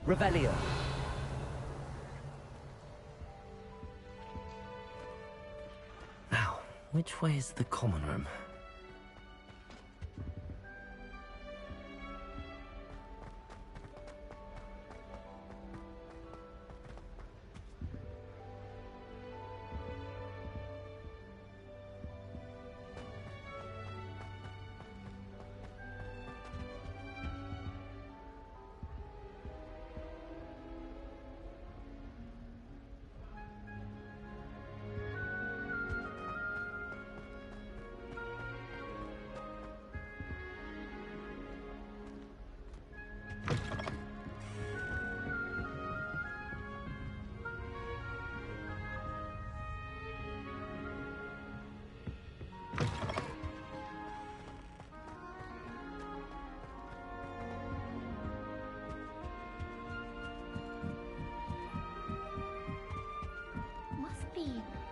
Revelio. Now, which way is the common room?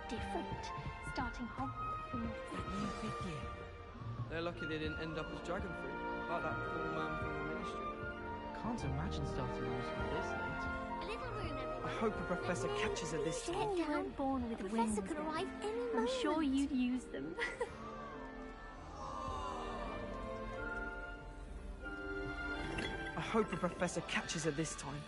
Different, starting Hogwarts from New fifth year. They're lucky they didn't end up as dragon fruit, like that poor man from the ministry. Can't imagine starting rules from this late. a little room, everyone. I hope a professor catches her this time. You weren't born with wings. Could arrive any moment. I'm sure you'd use them. I hope a professor catches her this time.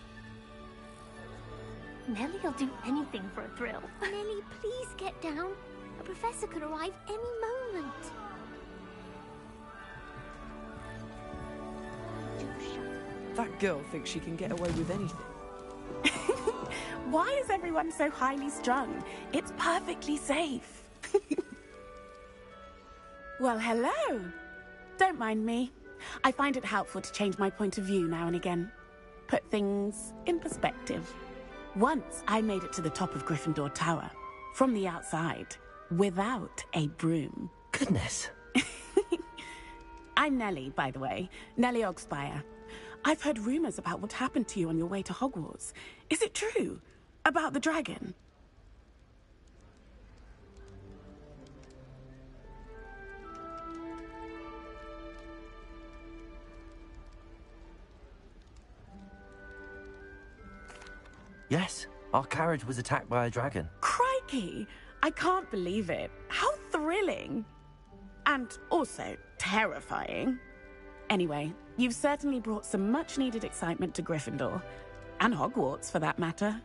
Nellie'll do anything for a thrill. Nellie, please get down. A professor could arrive any moment. Do shut up. That girl thinks she can get away with anything. Why is everyone so highly strung? It's perfectly safe. Well, hello. Don't mind me. I find it helpful to change my point of view now and again. Put things in perspective. Once I made it to the top of Gryffindor Tower, from the outside, without a broom. Goodness. I'm Nellie, by the way. Nellie Ogspire. I've heard rumors about what happened to you on your way to Hogwarts. Is it true? About the dragon? Yes, our carriage was attacked by a dragon. Crikey! I can't believe it. How thrilling! And also terrifying. Anyway, you've certainly brought some much-needed excitement to Gryffindor. And Hogwarts, for that matter.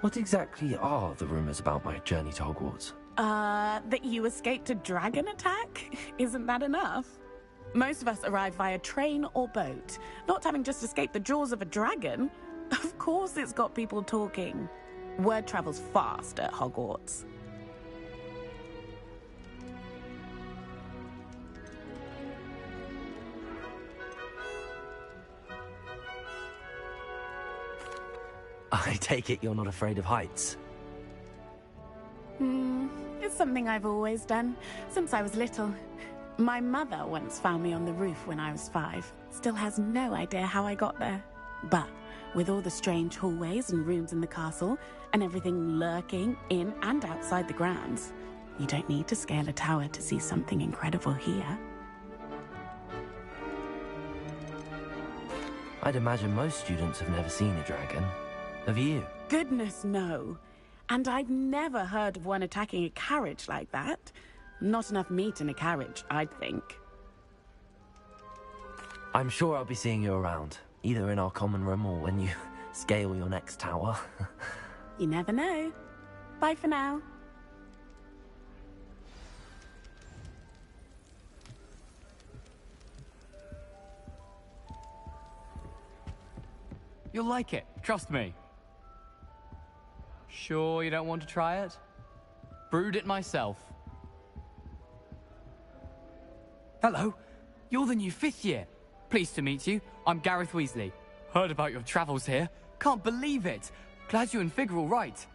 What exactly are the rumors about my journey to Hogwarts? That you escaped a dragon attack? Isn't that enough? Most of us arrive via train or boat, not having just escaped the jaws of a dragon. Of course it's got people talking. Word travels fast at Hogwarts. I take it you're not afraid of heights? It's something I've always done, since I was little. My mother once found me on the roof when I was 5. Still has no idea how I got there. But with all the strange hallways and rooms in the castle, and everything lurking in and outside the grounds, you don't need to scale a tower to see something incredible here. I'd imagine most students have never seen a dragon. Have you? Goodness, no. And I've never heard of one attacking a carriage like that. Not enough meat in a carriage, I'd think. I'm sure I'll be seeing you around, either in our common room or when you scale your next tower. You never know. Bye for now. You'll like it, trust me. Sure you don't want to try it? Brewed it myself. Hello, you're the new 5th year. Pleased to meet you. I'm Gareth Weasley. Heard about your travels here. Can't believe it. Glad you and Fig are all right.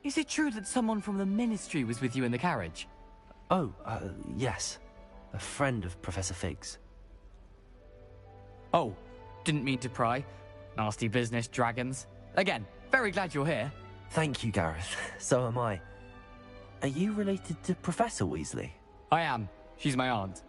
Is it true that someone from the Ministry was with you in the carriage? Oh, yes. A friend of Professor Fig's. Oh, didn't mean to pry. Nasty business, dragons. Again, very glad you're here. Thank you, Gareth. So am I. Are you related to Professor Weasley? I am. She's my aunt.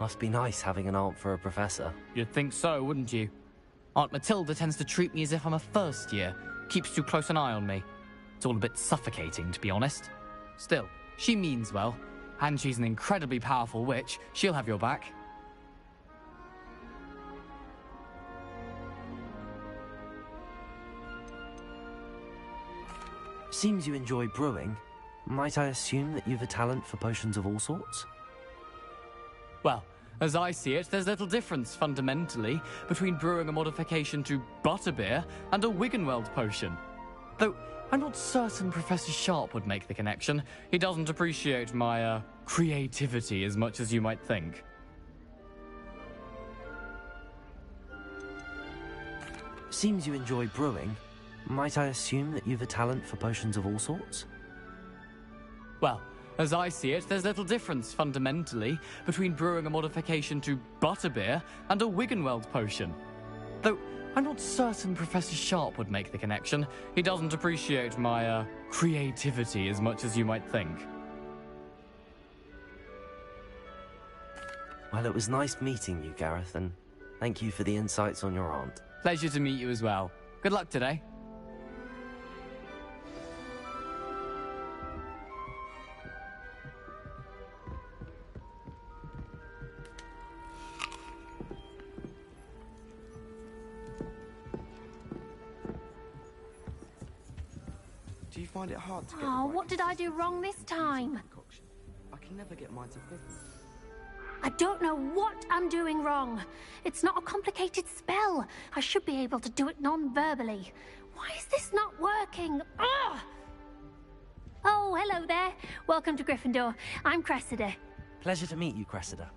Must be nice having an aunt for a professor. You'd think so, wouldn't you? Aunt Matilda tends to treat me as if I'm a first year. Keeps too close an eye on me. It's all a bit suffocating, to be honest. Still, she means well. And she's an incredibly powerful witch. She'll have your back. Seems you enjoy brewing. Might I assume that you've a talent for potions of all sorts? Well, as I see it, there's little difference, fundamentally, between brewing a modification to butterbeer and a Wiggenweld potion. Though, I'm not certain Professor Sharp would make the connection. He doesn't appreciate my, creativity as much as you might think. Seems you enjoy brewing. Might I assume that you've a talent for potions of all sorts? Well, as I see it, there's little difference, fundamentally, between brewing a modification to butterbeer and a Wiggenweld potion. Though, I'm not certain Professor Sharp would make the connection. He doesn't appreciate my, creativity as much as you might think. Well, it was nice meeting you, Gareth, and thank you for the insights on your aunt. Pleasure to meet you as well. Good luck today. Do you find it hard to get Oh, what did I do wrong this time? concoction? I can never get mine to fit me. I don't know what I'm doing wrong. It's not a complicated spell. I should be able to do it non-verbally. Why is this not working? Ugh! Oh, hello there. Welcome to Gryffindor. I'm Cressida. Pleasure to meet you, Cressida.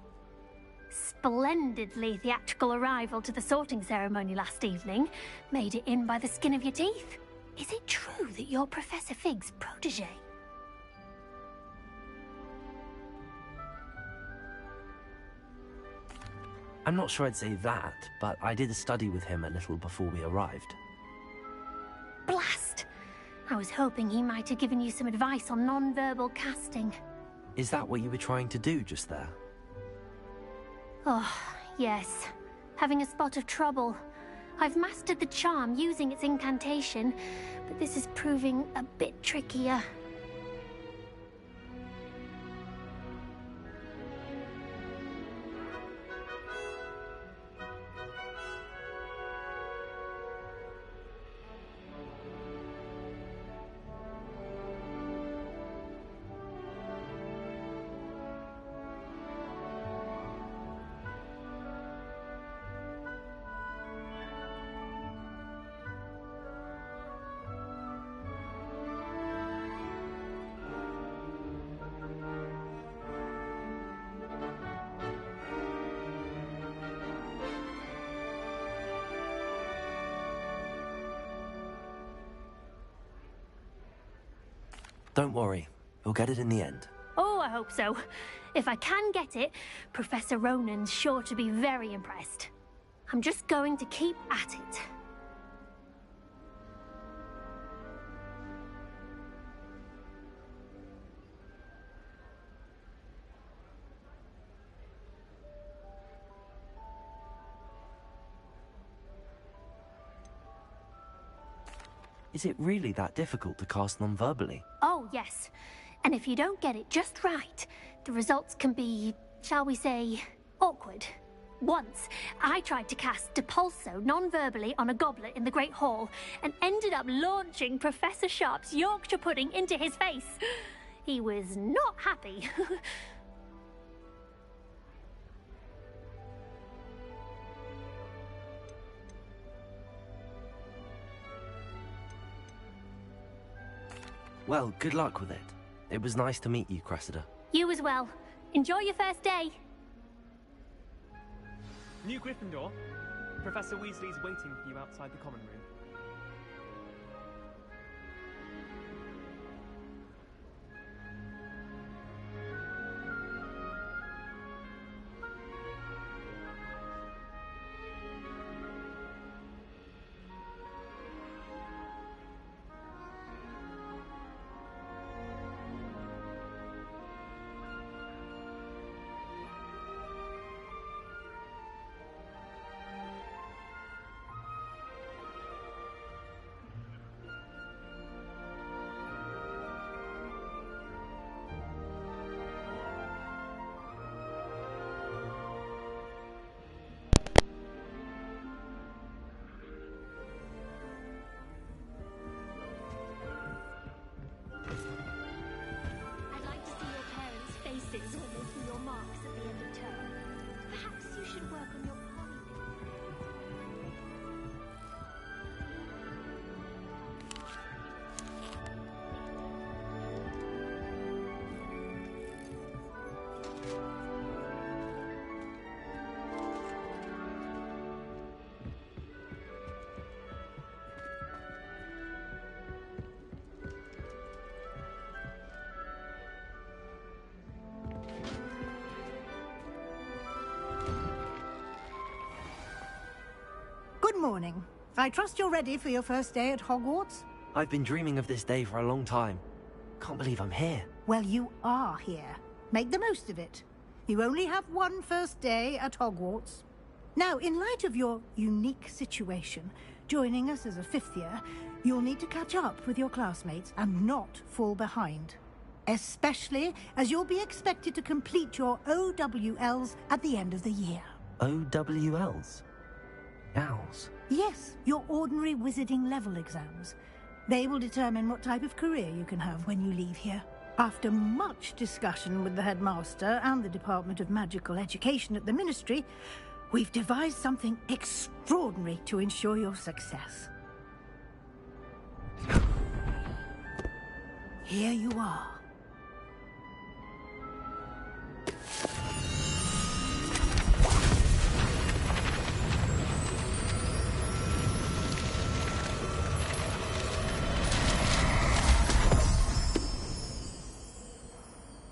Splendidly theatrical arrival to the sorting ceremony last evening. Made it in by the skin of your teeth. Is it true that you're Professor Fig's protege? I'm not sure I'd say that, but I did a study with him a little before we arrived. Blast! I was hoping he might have given you some advice on non-verbal casting. Is that what you were trying to do just there? Oh, yes. Having a spot of trouble. I've mastered the charm using its incantation, but this is proving a bit trickier. Don't worry, we'll get it in the end. Oh, I hope so. If I can get it, Professor Ronan's sure to be very impressed. I'm just going to keep at it. Is it really that difficult to cast non-verbally? Oh, yes. And if you don't get it just right, the results can be, shall we say, awkward. Once, I tried to cast Depulso non-verbally on a goblet in the Great Hall and ended up launching Professor Sharp's Yorkshire pudding into his face. He was not happy. Well, good luck with it. It was nice to meet you, Cressida. You as well. Enjoy your first day. New Gryffindor, Professor Weasley's waiting for you outside the common room. Good morning. I trust you're ready for your first day at Hogwarts? I've been dreaming of this day for a long time. Can't believe I'm here. Well, you are here. Make the most of it. You only have one first day at Hogwarts. Now, in light of your unique situation, joining us as a fifth year, you'll need to catch up with your classmates and not fall behind. Especially as you'll be expected to complete your OWLs at the end of the year. OWLs? Owls? Yes, your ordinary wizarding level exams. They will determine what type of career you can have when you leave here. After much discussion with the headmaster and the Department of Magical Education at the Ministry, we've devised something extraordinary to ensure your success. Here you are.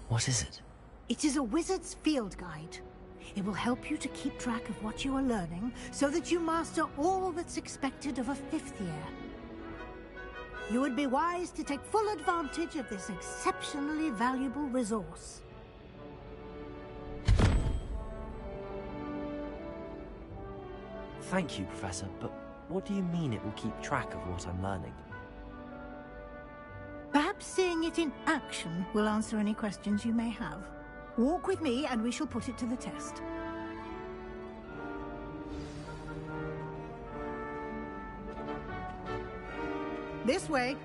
What is it? It is a wizard's field guide. It will help you to keep track of what you are learning so that you master all that's expected of a fifth year. You would be wise to take full advantage of this exceptionally valuable resource. Thank you, Professor, but what do you mean it will keep track of what I'm learning? Perhaps seeing it in action will answer any questions you may have. Walk with me and we shall put it to the test. This way.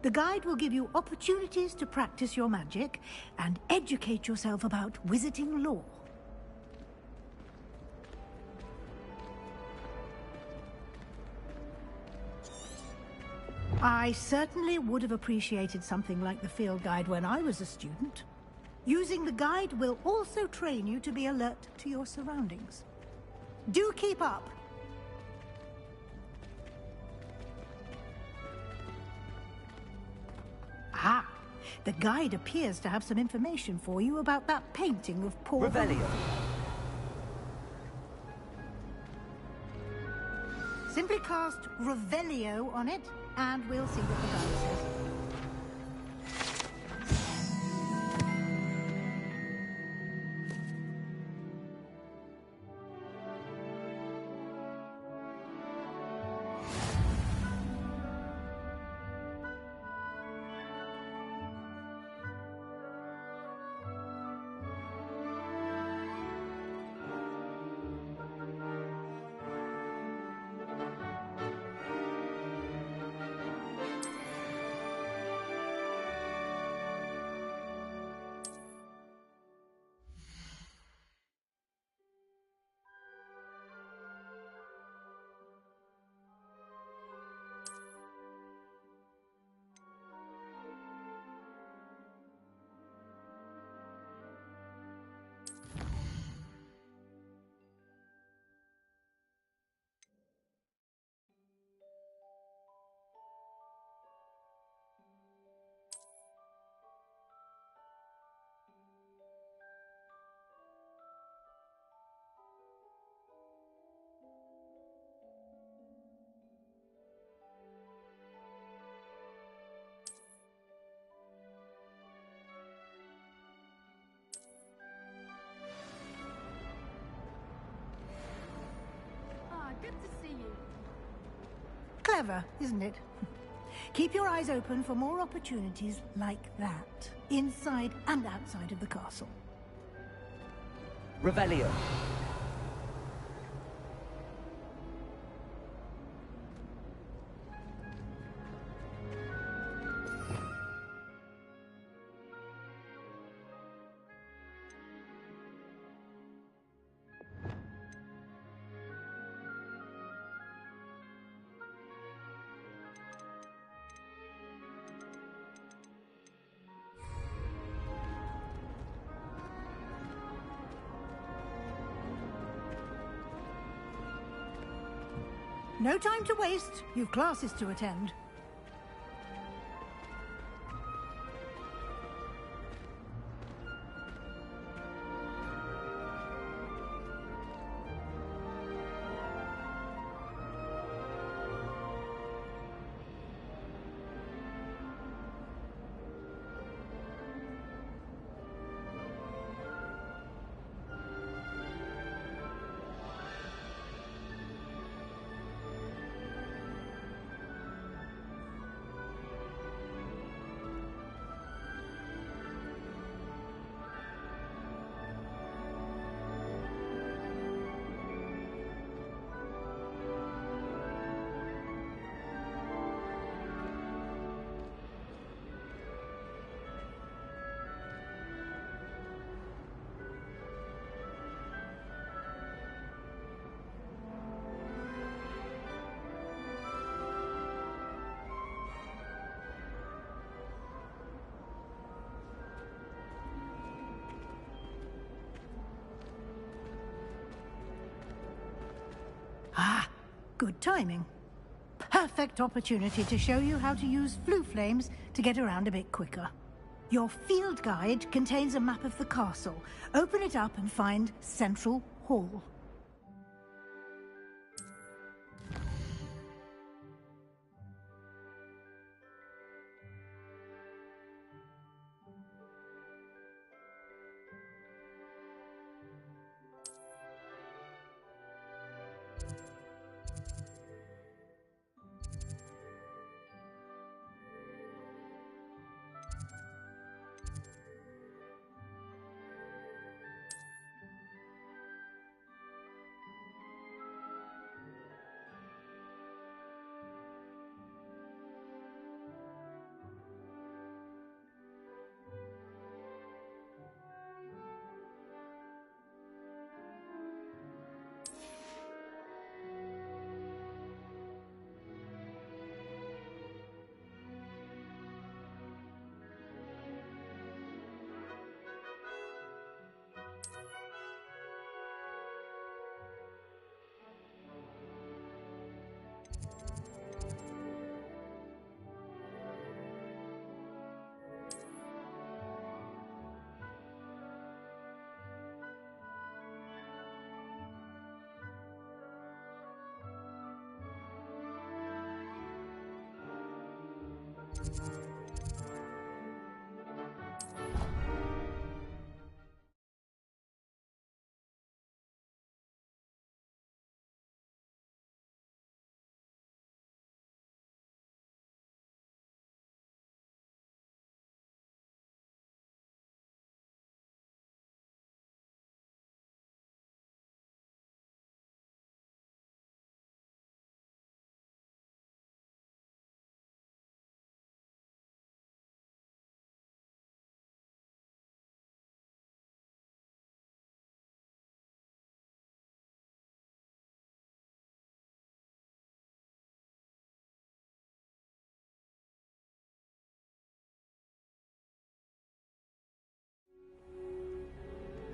The guide will give you opportunities to practice your magic and educate yourself about wizarding lore. I certainly would have appreciated something like the field guide when I was a student. Using the guide will also train you to be alert to your surroundings. Do keep up! Ah, the guide appears to have some information for you about that painting of poor... Revelio. Simply cast Revelio on it, and we'll see what the guide says. Good to see you. Clever, isn't it? Keep your eyes open for more opportunities like that, inside and outside of the castle. Revelio. No time to waste. You've classes to attend. Ah, good timing. Perfect opportunity to show you how to use flue flames to get around a bit quicker. Your field guide contains a map of the castle. Open it up and find Central Hall.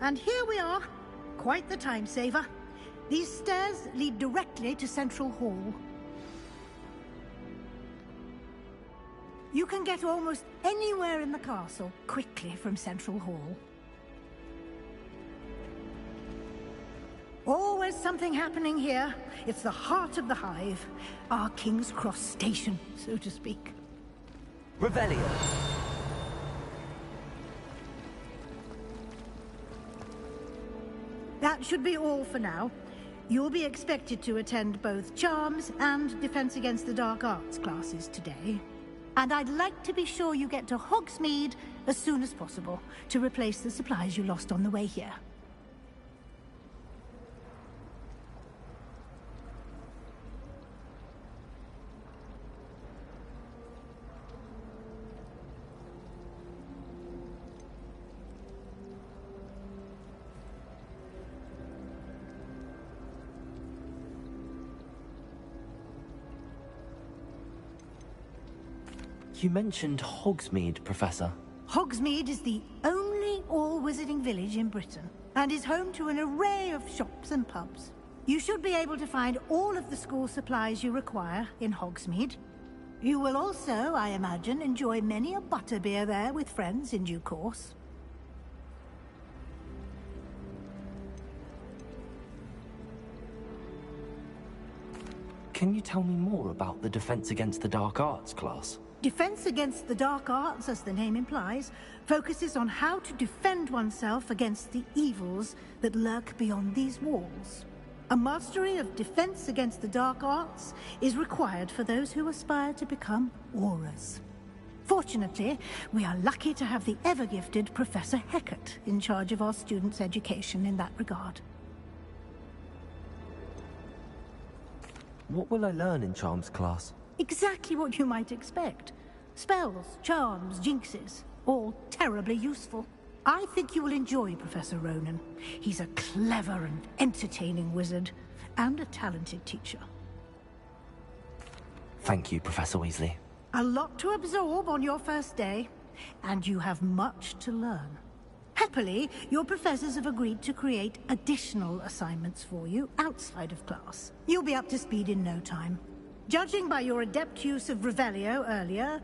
And here we are. Quite the time saver. These stairs lead directly to Central Hall. You can get almost anywhere in the castle quickly from Central Hall. Always something happening here. It's the heart of the hive. Our King's Cross station, so to speak. Revelio. That should be all for now. You'll be expected to attend both Charms and Defense Against the Dark Arts classes today. And I'd like to be sure you get to Hogsmeade as soon as possible to replace the supplies you lost on the way here. You mentioned Hogsmeade, Professor. Hogsmeade is the only all-wizarding village in Britain, and is home to an array of shops and pubs. You should be able to find all of the school supplies you require in Hogsmeade. You will also, I imagine, enjoy many a butterbeer there with friends in due course. Can you tell me more about the Defense Against the Dark Arts class? Defense Against the Dark Arts, as the name implies, focuses on how to defend oneself against the evils that lurk beyond these walls. A mastery of Defense Against the Dark Arts is required for those who aspire to become Aurors. Fortunately, we are lucky to have the ever-gifted Professor Hecat in charge of our students' education in that regard. What will I learn in Charms class? Exactly what you might expect. Spells, charms, jinxes, all terribly useful. I think you will enjoy Professor Ronan. He's a clever and entertaining wizard, and a talented teacher. Thank you, Professor Weasley. A lot to absorb on your first day, and you have much to learn. Happily, your professors have agreed to create additional assignments for you outside of class. You'll be up to speed in no time. Judging by your adept use of Revelio earlier,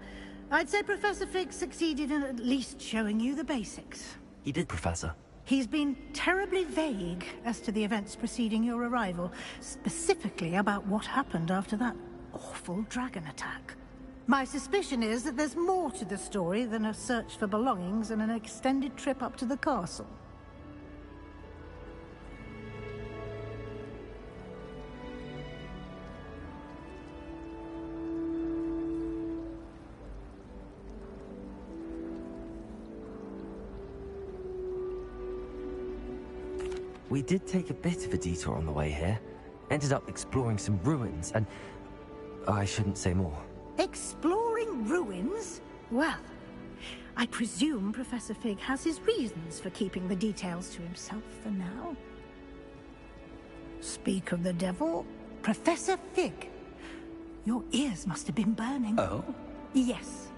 I'd say Professor Fig succeeded in at least showing you the basics. He did, Professor. He's been terribly vague as to the events preceding your arrival, specifically about what happened after that awful dragon attack. My suspicion is that there's more to the story than a search for belongings and an extended trip up to the castle. We did take a bit of a detour on the way here. Ended up exploring some ruins and... I shouldn't say more. Exploring ruins? Well, I presume Professor Fig has his reasons for keeping the details to himself for now. Speak of the devil, Professor Fig. Your ears must have been burning. Oh? Yes.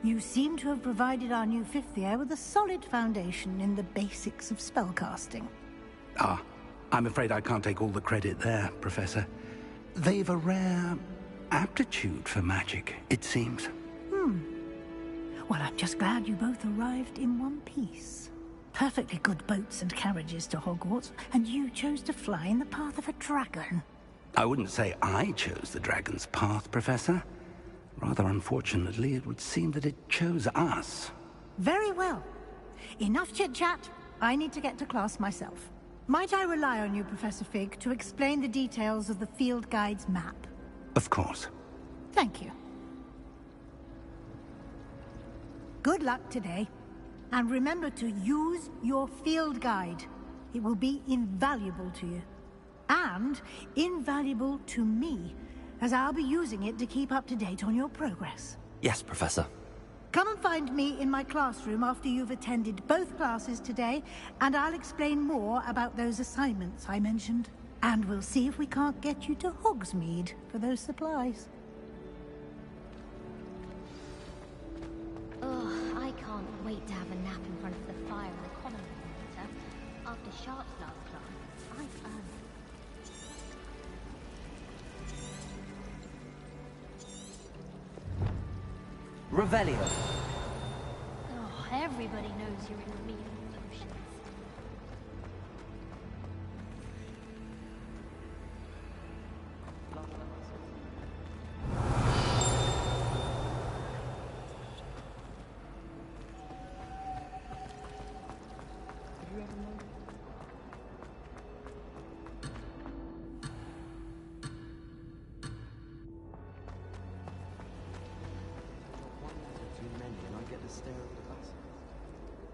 You seem to have provided our new fifth year with a solid foundation in the basics of spellcasting. Ah, I'm afraid I can't take all the credit there, Professor. They've a rare aptitude for magic, it seems. Well, I'm just glad you both arrived in one piece. Perfectly good boats and carriages to Hogwarts, and you chose to fly in the path of a dragon. I wouldn't say I chose the dragon's path, Professor. Rather unfortunately, it would seem that it chose us. Very well. Enough chit-chat. I need to get to class myself. Might I rely on you, Professor Fig, to explain the details of the field guide's map? Of course. Thank you. Good luck today. And remember to use your field guide. It will be invaluable to you. And invaluable to me, as I'll be using it to keep up to date on your progress. Yes, Professor. Come and find me in my classroom after you've attended both classes today, and I'll explain more about those assignments I mentioned. And we'll see if we can't get you to Hogsmeade for those supplies. Ugh, I can't wait to have a nap in front of the fire in the common room later. After Sharp's last class, I've earned it. Revelio. Oh, everybody knows you're in the meal of potions.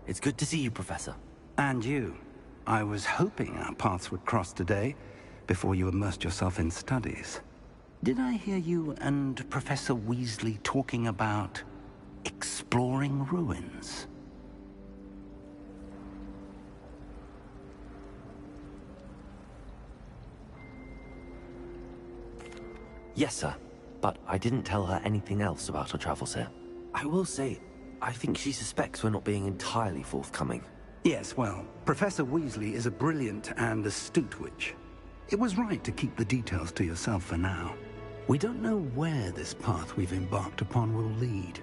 It's good to see you, Professor. And you. I was hoping our paths would cross today, before you immersed yourself in studies. Did I hear you and Professor Weasley talking about exploring ruins? Yes, sir. But I didn't tell her anything else about our travels here. I will say, I think she suspects we're not being entirely forthcoming. Yes, well, Professor Weasley is a brilliant and astute witch. It was right to keep the details to yourself for now. We don't know where this path we've embarked upon will lead.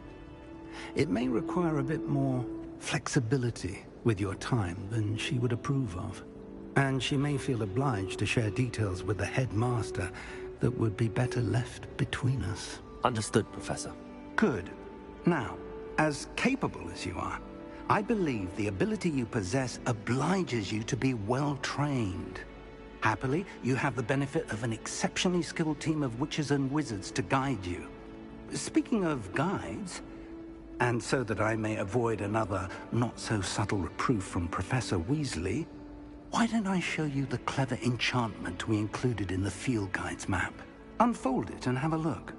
It may require a bit more flexibility with your time than she would approve of. And she may feel obliged to share details with the headmaster that would be better left between us. Understood, Professor. Good. Now, as capable as you are, I believe the ability you possess obliges you to be well trained. Happily, you have the benefit of an exceptionally skilled team of witches and wizards to guide you. Speaking of guides, and so that I may avoid another not-so-subtle reproof from Professor Weasley, why don't I show you the clever enchantment we included in the field guide's map? Unfold it and have a look.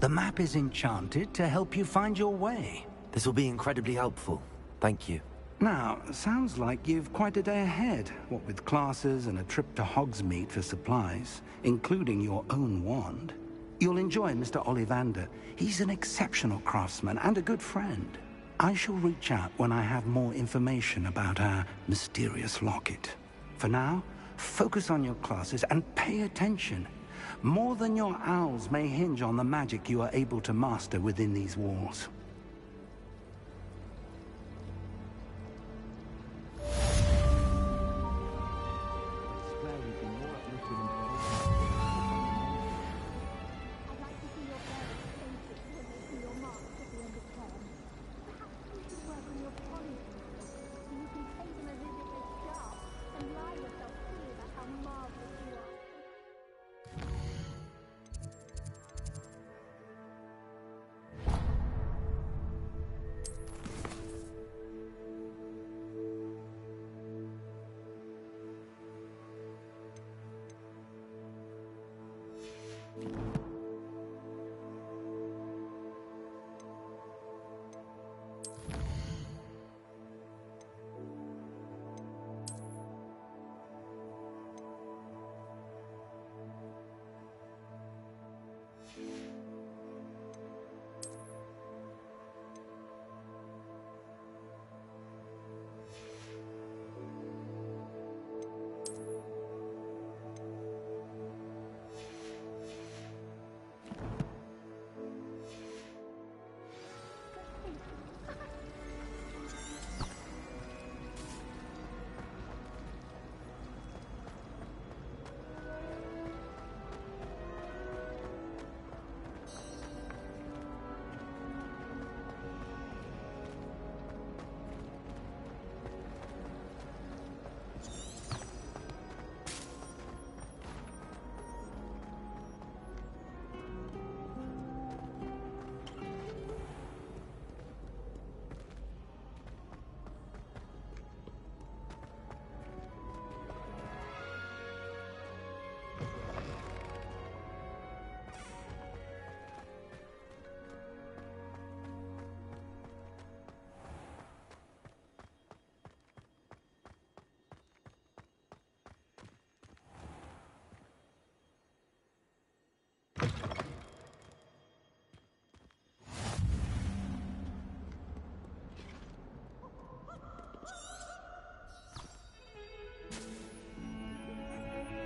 The map is enchanted to help you find your way. This will be incredibly helpful. Thank you. Now, sounds like you've quite a day ahead, what with classes and a trip to Hogsmeade for supplies, including your own wand. You'll enjoy Mr. Ollivander. He's an exceptional craftsman and a good friend. I shall reach out when I have more information about our mysterious locket. For now, focus on your classes and pay attention. More than your owls may hinge on the magic you are able to master within these walls.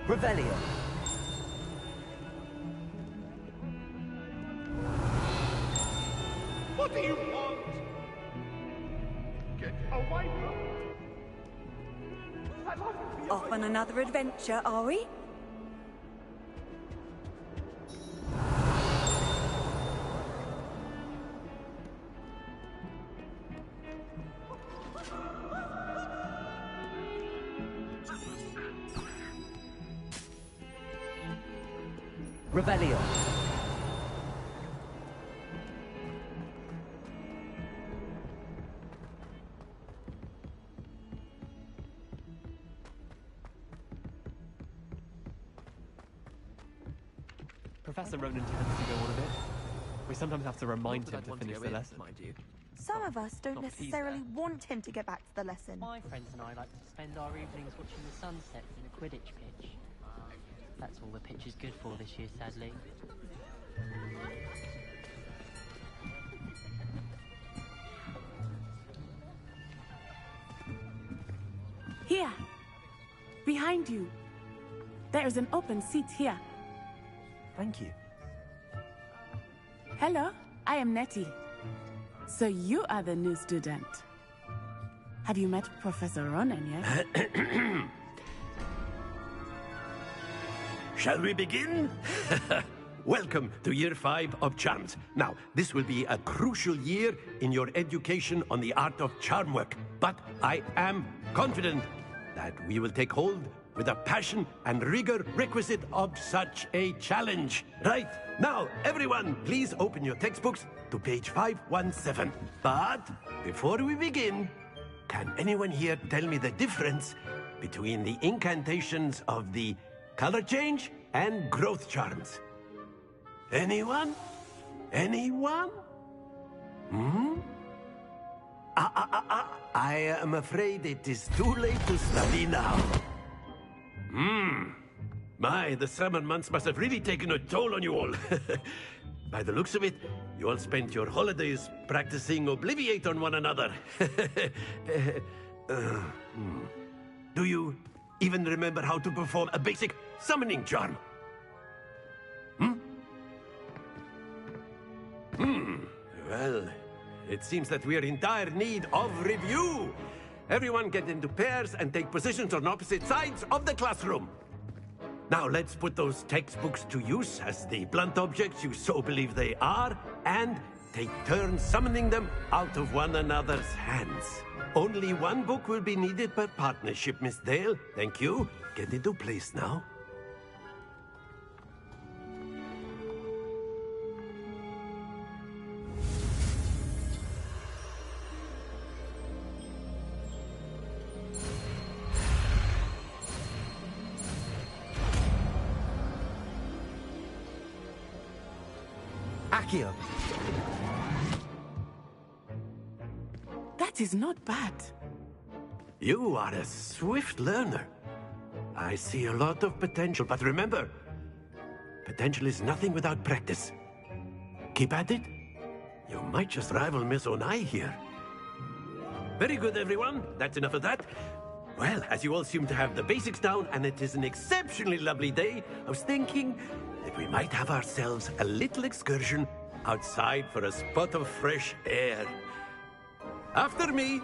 Revelio. What do you want? Get away from me! Off on another adventure, are we? Revelio. Professor Ronan tends to go on a bit. We sometimes have to remind him to finish the lesson. Mind you. Some of us don't Not pleased necessarily there. want him to get back to the lesson. My friends and I like to spend our evenings watching the sunset in a Quidditch pitch. That's all the pitch is good for this year, sadly. Here. Behind you. There is an open seat here. Thank you. Hello, I am Nettie. So you are the new student. Have you met Professor Ronan yet? Shall we begin? Welcome to Year 5 of Charms. Now, this will be a crucial year in your education on the art of charm work. But I am confident that we will take hold with the passion and rigor requisite of such a challenge. Right, now, everyone, please open your textbooks to page 517. But before we begin, can anyone here tell me the difference between the incantations of the color change and growth charms? Anyone? Anyone? I am afraid it is too late to study now. My, the summer months must have really taken a toll on you all. By the looks of it, you all spent your holidays practicing Obliviate on one another. Do you even remember how to perform a basic summoning charm? Well, it seems that we are in dire need of review. Everyone get into pairs and take positions on opposite sides of the classroom. Now let's put those textbooks to use as the blunt objects you so believe they are, and take turns summoning them out of one another's hands. Only one book will be needed per partnership, Miss Dale. Thank you. Get into place now. Accio. That is not bad. You are a swift learner. I see a lot of potential, but remember, potential is nothing without practice. Keep at it. You might just rival Miss Onai here. Very good, everyone. That's enough of that. Well, as you all seem to have the basics down, and it is an exceptionally lovely day, I was thinking that we might have ourselves a little excursion outside for a spot of fresh air. After me.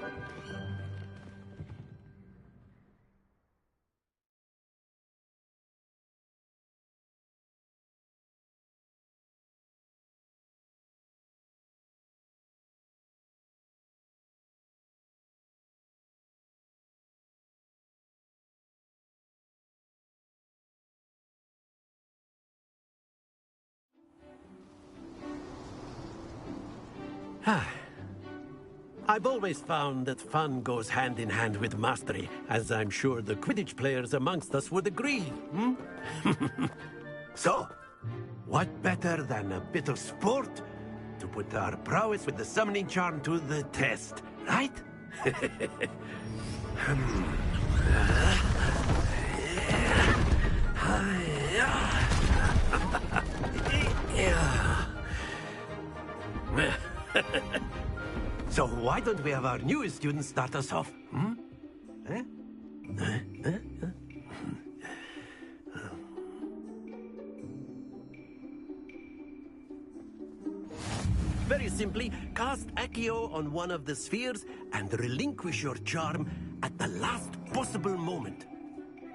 I've always found that fun goes hand in hand with mastery, as I'm sure the Quidditch players amongst us would agree. So, what better than a bit of sport to put our prowess with the summoning charm to the test, right? So why don't we have our newest student start us off? Very simply, cast Accio on one of the spheres and relinquish your charm at the last possible moment.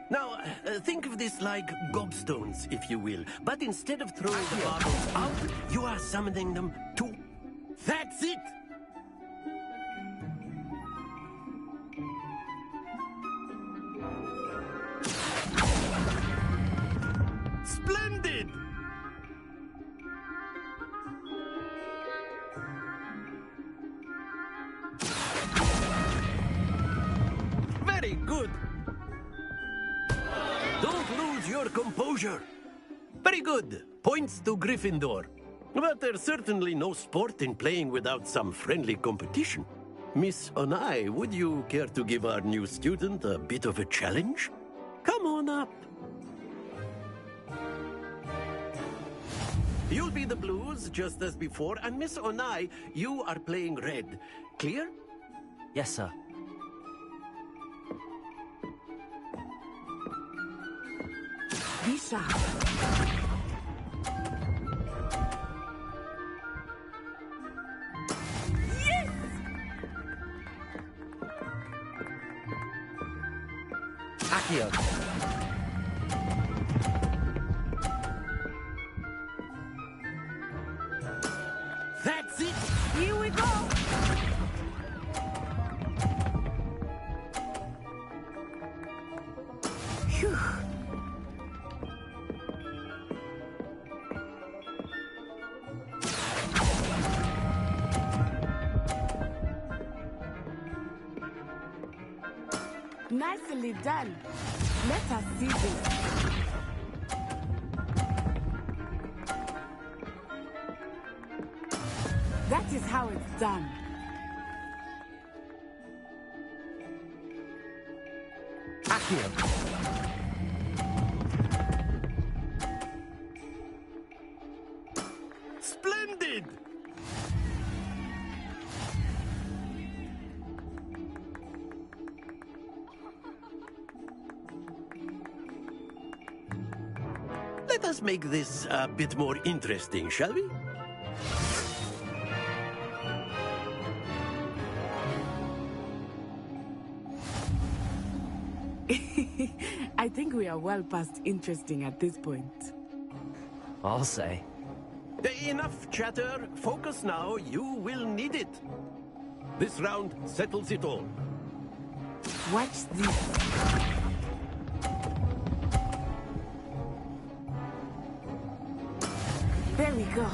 Now, think of this like gobstones, if you will. But instead of throwing the marbles out, you are summoning them to... That's it! Splendid! Very good. Don't lose your composure. Very good. Points to Gryffindor. But there's certainly no sport in playing without some friendly competition. Miss Onai, would you care to give our new student a bit of a challenge? Come on up. You'll be the blues, just as before, and Miss Onai, you are playing red. Clear? Yes, sir. Be sharp. Yes! Accio. That's it! Here we go! Phew. Nicely done. Let us see this. That is how it's done. Accio. Splendid! Let us make this a bit more interesting, shall we? I think we are well past interesting at this point. I'll say. Enough chatter. Focus now. You will need it. This round settles it all. Watch this. There we go.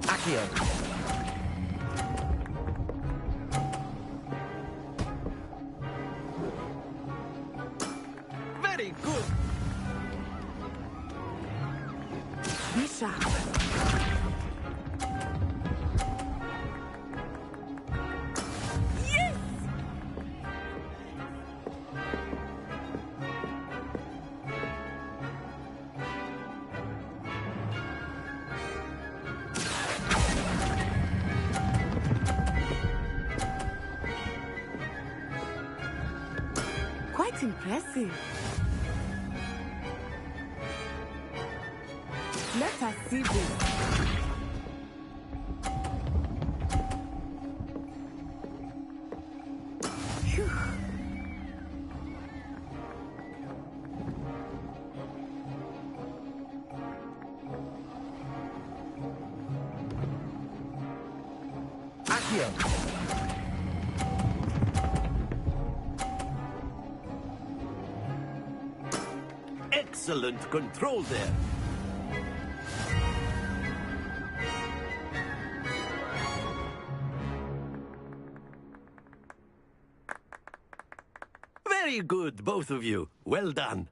Accio. Very good. Be sharp. Yes! Quite impressive. Let us see this. Phew. Accio. Excellent control there. Very good, both of you. Well done.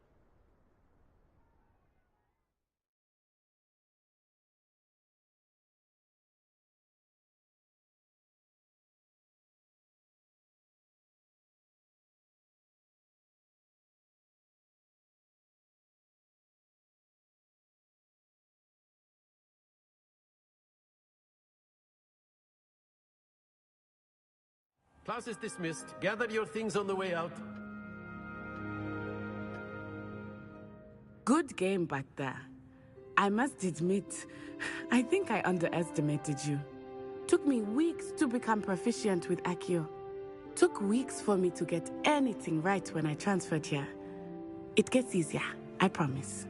Class is dismissed. Gather your things on the way out. Good game back there. I must admit, I think I underestimated you. Took me weeks to become proficient with Accio. Took weeks for me to get anything right when I transferred here. It gets easier, I promise.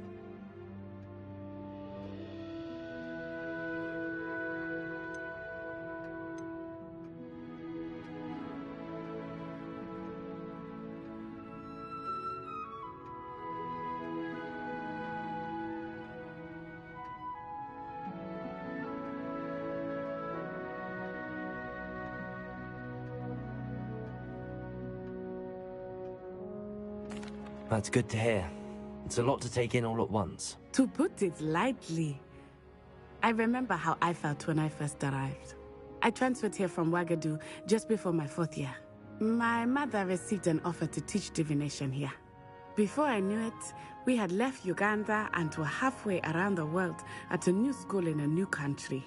That's good to hear. It's a lot to take in all at once. To put it lightly, I remember how I felt when I first arrived. I transferred here from Wagadu just before my 4th year. My mother received an offer to teach divination here. Before I knew it, we had left Uganda and were halfway around the world at a new school in a new country.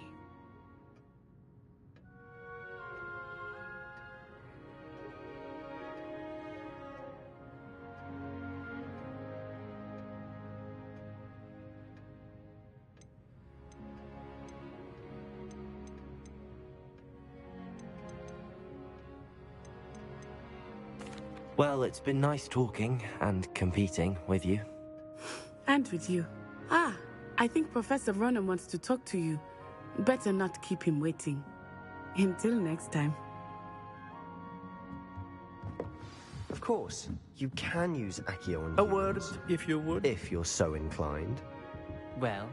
Well, it's been nice talking and competing with you. And with you. Ah, I think Professor Ronan wants to talk to you. Better not keep him waiting. Until next time. Of course, you can use Accio on A word, if you would. if you're so inclined. Well,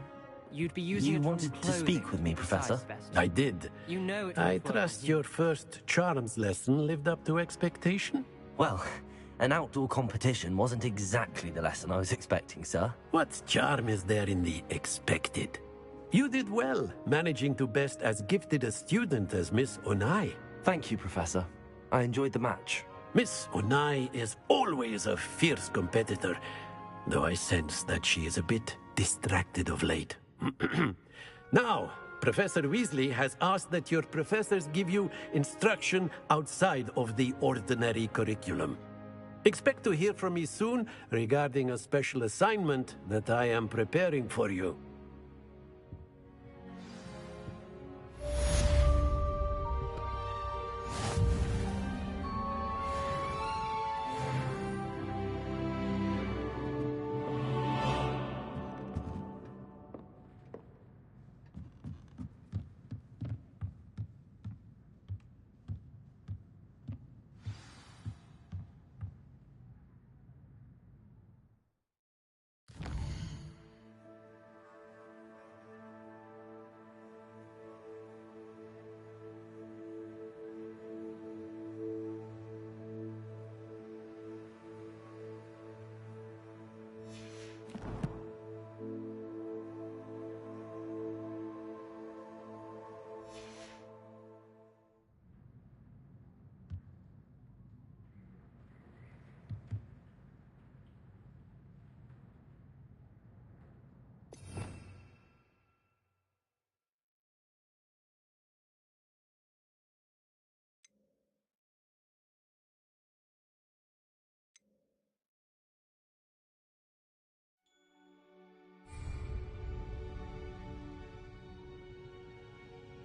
you'd be using You it on wanted to clothing speak with me, besides Professor? specimens. I did. You know it I would work trust with you. your first charms lesson lived up to expectation. Well, an outdoor competition wasn't exactly the lesson I was expecting, sir. What charm is there in the expected? You did well, managing to best as gifted a student as Miss Onai. Thank you, Professor. I enjoyed the match. Miss Onai is always a fierce competitor, though I sense that she is a bit distracted of late. Now, Professor Weasley has asked that your professors give you instruction outside of the ordinary curriculum. Expect to hear from me soon regarding a special assignment that I am preparing for you.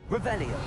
Revelio.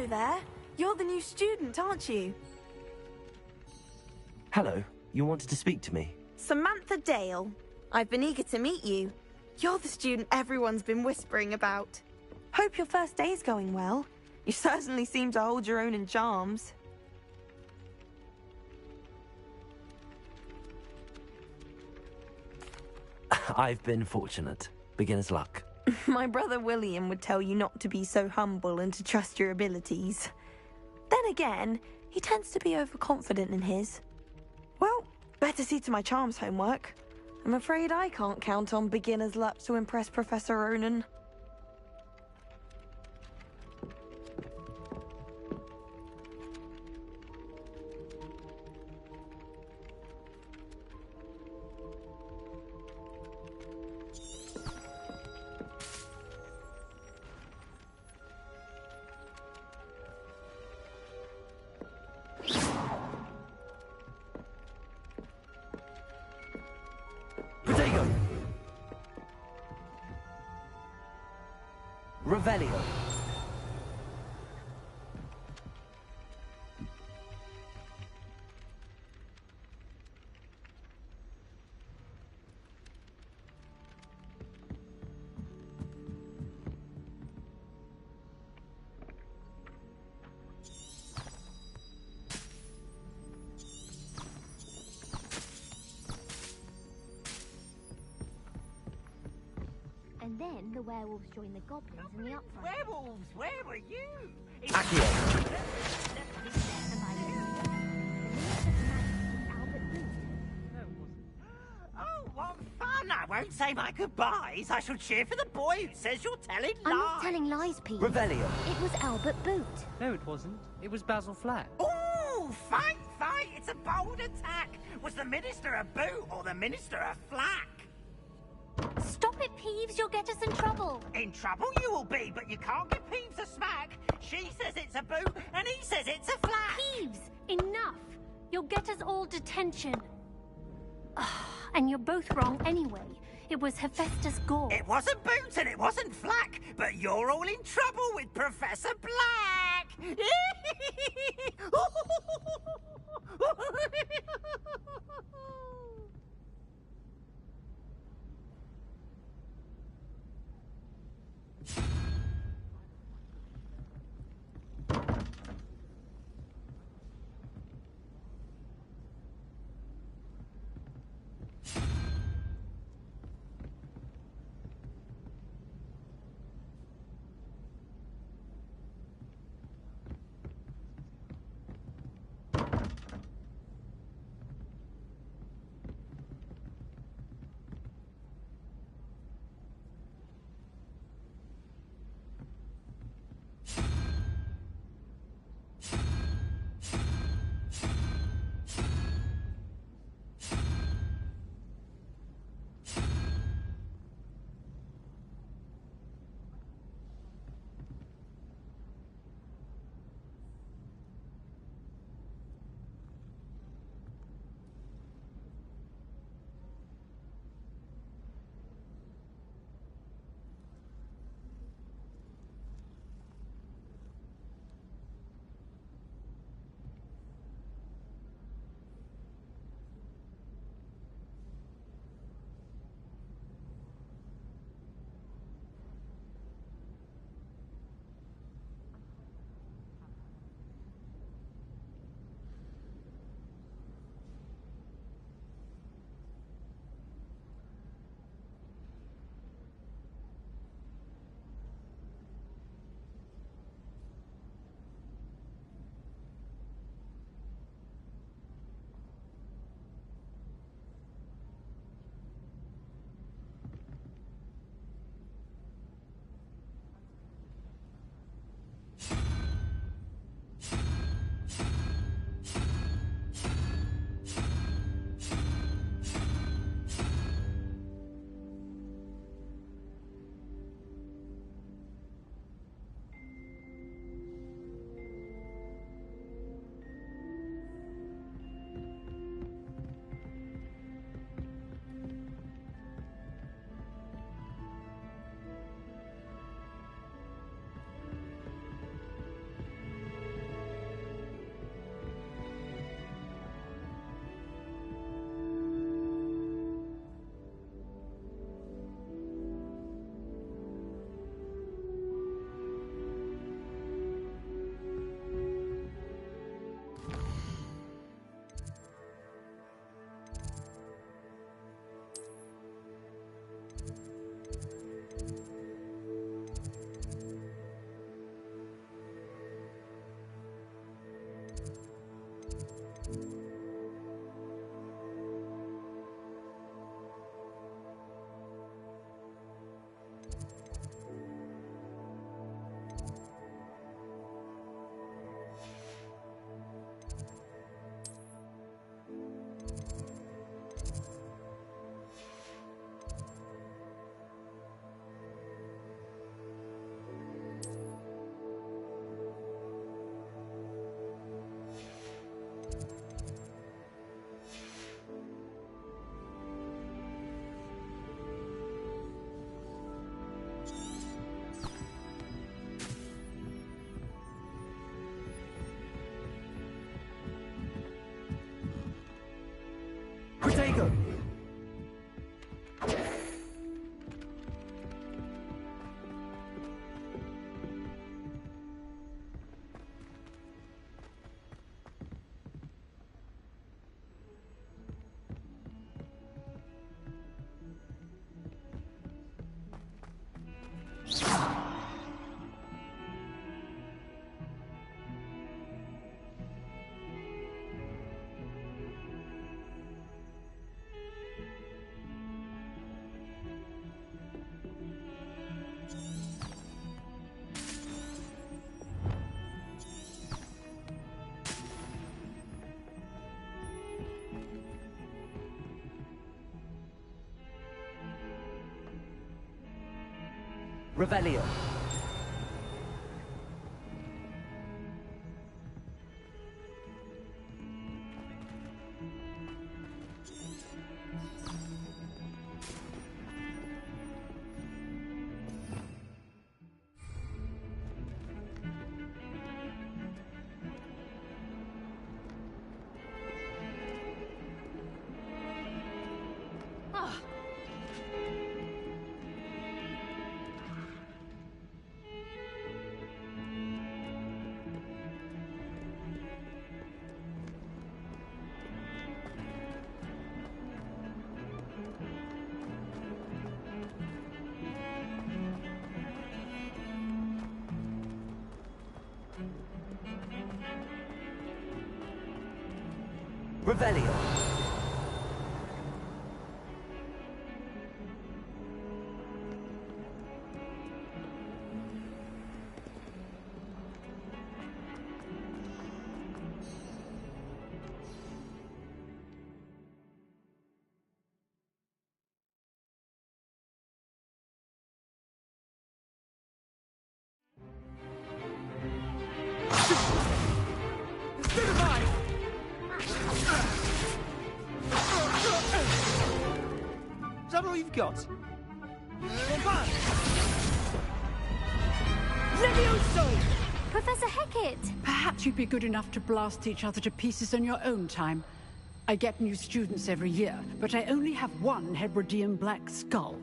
Hello there. You're the new student, aren't you? Hello. You wanted to speak to me? Samantha Dale. I've been eager to meet you. You're the student everyone's been whispering about. Hope your first day's going well. You certainly seem to hold your own in charms. I've been fortunate. Beginner's luck. My brother William would tell you not to be so humble and to trust your abilities. Then again, he tends to be overconfident in his. Well, better see to my charms homework. I'm afraid I can't count on beginner's luck to impress Professor Ronan. Protego! Revelio. And then the werewolves joined the goblins in the upfront. Werewolves, where were you? Accio. Oh, what fun! I won't say my goodbyes. I shall cheer for the boy who says you're telling lies. I'm not telling lies, Pete. Revelio. It was Albert Boot. No, it wasn't. It was Basil Flat. Ooh, fight, fight! It's a bold attack. Was the minister a boot or the minister a flack? Stop it, Peeves. You'll get us in trouble. In trouble you will be, but you can't give Peeves a smack. She says it's a boot, and he says it's a flack. Peeves, enough. You'll get us all detention. And you're both wrong anyway. It was Hephaestus Gore. It wasn't boot and it wasn't flack, but you're all in trouble with Professor Black. go. Revelio. Revelio. Is that all you've got? Levioso! Professor Hecat! Perhaps you'd be good enough to blast each other to pieces in your own time. I get new students every year, but I only have one Hebridean black skull.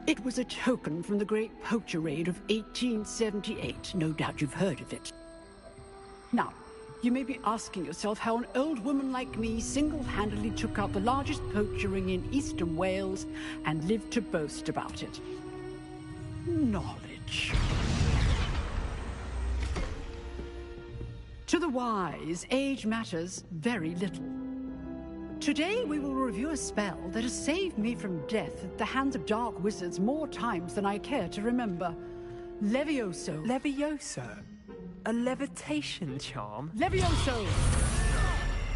It was a token from the Great Poacher Raid of 1878. No doubt you've heard of it. Now, you may be asking yourself how an old woman like me single-handedly took out the largest poacher ring in eastern Wales and lived to boast about it. Knowledge. To the wise, age matters very little. Today we will review a spell that has saved me from death at the hands of dark wizards more times than I care to remember. Levioso. Levioso? A levitation charm? Levioso!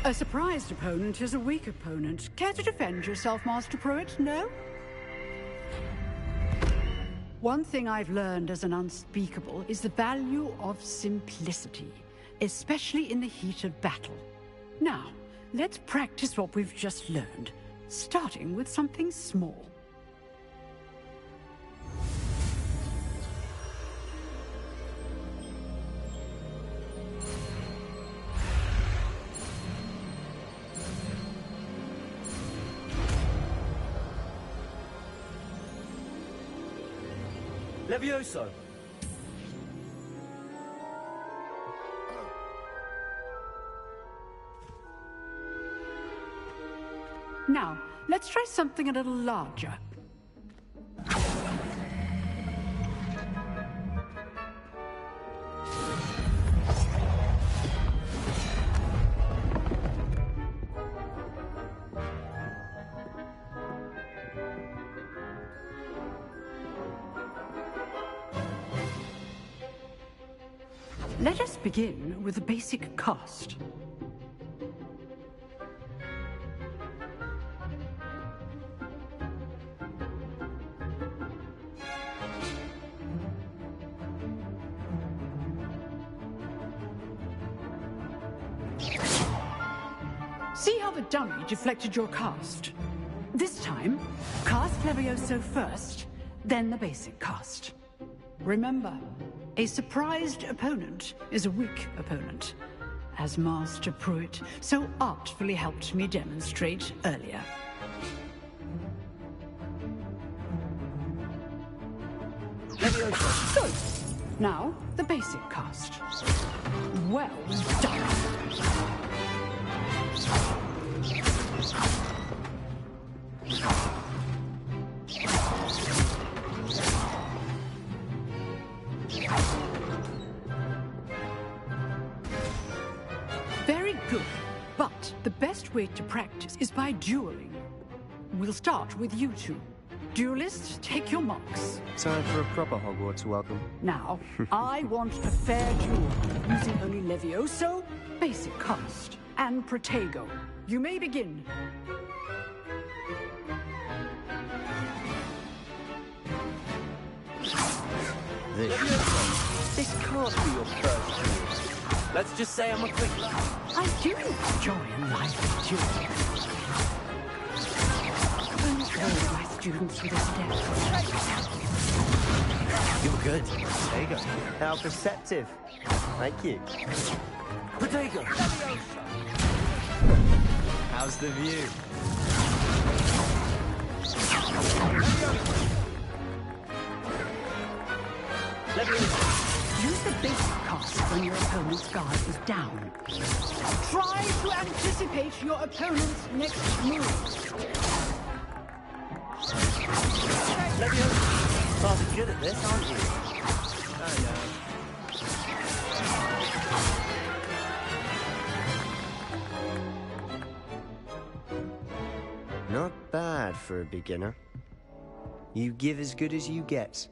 A surprised opponent is a weak opponent. Care to defend yourself, Master Pruitt? No? One thing I've learned as an unspeakable is the value of simplicity, especially in the heat of battle. Now, let's practice what we've just learned, starting with something small. Levioso. Now, let's try something a little larger. Let us begin with the basic cast. See how the dummy deflected your cast? This time, cast Levioso first, then the basic cast. Remember, a surprised opponent is a weak opponent, as Master Pruitt so artfully helped me demonstrate earlier. Good. Now, the basic cast. Well done. Very good. But the best way to practice is by dueling. We'll start with you two. Duelists, take your marks. Time for a proper Hogwarts welcome. Now, I want a fair duel, using only Levioso, basic cast, and Protego. You may begin. This can't be your first duel. Let's just say I'm a quick laugh. I do enjoy a lively duel. All my students with a step. You're good. There you go. How perceptive. Thank you. Protego! How's the view? Use the basic cast when your opponent's guard is down. Try to anticipate your opponent's next move. Rather good at this, aren't you? Not bad for a beginner. You give as good as you get.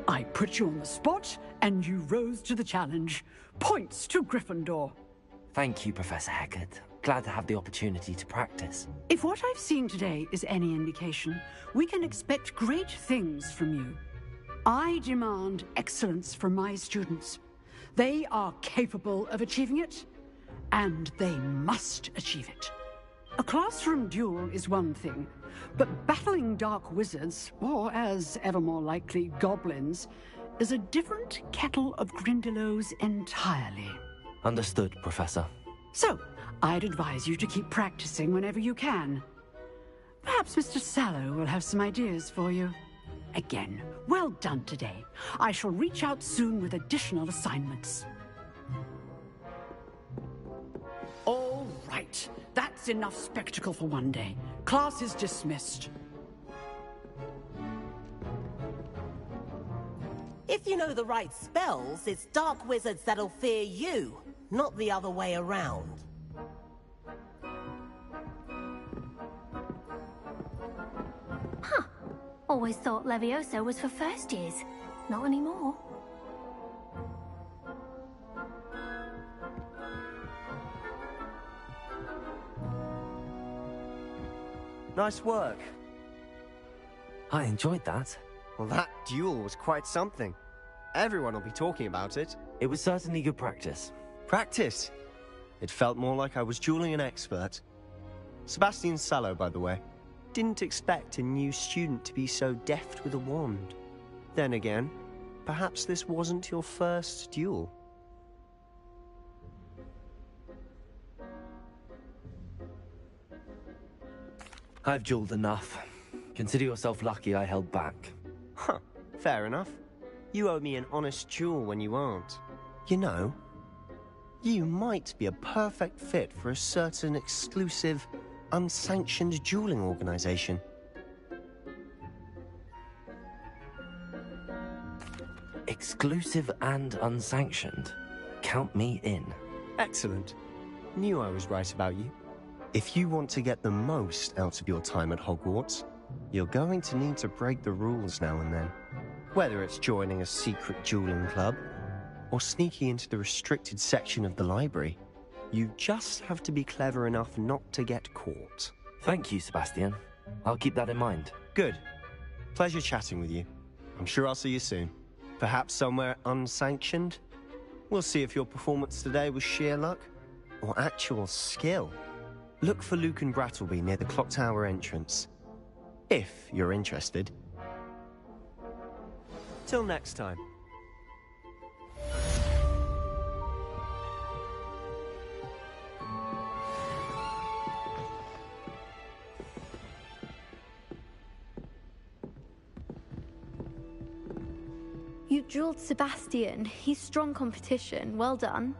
I put you on the spot, and you rose to the challenge. Points to Gryffindor. Thank you, Professor Hecat. Glad to have the opportunity to practice. If what I've seen today is any indication, we can expect great things from you. I demand excellence from my students. They are capable of achieving it, and they must achieve it. A classroom duel is one thing, but battling dark wizards, or as ever more likely, goblins, is a different kettle of Grindylows entirely. Understood, Professor. So, I'd advise you to keep practicing whenever you can. Perhaps Mr. Sallow will have some ideas for you. Again, well done today. I shall reach out soon with additional assignments. All right. That's enough spectacle for one day. Class is dismissed. If you know the right spells, it's dark wizards that'll fear you, not the other way around. Huh. Always thought Levioso was for first years. Not anymore. Nice work. I enjoyed that. Well, that duel was quite something. Everyone will be talking about it. It was certainly good practice. Practice? It felt more like I was dueling an expert. Sebastian Sallow, by the way. Didn't expect a new student to be so deft with a wand. Then again, perhaps this wasn't your first duel. I've dueled enough. Consider yourself lucky I held back. Huh, fair enough. You owe me an honest duel when you aren't. You know, you might be a perfect fit for a certain exclusive, unsanctioned dueling organization. Exclusive and unsanctioned? Count me in. Excellent. Knew I was right about you. If you want to get the most out of your time at Hogwarts, you're going to need to break the rules now and then. Whether it's joining a secret dueling club, or sneaking into the restricted section of the library, you just have to be clever enough not to get caught. Thank you, Sebastian. I'll keep that in mind. Good. Pleasure chatting with you. I'm sure I'll see you soon. Perhaps somewhere unsanctioned? We'll see if your performance today was sheer luck, or actual skill. Look for Luke and Brattleby near the Clock Tower entrance. If you're interested. Till next time. You drilled Sebastian. He's strong competition. Well done.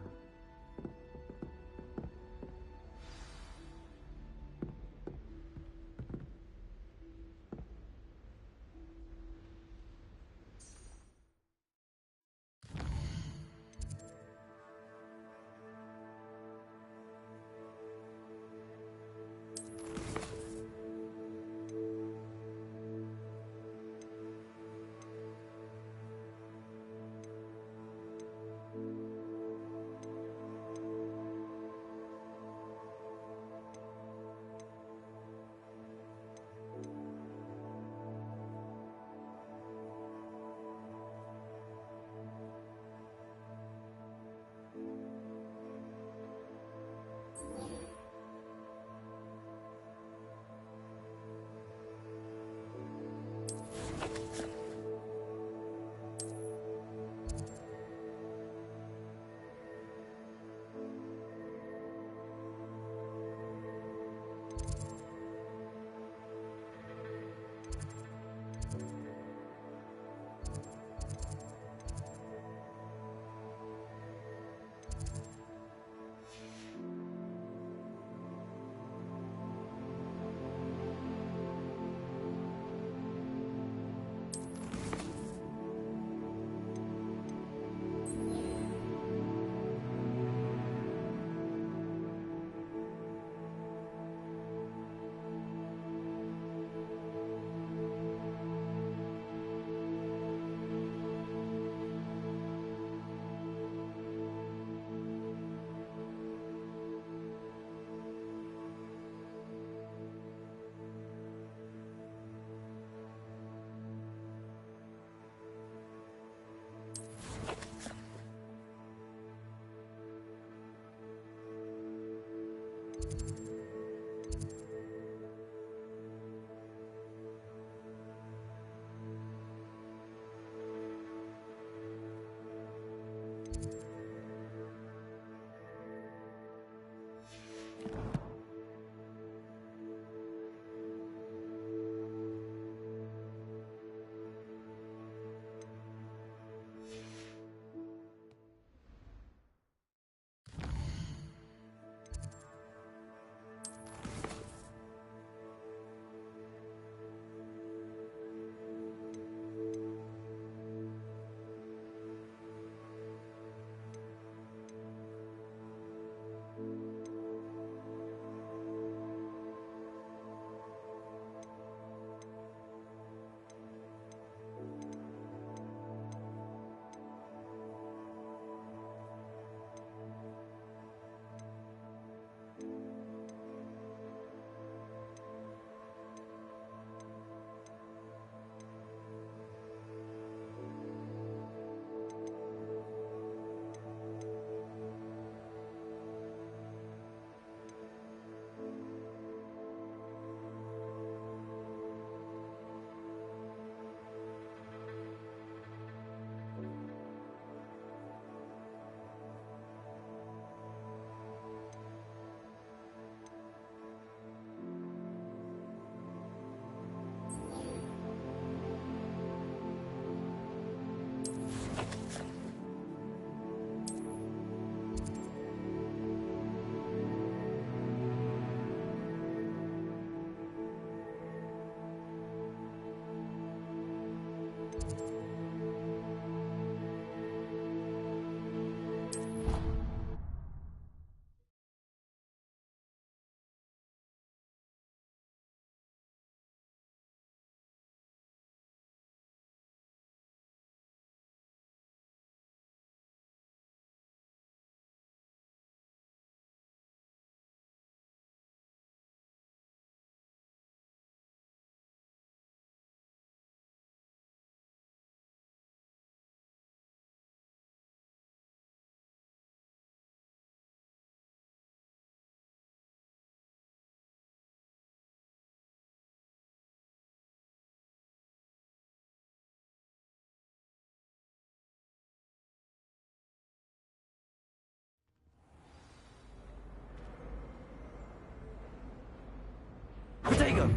Prego.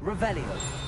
Revelio.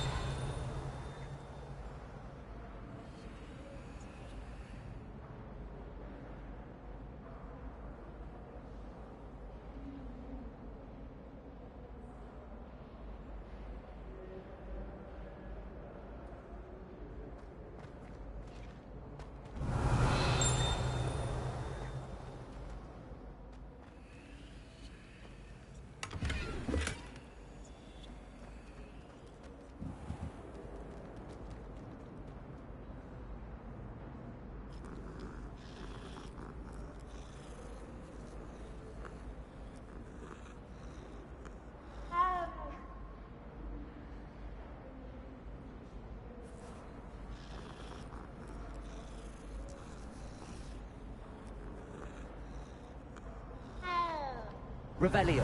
Revelio.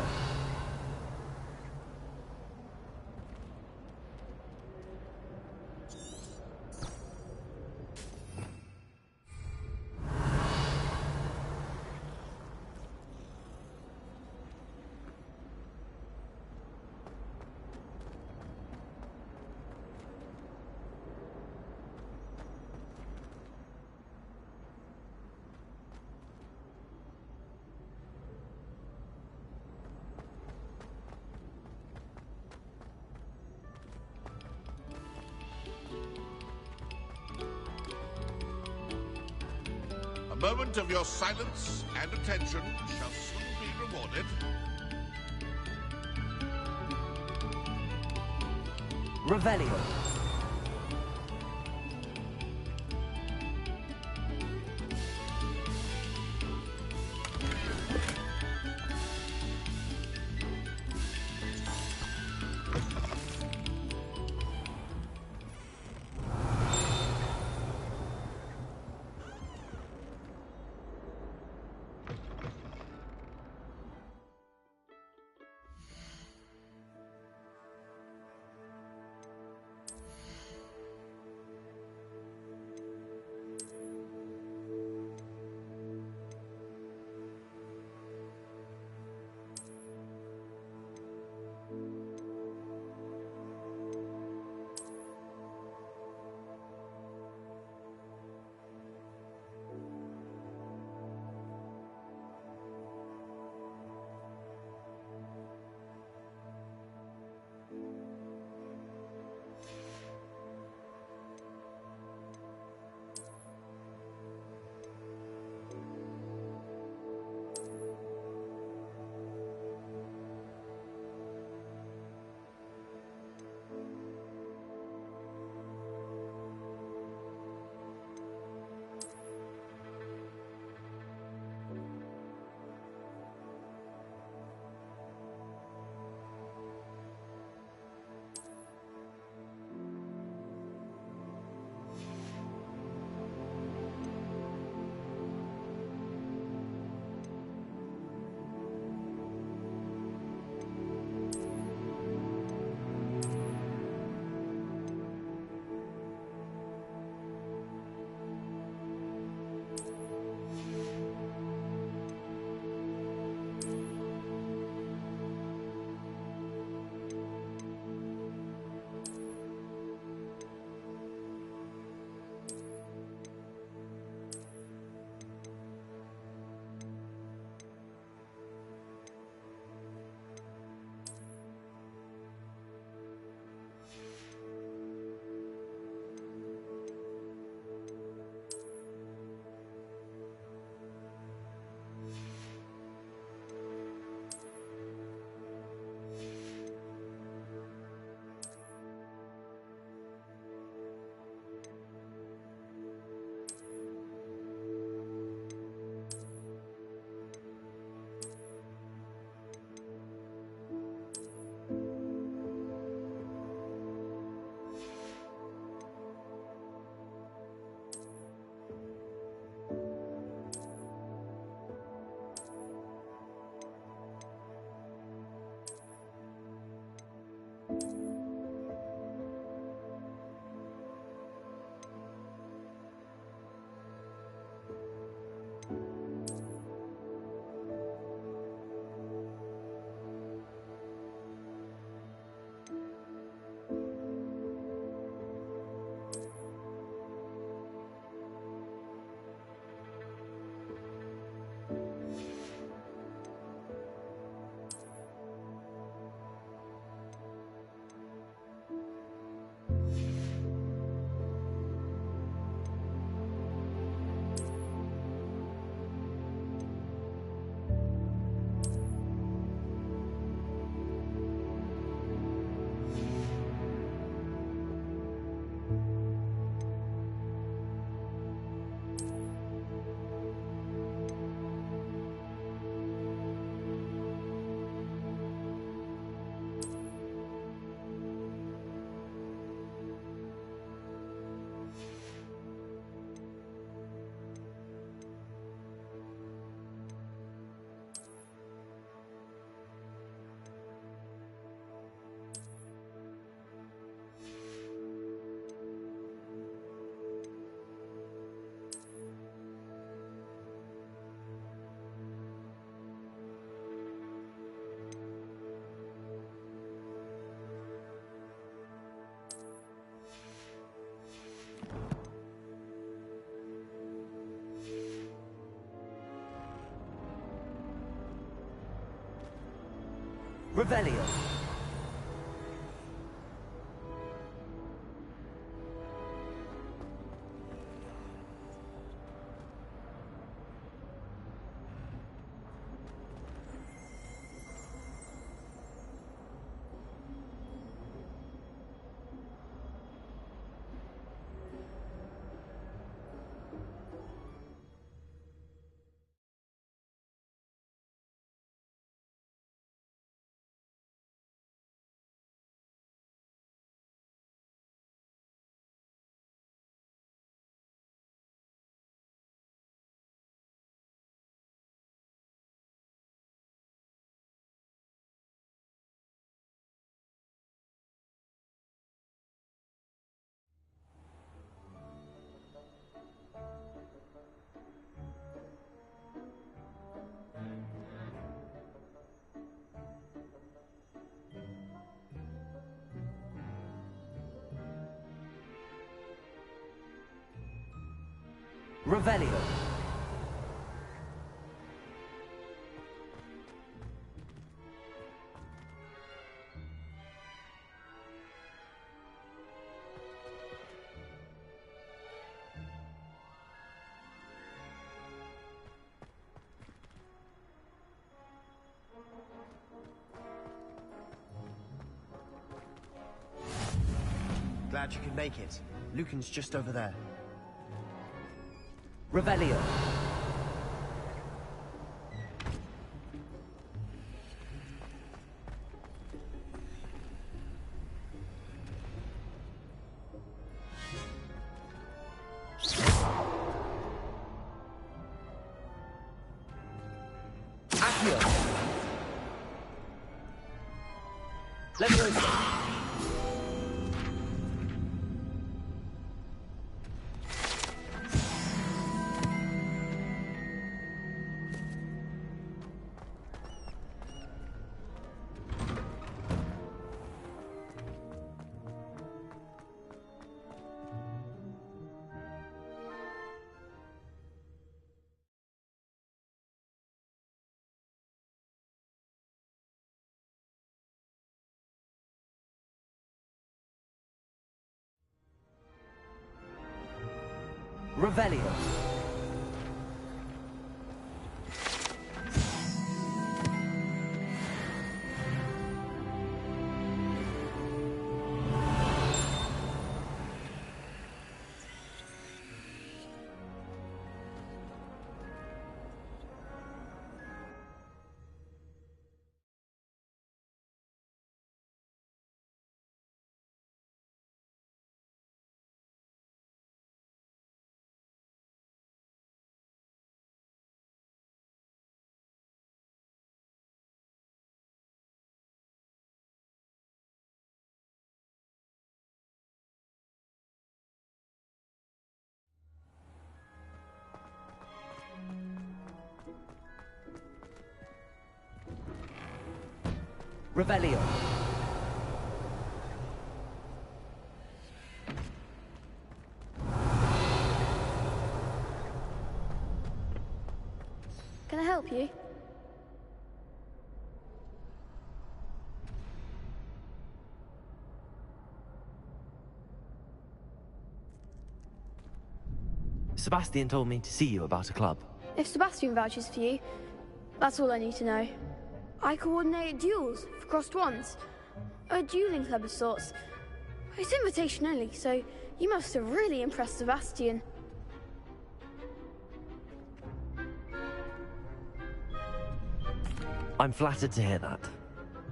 A moment of your silence and attention shall soon be rewarded. Revelio. Revelio. Revelio. Glad you could make it. Lucan's just over there. Revelio. Accio. Leviosa. Revelio. Revelio. Can I help you? Sebastian told me to see you about a club. If Sebastian vouches for you, that's all I need to know. I coordinate duels for crossed wands. A dueling club of sorts. It's invitation only, so you must have really impressed Sebastian. I'm flattered to hear that.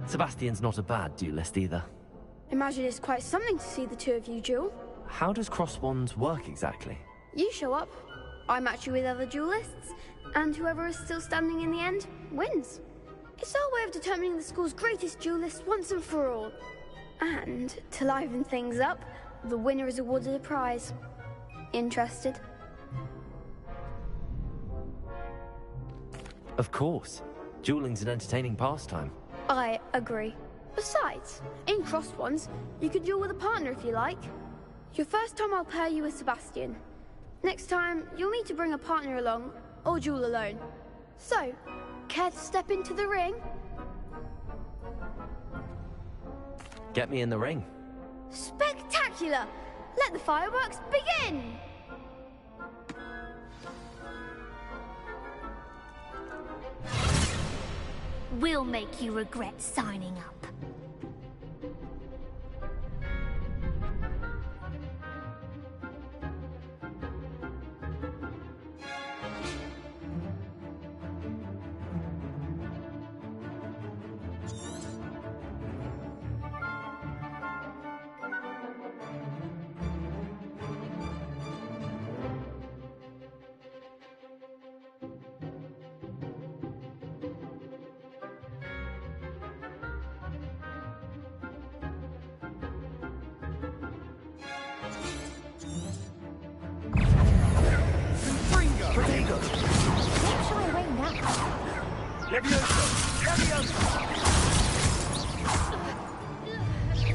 Sebastian's not a bad duelist either. Imagine it's quite something to see the two of you duel. How does cross wands work exactly? You show up, I match you with other duelists, and whoever is still standing in the end wins. It's our way of determining the school's greatest duelist once and for all. And, to liven things up, the winner is awarded a prize. Interested? Of course. Dueling's an entertaining pastime. I agree. Besides, in crossed ones, you could duel with a partner if you like. Your first time I'll pair you with Sebastian. Next time, you'll need to bring a partner along, or duel alone. So, care to step into the ring? Get me in the ring. Spectacular! Let the fireworks begin! We'll make you regret signing up.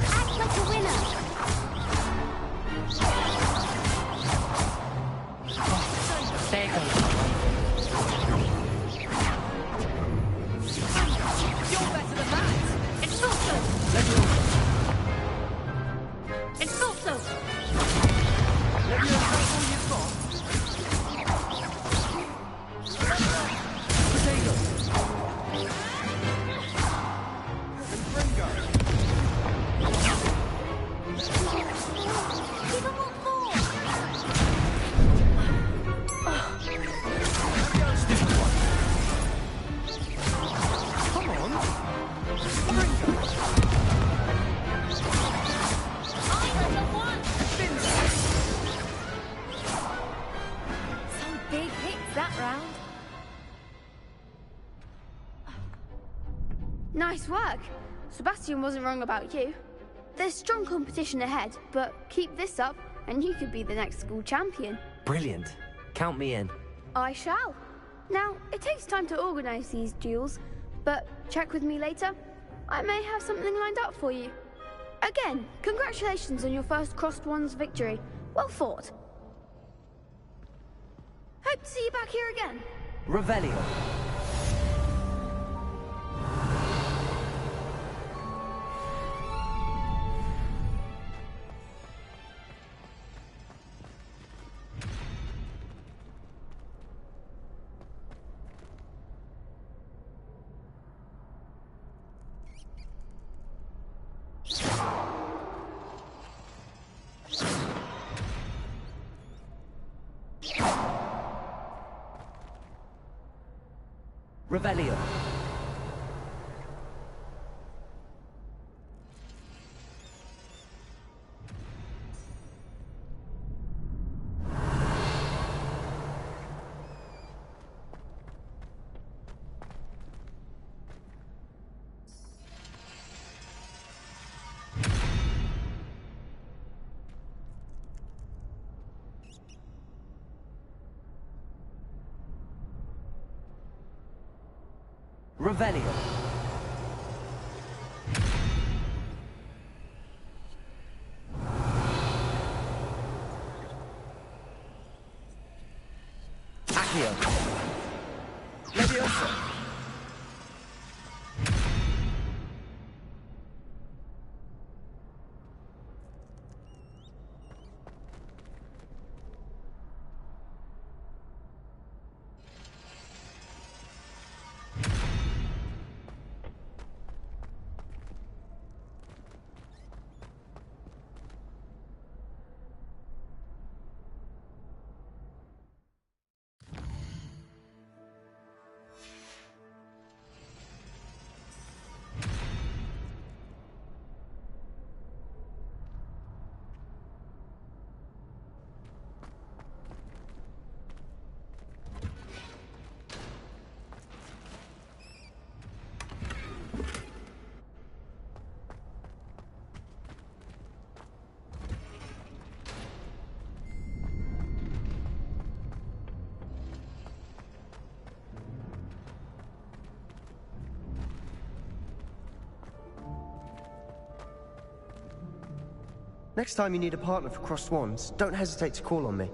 Act like a winner! There goes. You're better than that! It's also! It's also! Let me know all you've got. Nice work. Sebastian wasn't wrong about you. There's strong competition ahead, but keep this up and you could be the next school champion. Brilliant. Count me in. I shall. Now, it takes time to organise these duels, but check with me later. I may have something lined up for you. Again, congratulations on your first Crossed Wands victory. Well fought. Hope to see you back here again. Revelio. Revelio. Revelio. Accio. Leviosa. Next time you need a partner for Crossed Wands, don't hesitate to call on me.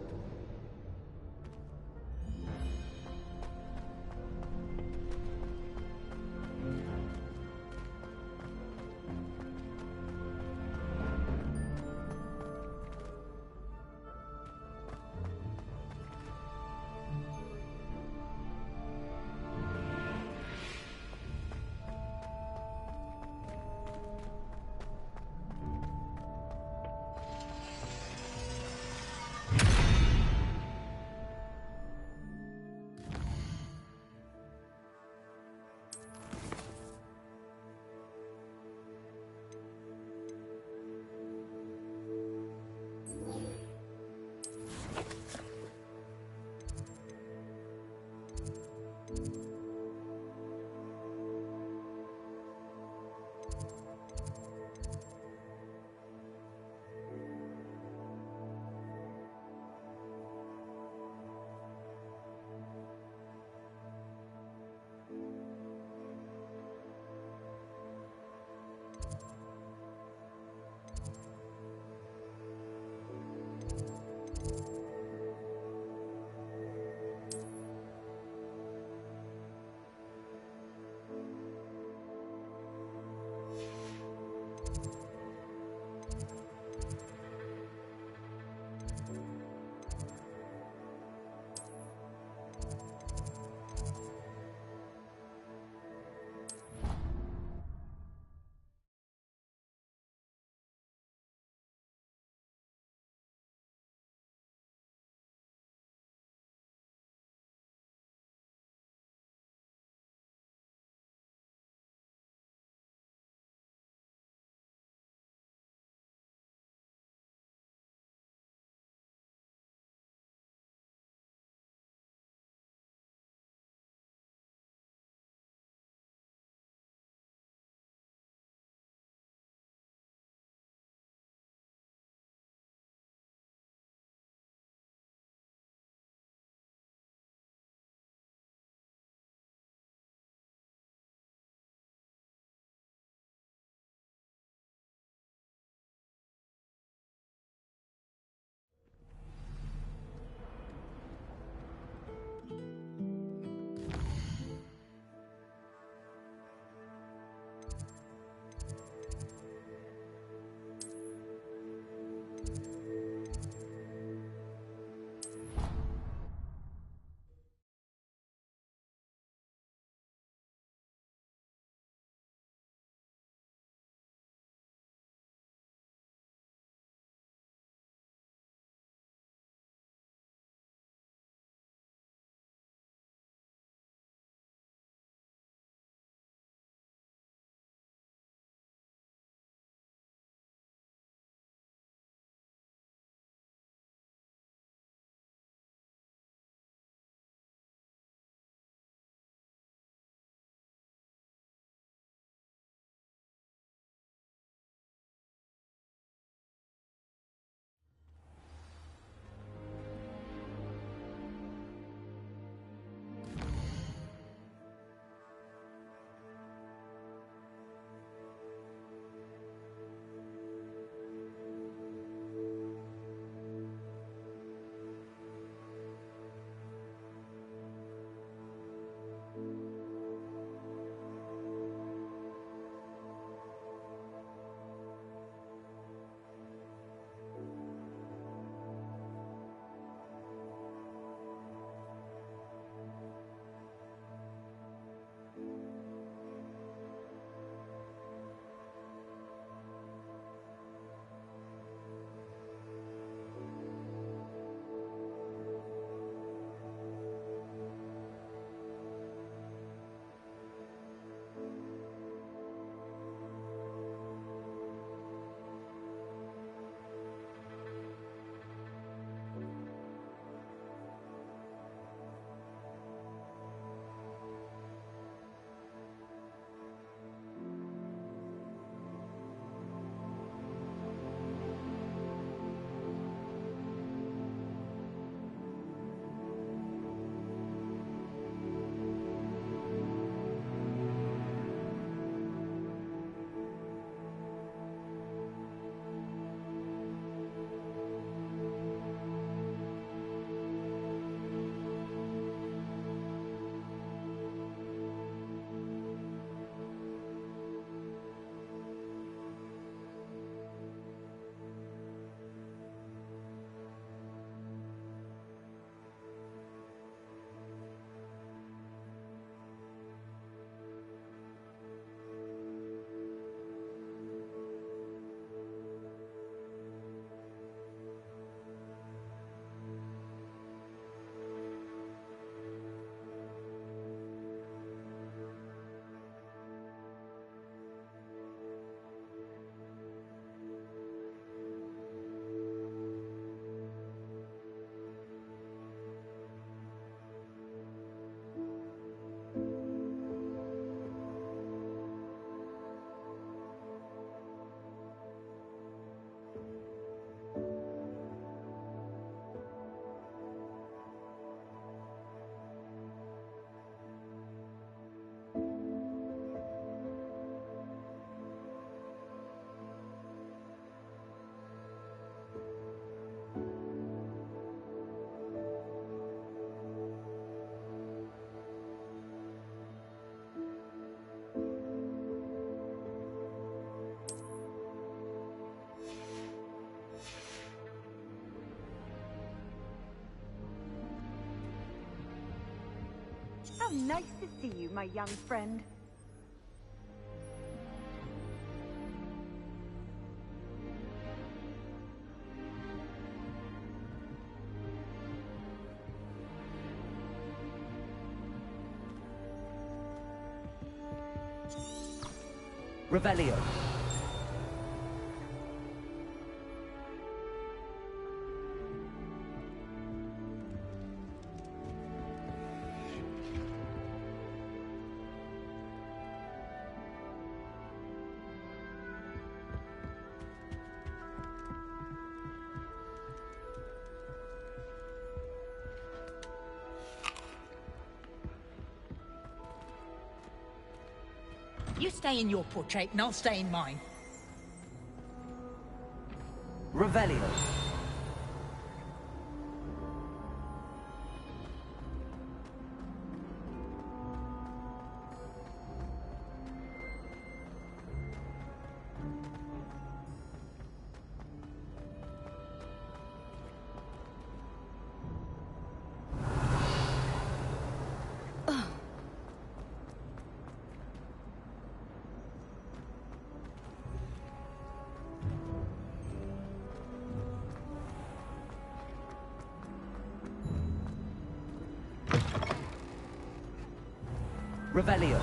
nice to see you, my young friend. Revelio. You stay in your portrait and I'll stay in mine. Revelio. Revelio.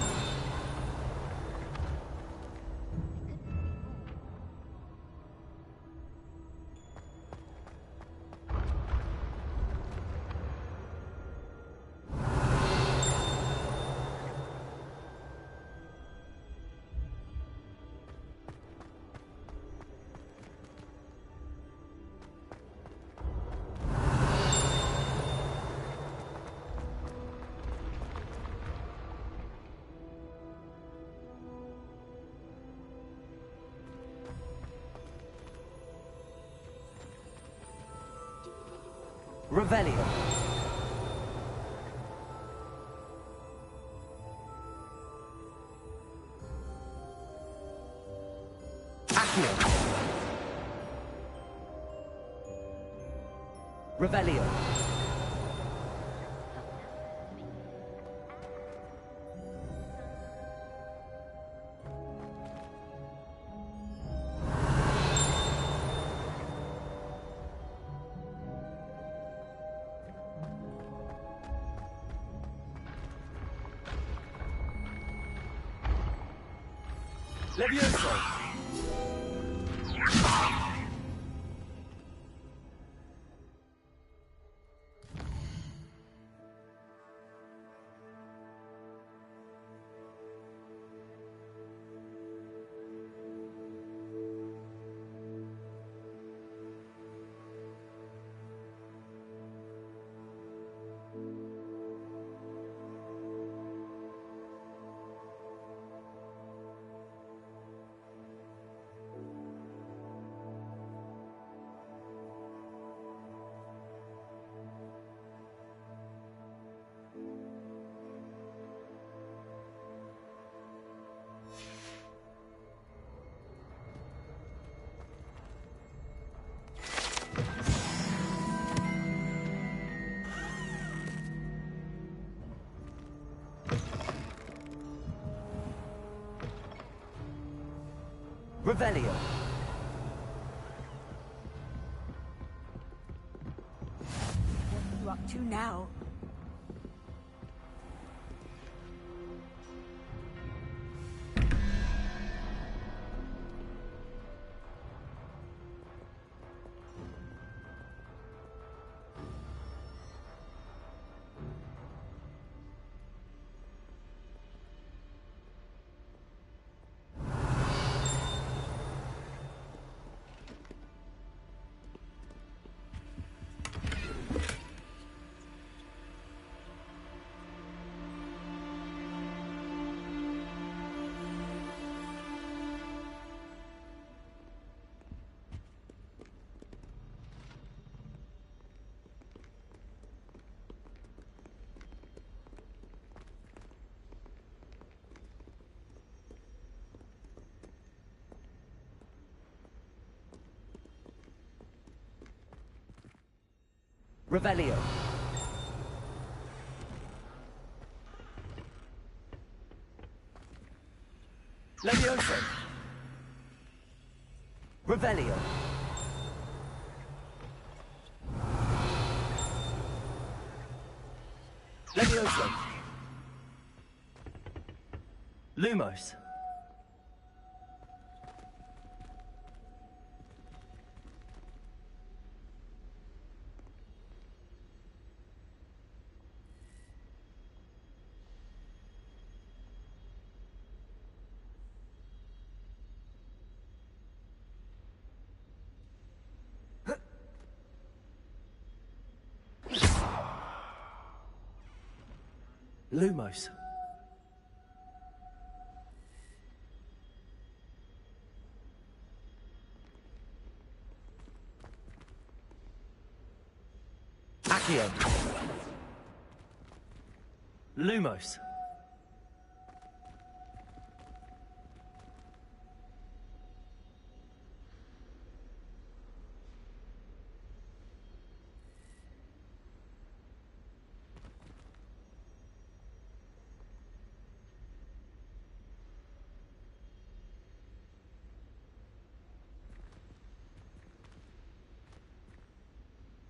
Revelio. Accio. Revelio. Levioso! Revelio. What are you up to now? Revelio. Levioso! Revelio! Levioso! Lumos! Lumos. Accio. Lumos.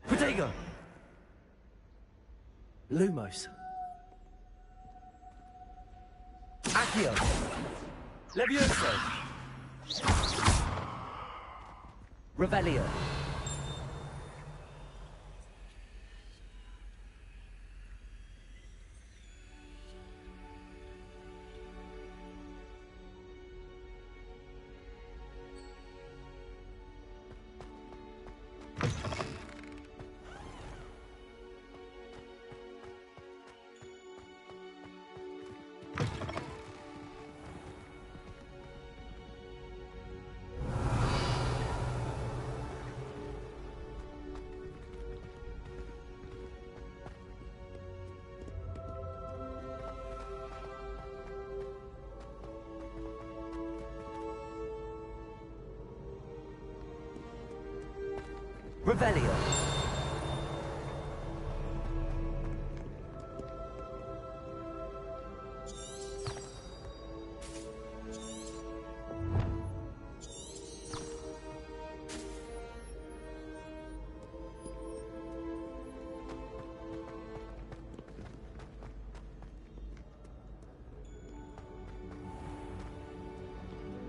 Protego! Lumos. Accio. Levioso. Revelio. Revelio.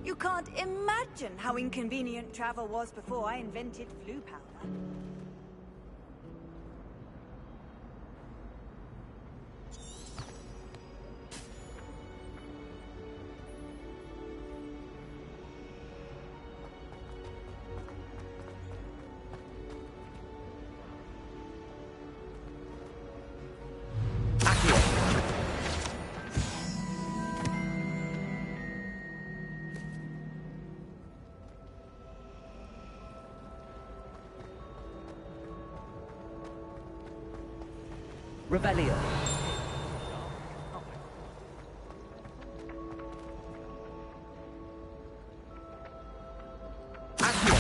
You can't imagine how inconvenient travel was before I invented flu powder. Revelio. Accio.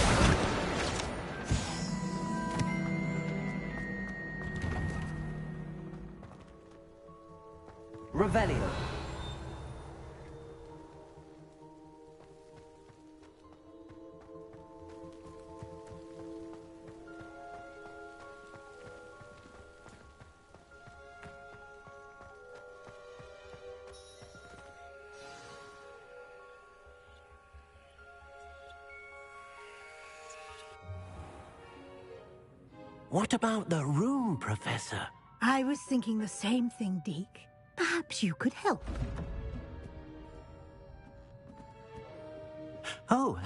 Revelio. What about the room, Professor? I was thinking the same thing, Deke. Perhaps you could help. Oh,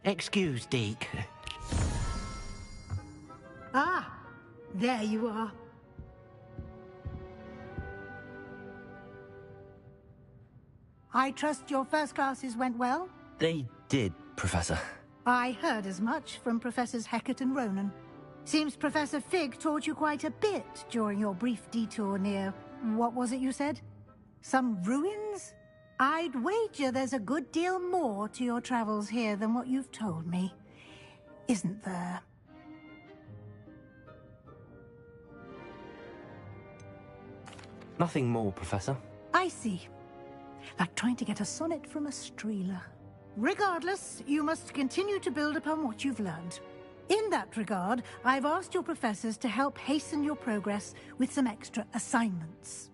excuse, Deke. Ah, there you are. I trust your first classes went well? They did, Professor. I heard as much from Professors Hecat and Ronan. Seems Professor Fig taught you quite a bit during your brief detour near... what was it you said? Some ruins? I'd wager there's a good deal more to your travels here than what you've told me. Isn't there? Nothing more, Professor. I see. like trying to get a sonnet from a streeler. Regardless, you must continue to build upon what you've learned. In that regard, I've asked your professors to help hasten your progress with some extra assignments.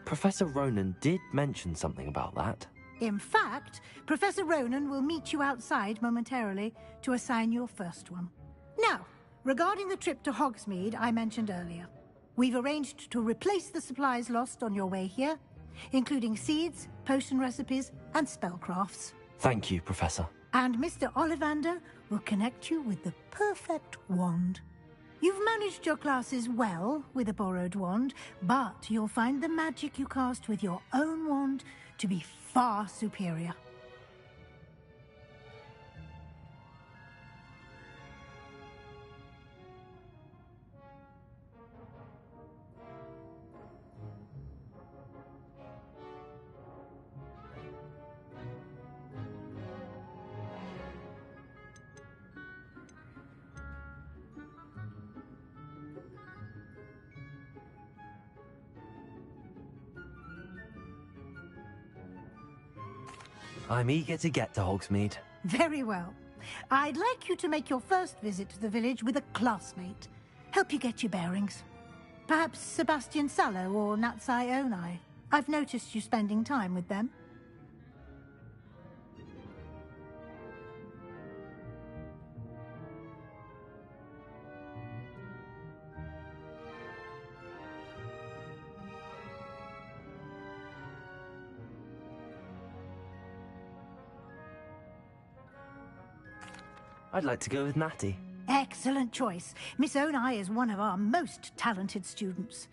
Professor Ronan did mention something about that. In fact, Professor Ronan will meet you outside momentarily to assign your first one. Now, regarding the trip to Hogsmeade I mentioned earlier, we've arranged to replace the supplies lost on your way here, including seeds, potion recipes, and spellcrafts. Thank you, Professor. And Mr. Ollivander will connect you with the perfect wand. You've managed your classes well with a borrowed wand, but you'll find the magic you cast with your own wand to be far superior. I'm eager to get to Hogsmeade. Very well. I'd like you to make your first visit to the village with a classmate. Help you get your bearings. Perhaps Sebastian Sallow or Natsai Onai. I've noticed you spending time with them. I'd like to go with Natty. Excellent choice. Miss Onai is one of our most talented students.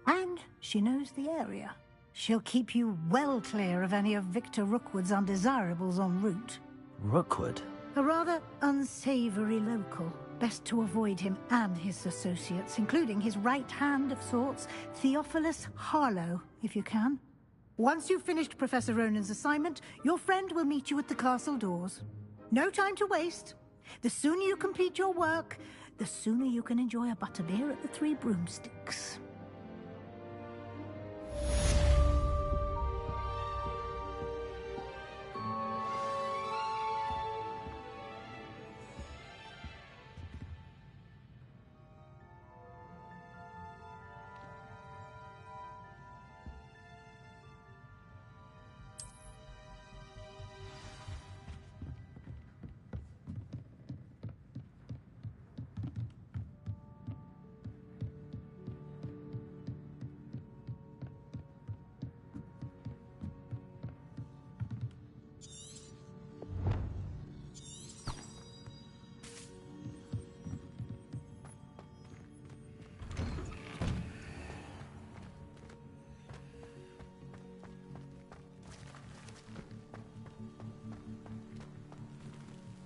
And she knows the area. She'll keep you well clear of any of Victor Rookwood's undesirables en route. Rookwood? A rather unsavory local. Best to avoid him and his associates, including his right hand of sorts, Theophilus Harlow, if you can. Once you've finished Professor Ronan's assignment, your friend will meet you at the castle doors. No time to waste. The sooner you complete your work, the sooner you can enjoy a butterbeer at the Three Broomsticks.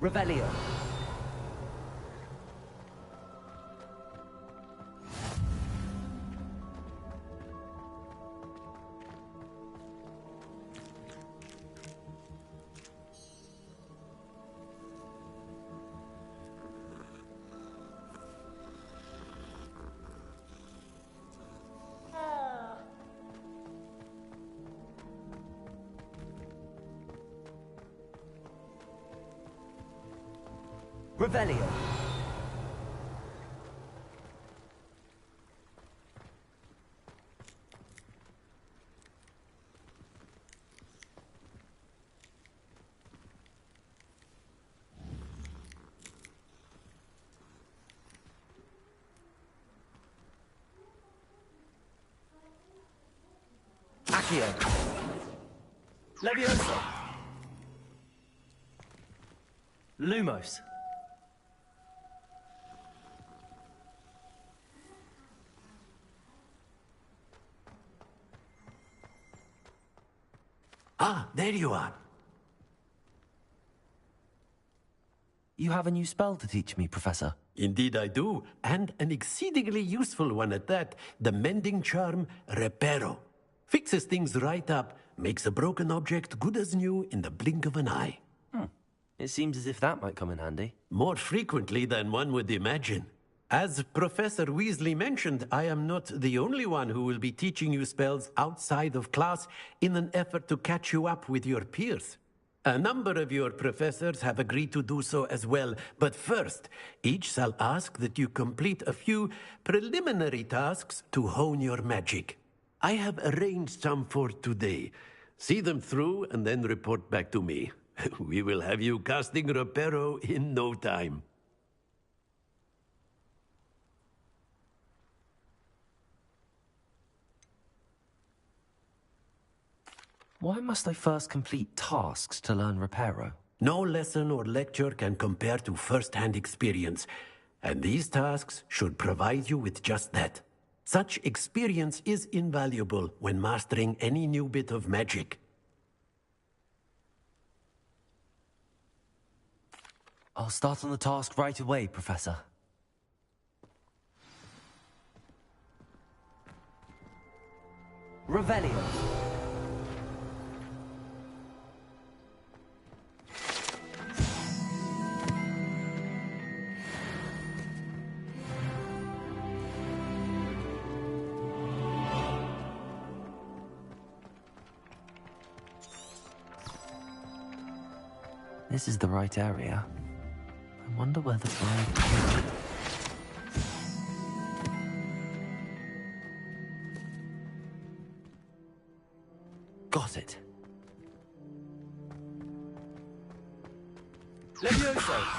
Revelio. Revelio. Accio. Levioso. Lumos. Ah, there you are. You have a new spell to teach me, Professor. Indeed I do, and an exceedingly useful one at that. The mending charm, Reparo. Fixes things right up, makes a broken object good as new in the blink of an eye. It seems as if that might come in handy. More frequently than one would imagine. As Professor Weasley mentioned, I am not the only one who will be teaching you spells outside of class in an effort to catch you up with your peers. A number of your professors have agreed to do so as well, but first, each shall ask that you complete a few preliminary tasks to hone your magic. I have arranged some for today. See them through and then report back to me. We will have you casting Reparo in no time. Why must I first complete tasks to learn Reparo? No lesson or lecture can compare to first-hand experience, and these tasks should provide you with just that. Such experience is invaluable when mastering any new bit of magic. I'll start on the task right away, Professor. Revelio. This is the right area. I wonder where the bride... Got it. Levioso!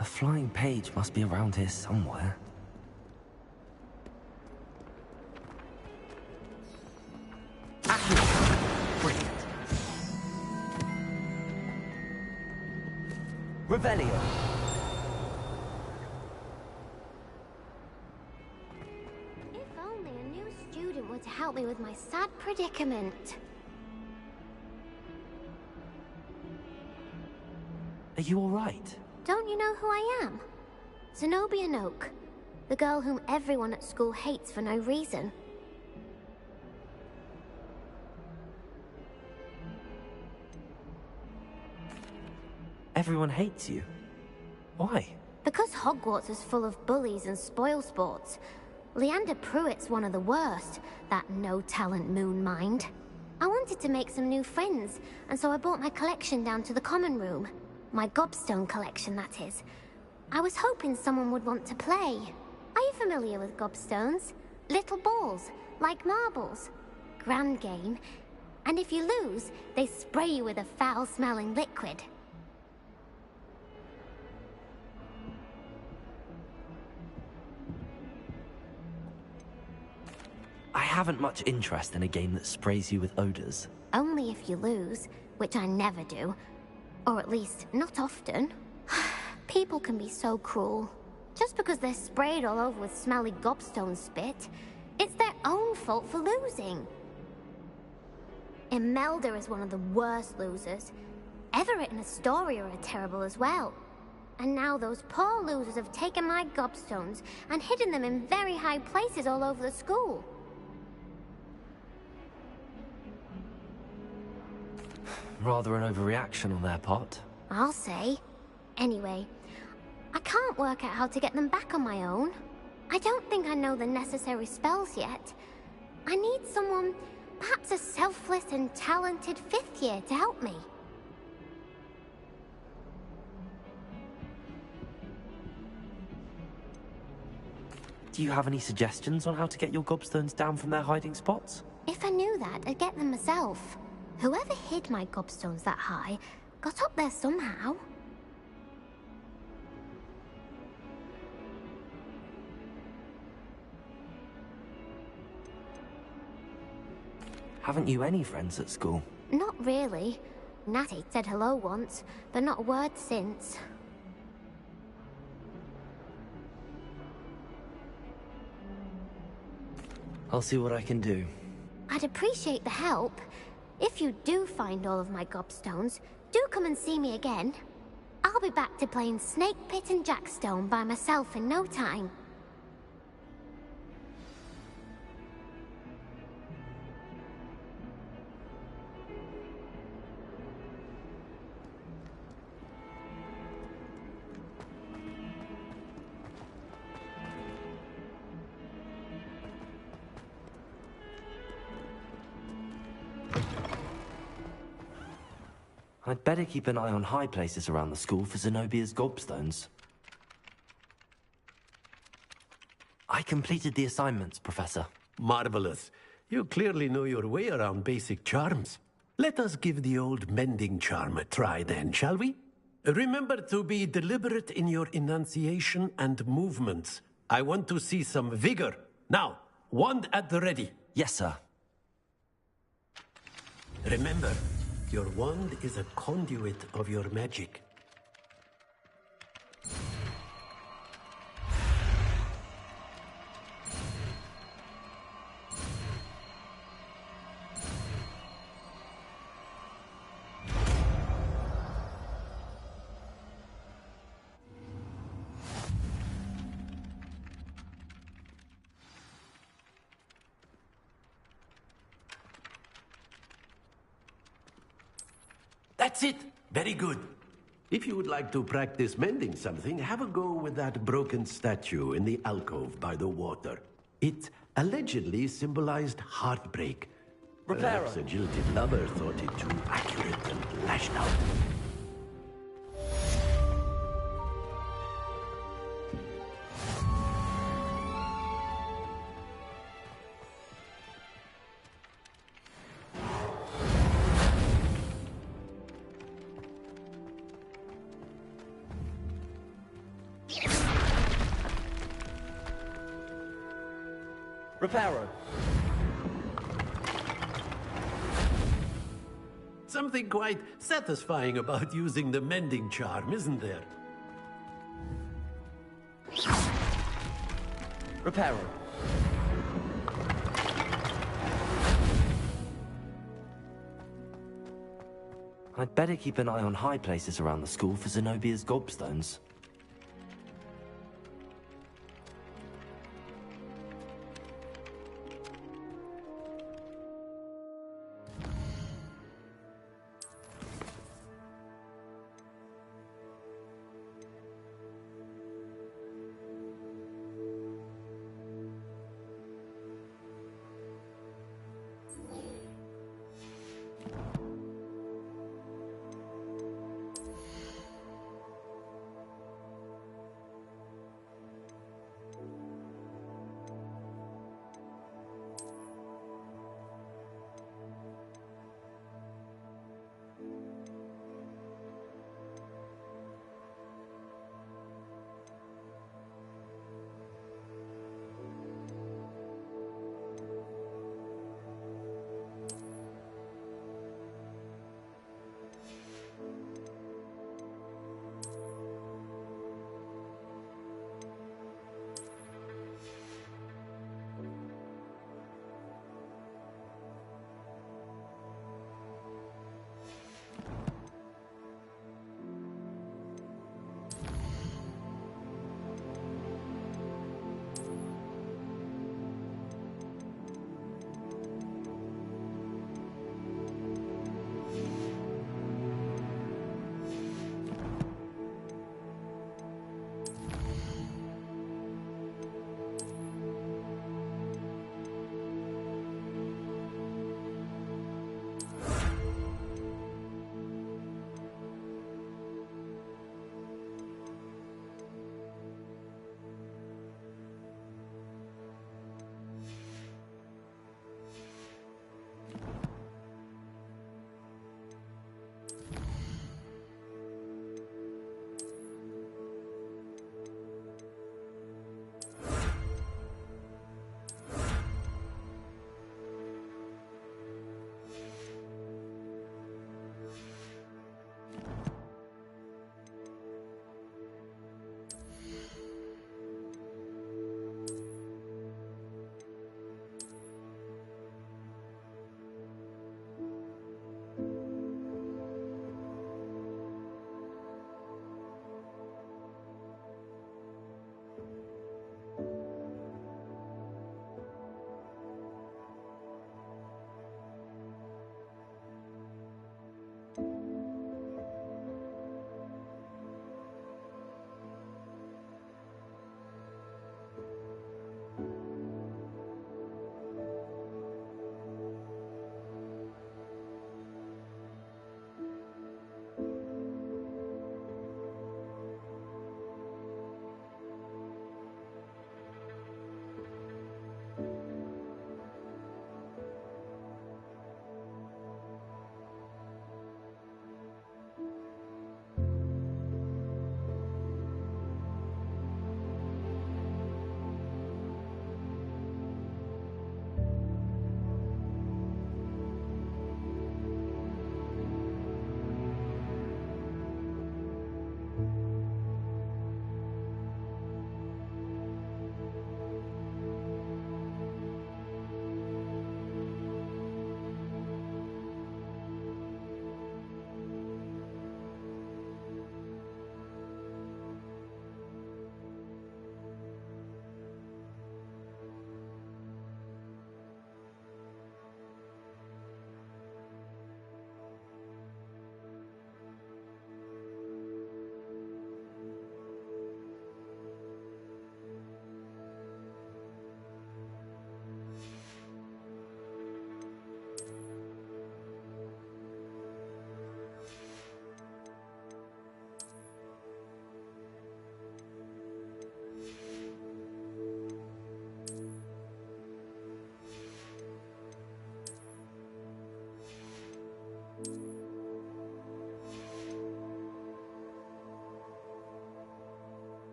A flying page must be around here somewhere. Brilliant. Revelio. If only a new student were to help me with my sad predicament. Are you all right? Don't you know who I am? Zenobia Noak, the girl whom everyone at school hates for no reason. Everyone hates you. Why? Because Hogwarts is full of bullies and spoilsports. Leander Pruitt's one of the worst, that no-talent moon mind. I wanted to make some new friends, and so I brought my collection down to the common room. My gobstone collection, that is. I was hoping someone would want to play. Are you familiar with gobstones? Little balls, like marbles. Grand game. And if you lose, they spray you with a foul-smelling liquid. I haven't much interest in a game that sprays you with odors. Only if you lose, which I never do. Or at least, not often. People can be so cruel. Just because they're sprayed all over with smelly gobstone spit, it's their own fault for losing. Imelda is one of the worst losers. Everett and Astoria are terrible as well. And now those poor losers have taken my gobstones and hidden them in very high places all over the school. Rather an overreaction on their part. I'll say. Anyway, I can't work out how to get them back on my own. I don't think I know the necessary spells yet. I need someone, perhaps a selfless and talented 5th year to help me. Do you have any suggestions on how to get your gobstones down from their hiding spots? If I knew that, I'd get them myself. Whoever hid my gobstones that high got up there somehow. Haven't you any friends at school? Not really. Natty said hello once, but not a word since. I'll see what I can do. I'd appreciate the help. If you do find all of my gobstones, do come and see me again. I'll be back to playing Snake Pit and Jackstone by myself in no time. I'd better keep an eye on high places around the school for Zenobia's gobstones. I completed the assignments, Professor. Marvelous. You clearly know your way around basic charms. Let us give the old mending charm a try then, shall we? Remember to be deliberate in your enunciation and movements. I want to see some vigor. Now, wand at the ready. Yes, sir. Remember, your wand is a conduit of your magic. That's it. Very good. If you would like to practice mending something, have a go with that broken statue in the alcove by the water. It allegedly symbolized heartbreak. Perhaps a jilted lover thought it too accurate and lashed out. Reparo. Something quite satisfying about using the mending charm, isn't there? Reparo. I'd better keep an eye on high places around the school for Zenobia's gobstones.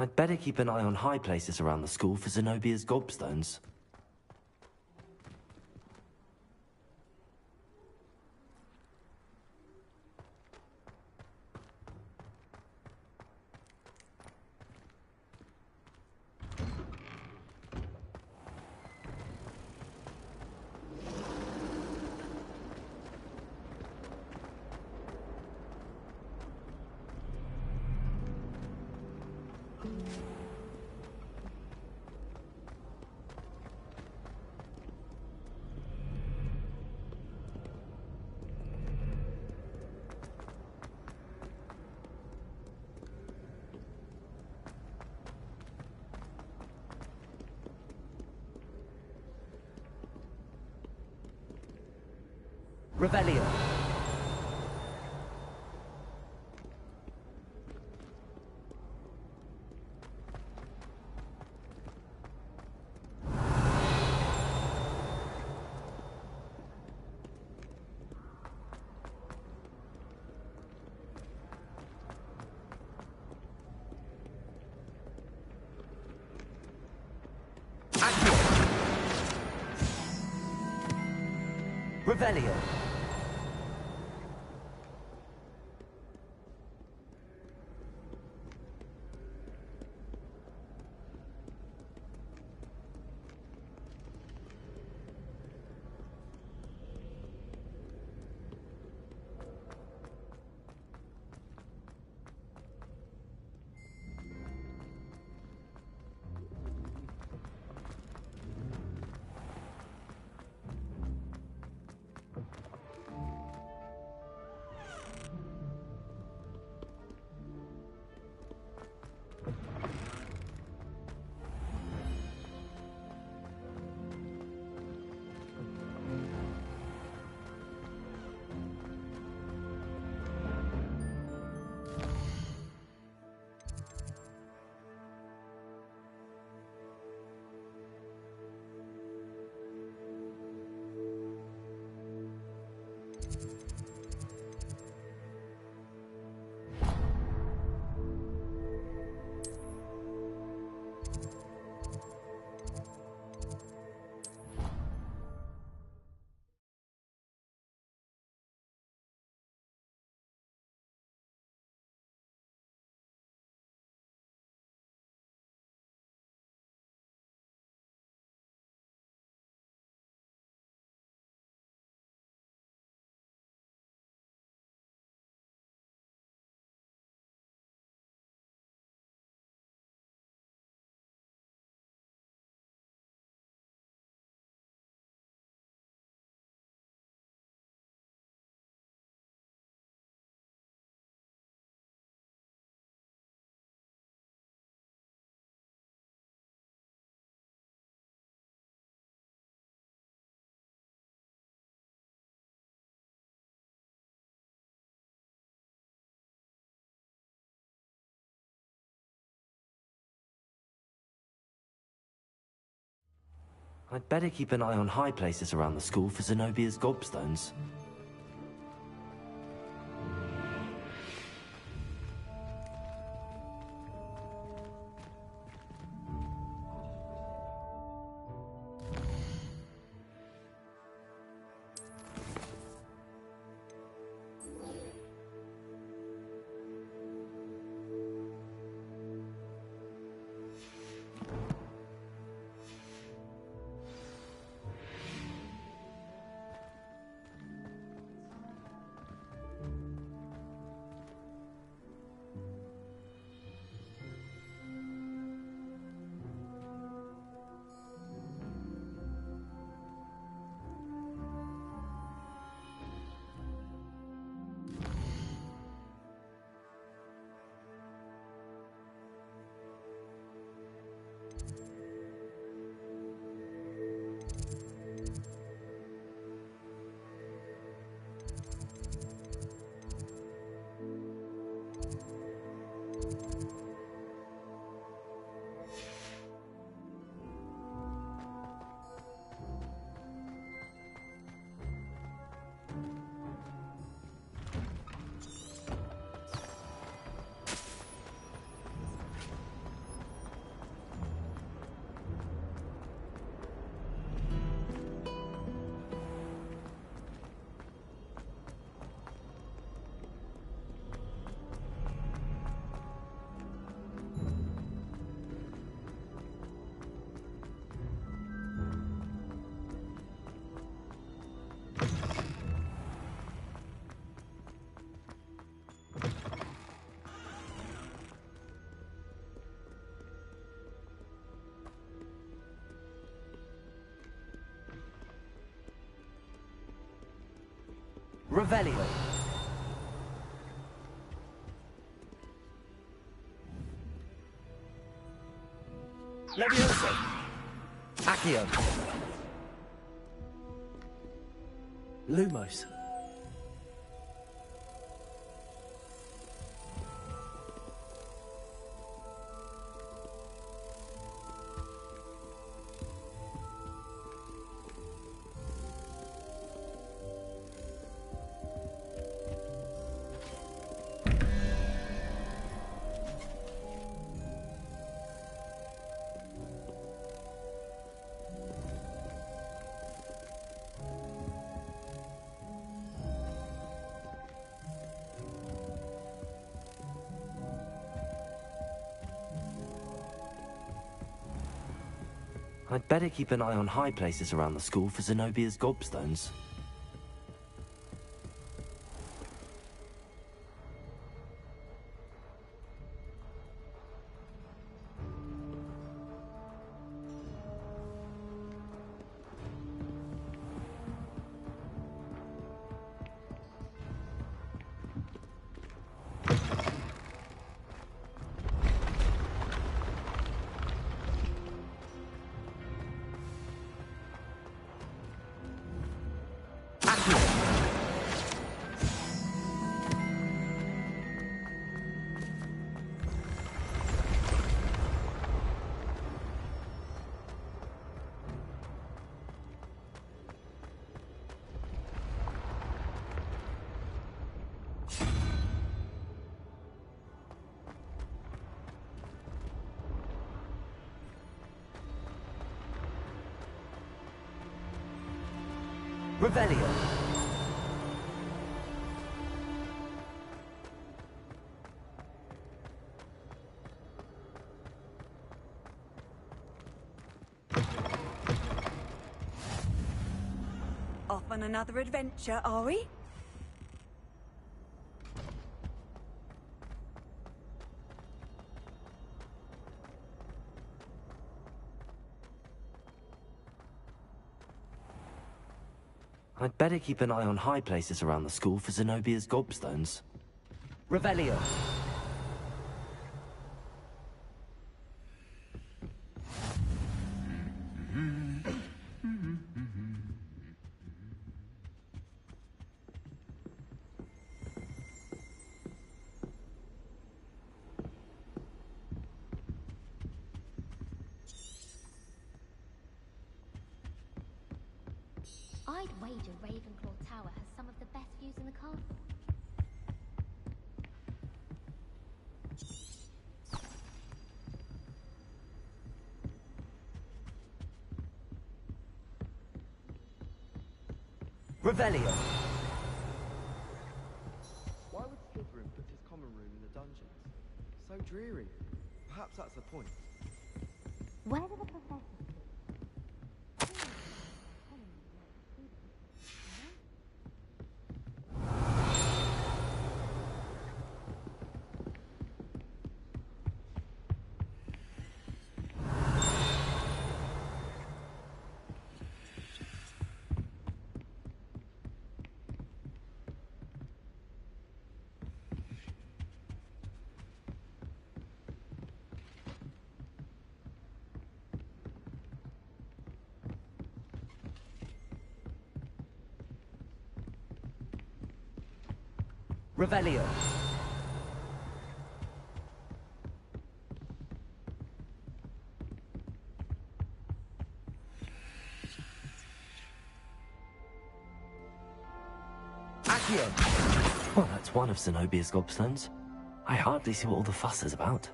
I'd better keep an eye on high places around the school for Zenobia's gobstones. Revelio. Revelio. I'd better keep an eye on high places around the school for Zenobia's gobstones. Revelio. Levioso. Accio. Lumos. I'd better keep an eye on high places around the school for Zenobia's gobstones. Revelio. Off on another adventure, are we? I'd better keep an eye on high places around the school for Zenobia's gobstones. Revelio. I'd wager Ravenclaw Tower has some of the best views in the castle. Revelio. Why would Slytherin put his common room in the dungeons? So dreary. Perhaps that's the point. Where do the professors Revelio. Accio. Well, that's one of Zenobia's gobstones. I hardly see what all the fuss is about.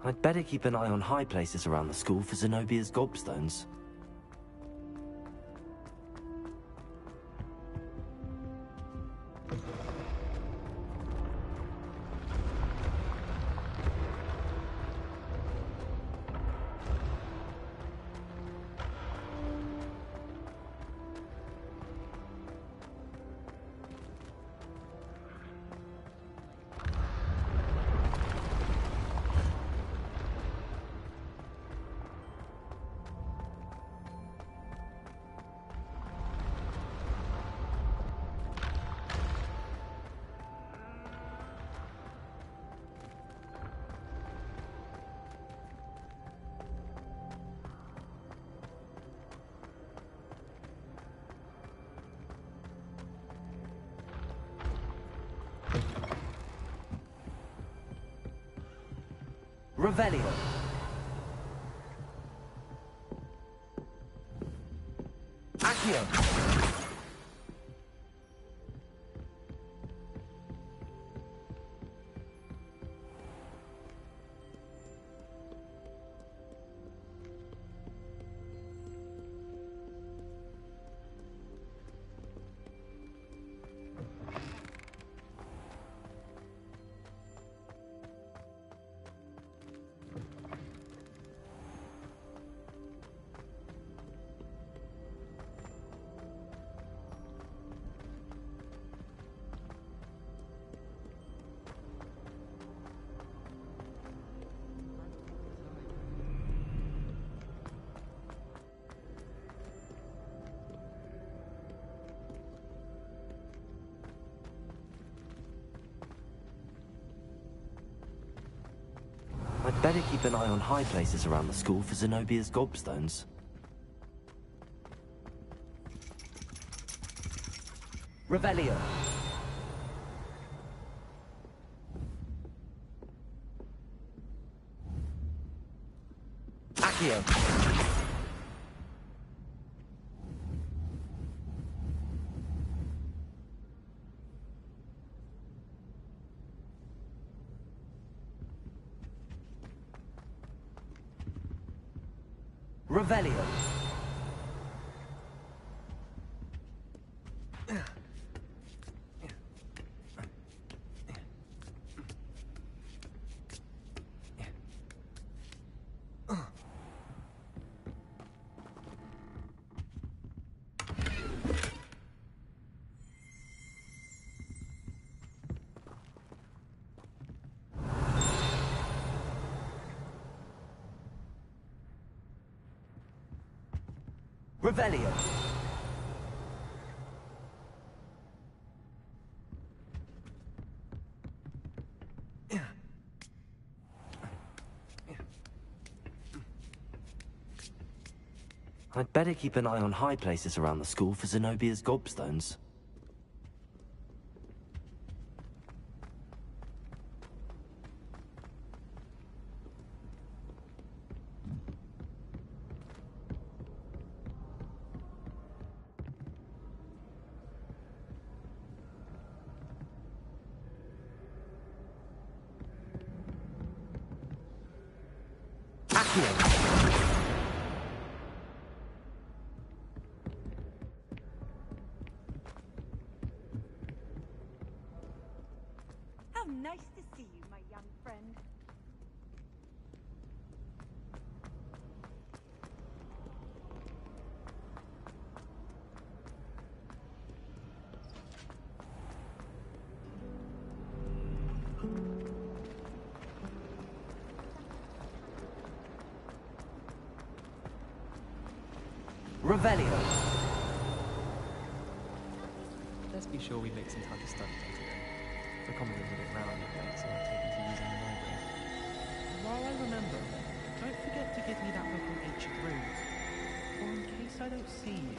I'd better keep an eye on high places around the school for Zenobia's gobstones. Revelio. Accio. I'd better keep an eye on high places around the school for Zenobia's gobstones. Revelio. Accio. Revelio. Revelio. I'd better keep an eye on high places around the school for Zenobia's gobstones. How nice to see you, my young friend. Revelio. Let's be sure we make some time to study them today. The common room's a bit rowdy today, so I've taken to using the library. And while I remember, don't forget to give me that book on ancient runes. Or in case I don't see you.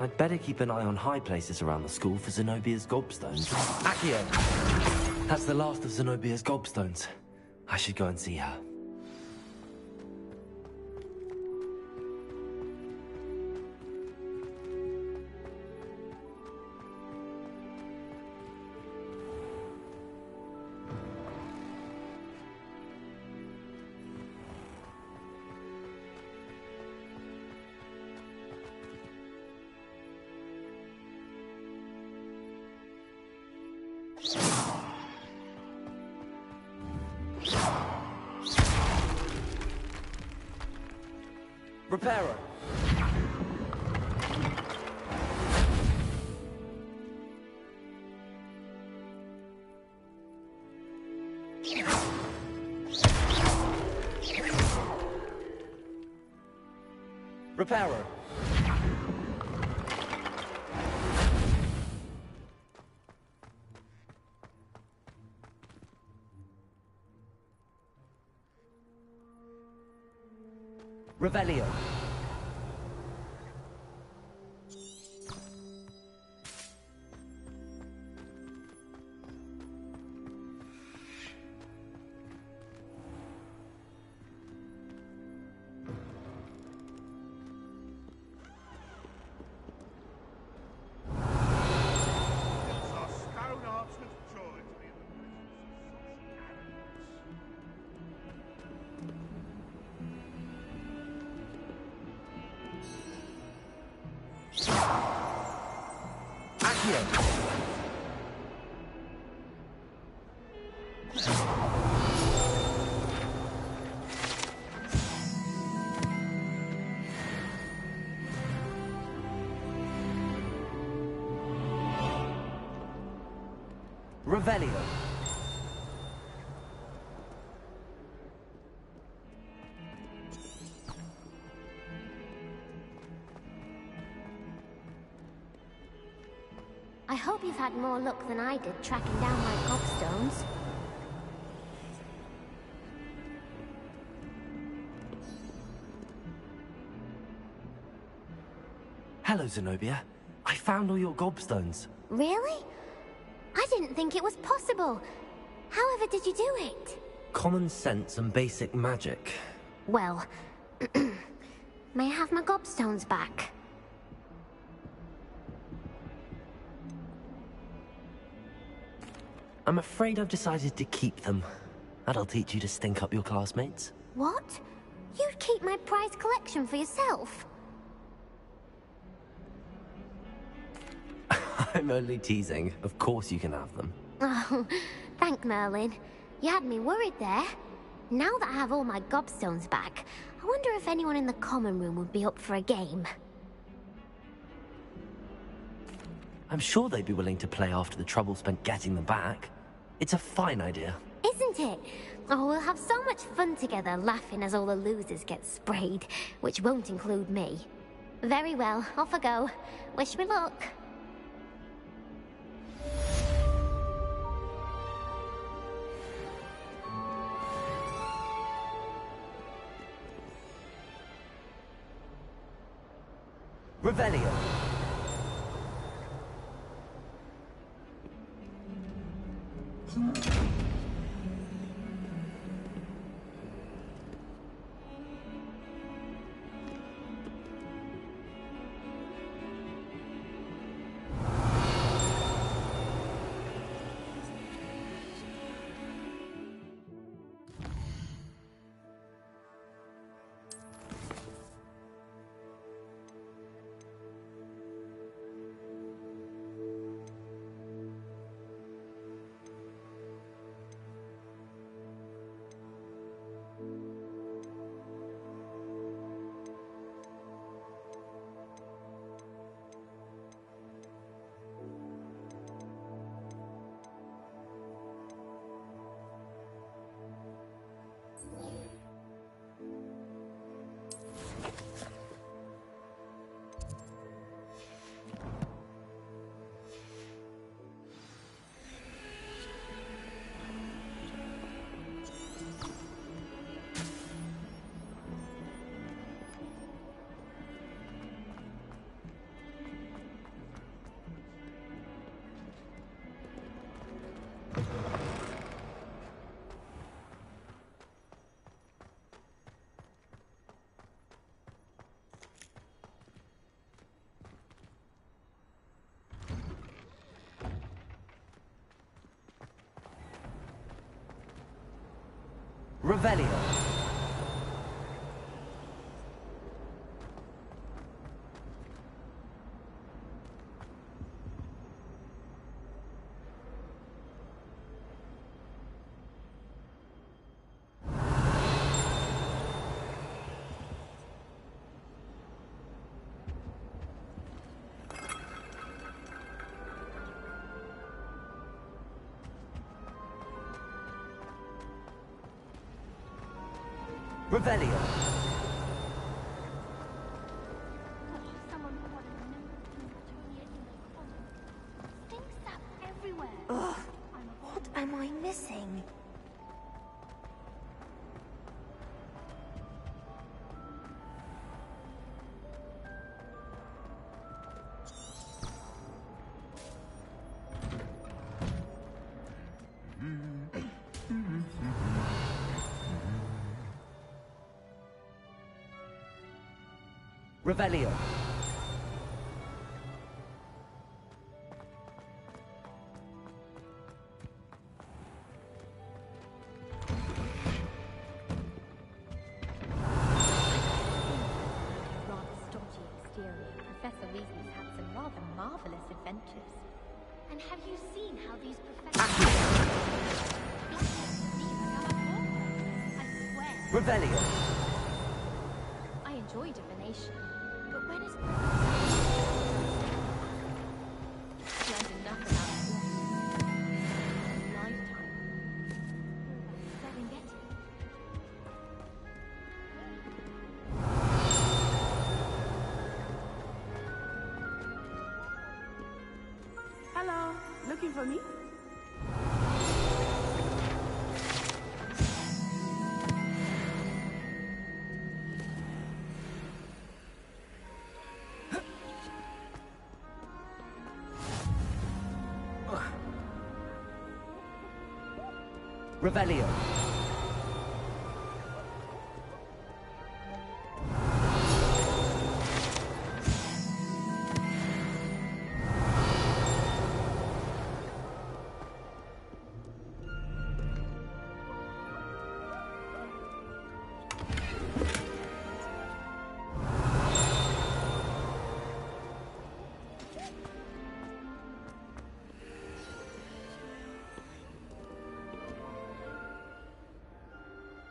I'd better keep an eye on high places around the school for Zenobia's gobstones. Accio! That's the last of Zenobia's gobstones. I should go and see her. Reparo. Reparo. Revelio. It's our stone archer's joy to be in the presence of such arrogance. Accio. Revelio. I hope you've had more luck than I did tracking down my gobstones. Hello, Zenobia. I found all your gobstones. Really? I didn't think it was possible. However did you do it? Common sense and basic magic. Well, may I have my gobstones back? I'm afraid I've decided to keep them. That'll teach you to stink up your classmates. What? You'd keep my prized collection for yourself? I'm only teasing. Of course you can have them. Oh, thank Merlin. You had me worried there. Now that I have all my gobstones back, I wonder if anyone in the common room would be up for a game. I'm sure they'd be willing to play after the trouble spent getting them back. It's a fine idea. Isn't it? Oh, we'll have so much fun together laughing as all the losers get sprayed, which won't include me. Very well, off I go. Wish me luck. Revelio. Revelio. Revelio. Ugh, what am I missing? Revelio. Rather stodgy exterior, Professor Weasley's had some rather marvelous adventures. And have you seen how these professors... Revelio. I enjoy divination, but when is learned enough about it in a lifetime. Serengeti? Hello, looking for me? Revelio.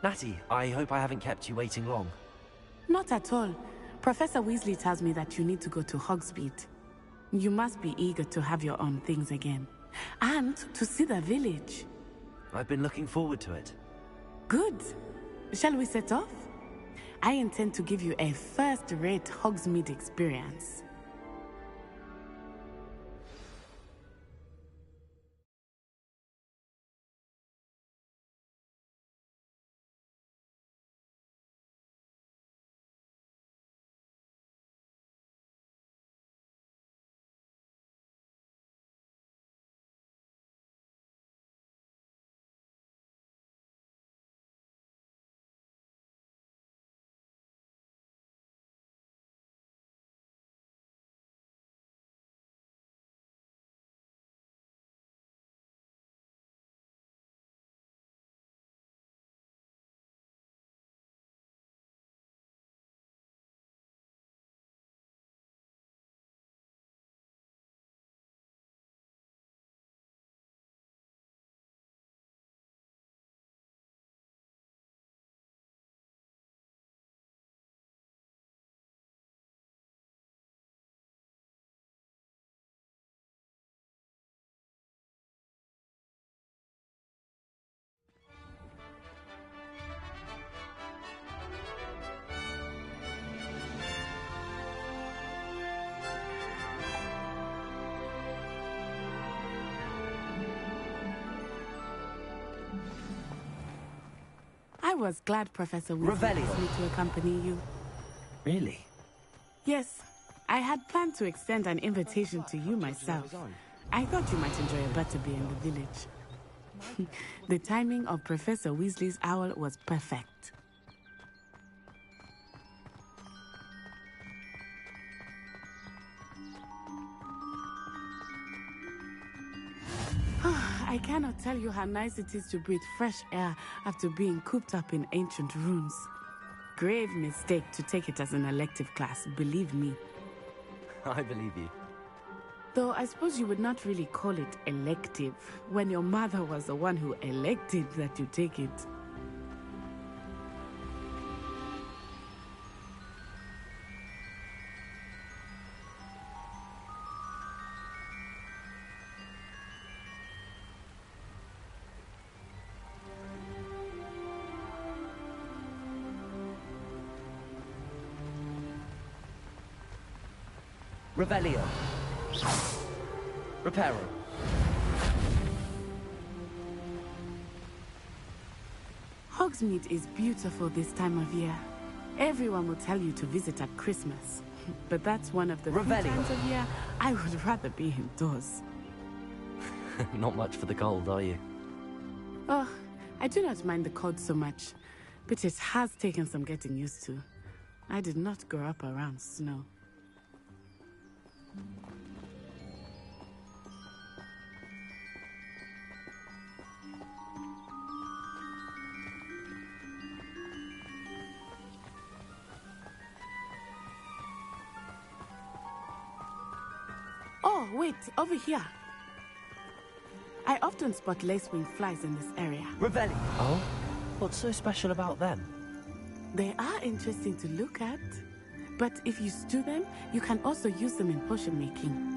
Natty, I hope I haven't kept you waiting long. Not at all. Professor Weasley tells me that you need to go to Hogsmeade. You must be eager to have your own things again. And to see the village. I've been looking forward to it. Good. Shall we set off? I intend to give you a first-rate Hogsmeade experience. I was glad Professor Weasley asked me to accompany you. Really? Yes, I had planned to extend an invitation to you myself. I thought you might enjoy a butterbeer in the village. The timing of Professor Weasley's owl was perfect. I cannot tell you how nice it is to breathe fresh air after being cooped up in ancient rooms. Grave mistake to take it as an elective class, believe me. I believe you. Though I suppose you would not really call it elective when your mother was the one who elected that you take it. Revelio. Reparo. Hogsmeade is beautiful this time of year. Everyone will tell you to visit at Christmas. But that's one of the few times of year I would rather be indoors. Not much for the cold, are you? Oh, I do not mind the cold so much, but it has taken some getting used to. I did not grow up around snow. Oh, wait, over here. I often spot lacewing flies in this area. Revelio. Oh? What's so special about them? They are interesting to look at. But if you stew them, you can also use them in potion making.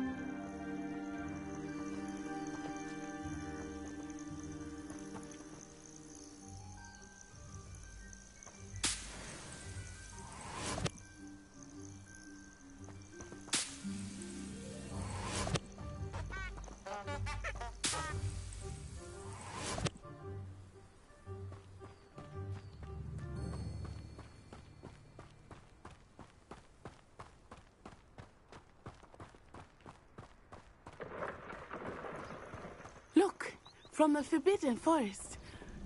Look, from the Forbidden Forest.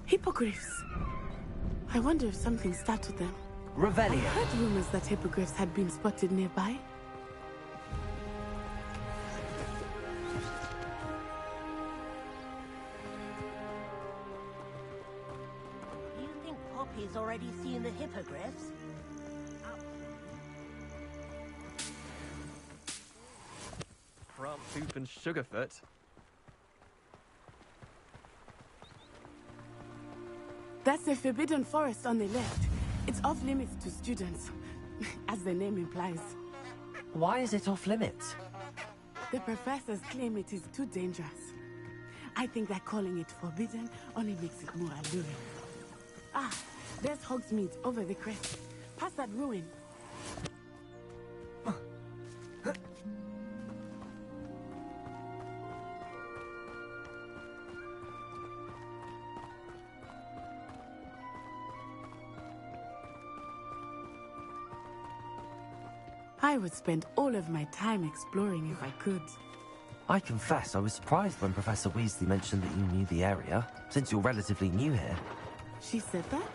Hippogriffs. I wonder if something startled them. Revelio. I heard rumors that hippogriffs had been spotted nearby. You think Poppy's already seen the hippogriffs? Crump Soup and Sugarfoot. That's the Forbidden Forest on the left. It's off limits to students, as the name implies. Why is it off limits? The professors claim it is too dangerous. I think that calling it forbidden only makes it more alluring. Ah, there's Hogsmeade over the crest. Past that ruin. I would spend all of my time exploring if I could. I confess I was surprised when Professor Weasley mentioned that you knew the area, since you're relatively new here. She said that?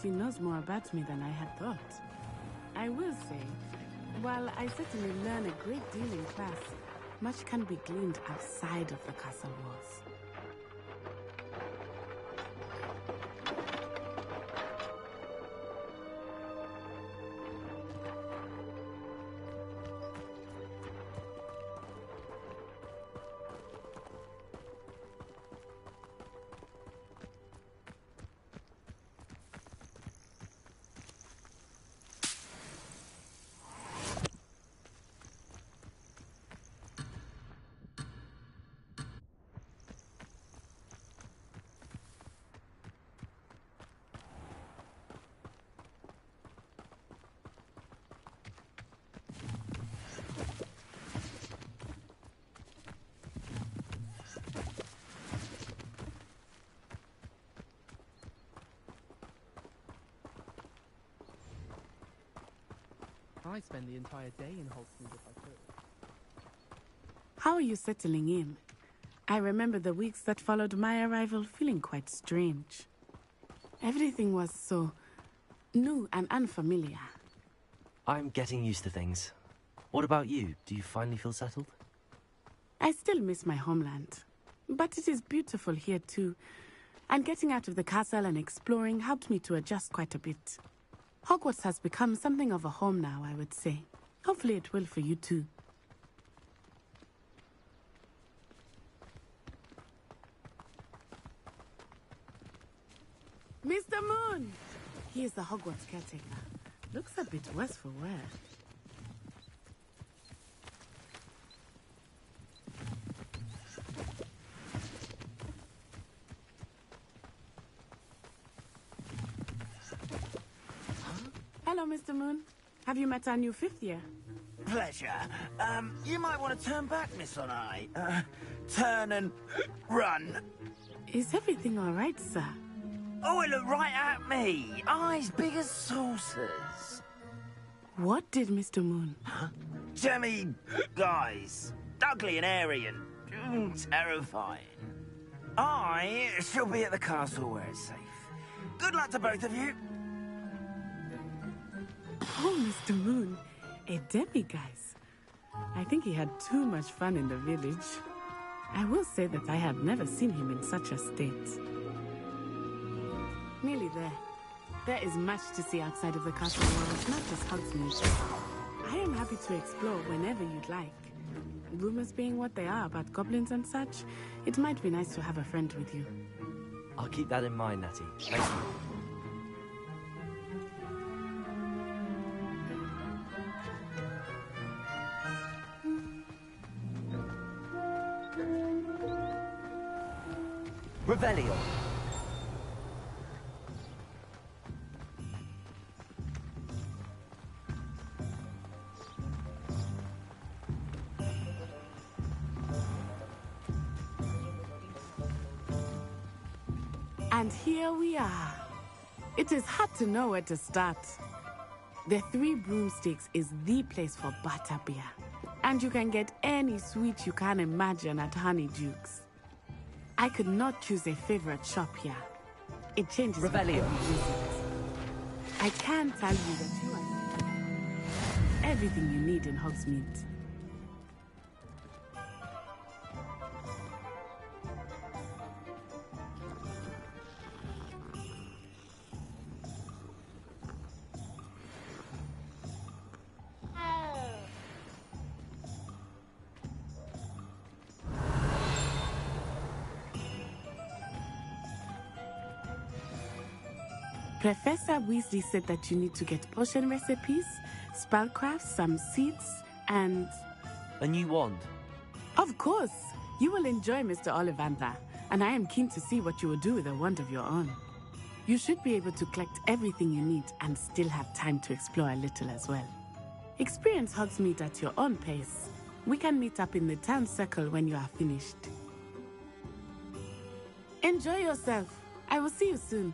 She knows more about me than I had thought. I will say, while I certainly learn a great deal in class, much can be gleaned outside of the castle walls. I'd spend the entire day in Hogsmeade if I could. How are you settling in? I remember the weeks that followed my arrival feeling quite strange. Everything was so new and unfamiliar. I'm getting used to things. What about you? Do you finally feel settled? I still miss my homeland, but it is beautiful here too. And getting out of the castle and exploring helped me to adjust quite a bit. Hogwarts has become something of a home now, I would say. Hopefully it will for you too. Mr. Moon! He is the Hogwarts caretaker. Looks a bit worse for wear. Hello, Mr. Moon. Have you met our new fifth year? Pleasure. You might want to turn back, Miss Onai. Turn and run. Is everything all right, sir? Oh, it looked right at me. Eyes big as saucers. What did Mr. Moon? Huh? Jemmy, guys. Ugly and airy and terrifying. I shall be at the castle where it's safe. Good luck to both of you. Oh, Mr. Moon, a demiguise. I think he had too much fun in the village. I will say that I have never seen him in such a state. Nearly there. There is much to see outside of the castle walls, not just Hogsmeade. I am happy to explore whenever you'd like. Rumors being what they are about goblins and such, it might be nice to have a friend with you. I'll keep that in mind, Natty. Thank you. Revelio. And here we are. It is hard to know where to start. The Three Broomsticks is the place for butterbeer. And you can get any sweet you can imagine at Honeydukes. I could not choose a favorite shop here. It changes with Revelio. every visit. I can tell you that you are everything you need in Hogsmeade. Professor Weasley said that you need to get potion recipes, spellcrafts, some seeds, and... A new wand. Of course! You will enjoy Mr. Ollivander, and I am keen to see what you will do with a wand of your own. You should be able to collect everything you need and still have time to explore a little as well. Experience Hogsmeade at your own pace. We can meet up in the town circle when you are finished. Enjoy yourself. I will see you soon.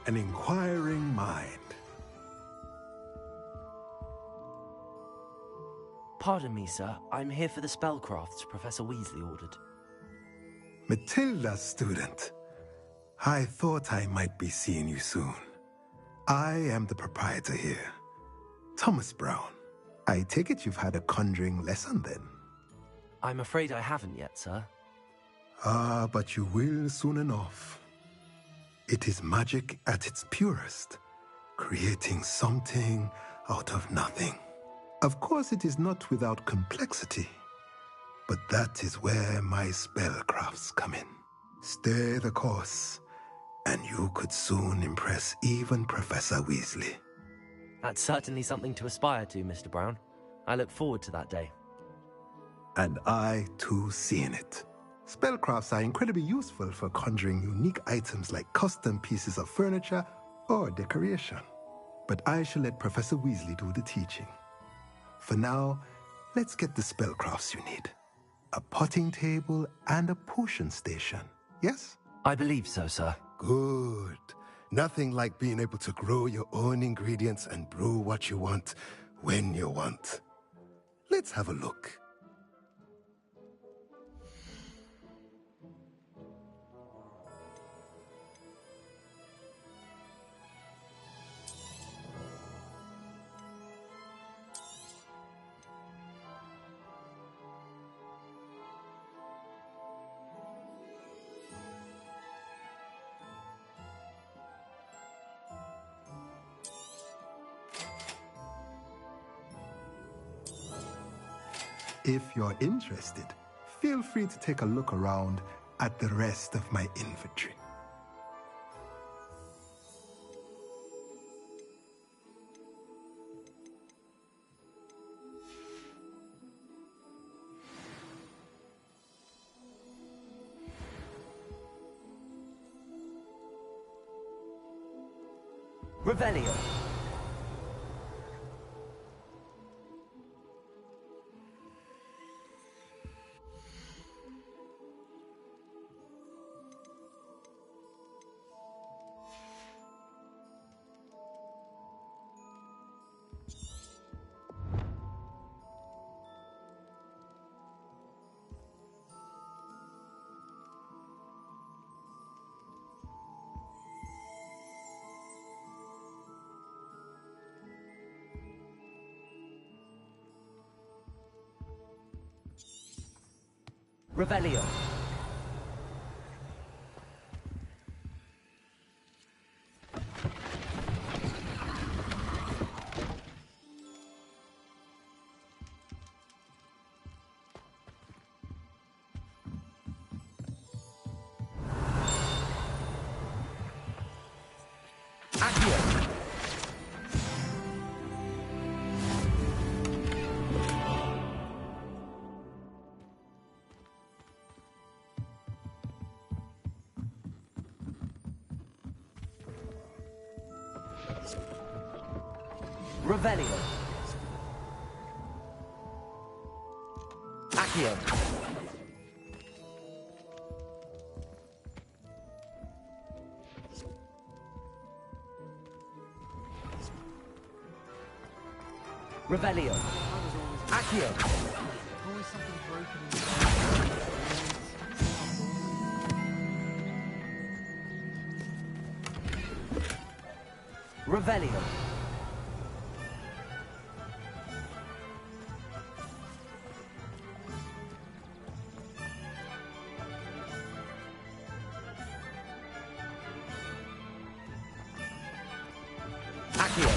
An inquiring mind. Pardon me, sir. I'm here for the spellcrafts Professor Weasley ordered. Matilda, student. I thought I might be seeing you soon. I am the proprietor here, Thomas Brown. I take it you've had a conjuring lesson then? I'm afraid I haven't yet, sir. Ah, but you will soon enough. It is magic at its purest, creating something out of nothing. Of course, it is not without complexity, but that is where my spellcrafts come in. Stay the course, and you could soon impress even Professor Weasley. That's certainly something to aspire to, Mr. Brown. I look forward to that day. And I, too, seeing it. Spellcrafts are incredibly useful for conjuring unique items like custom pieces of furniture or decoration. But I shall let Professor Weasley do the teaching. For now, let's get the spellcrafts you need. A potting table and a potion station, yes? I believe so, sir. Good. Nothing like being able to grow your own ingredients and brew what you want when you want. Let's have a look. If you're interested, feel free to take a look around at the rest of my inventory. Revelio. Revelio. Revelio. Accio. Revelio. Accio. Always something broken in Revelio. Accio.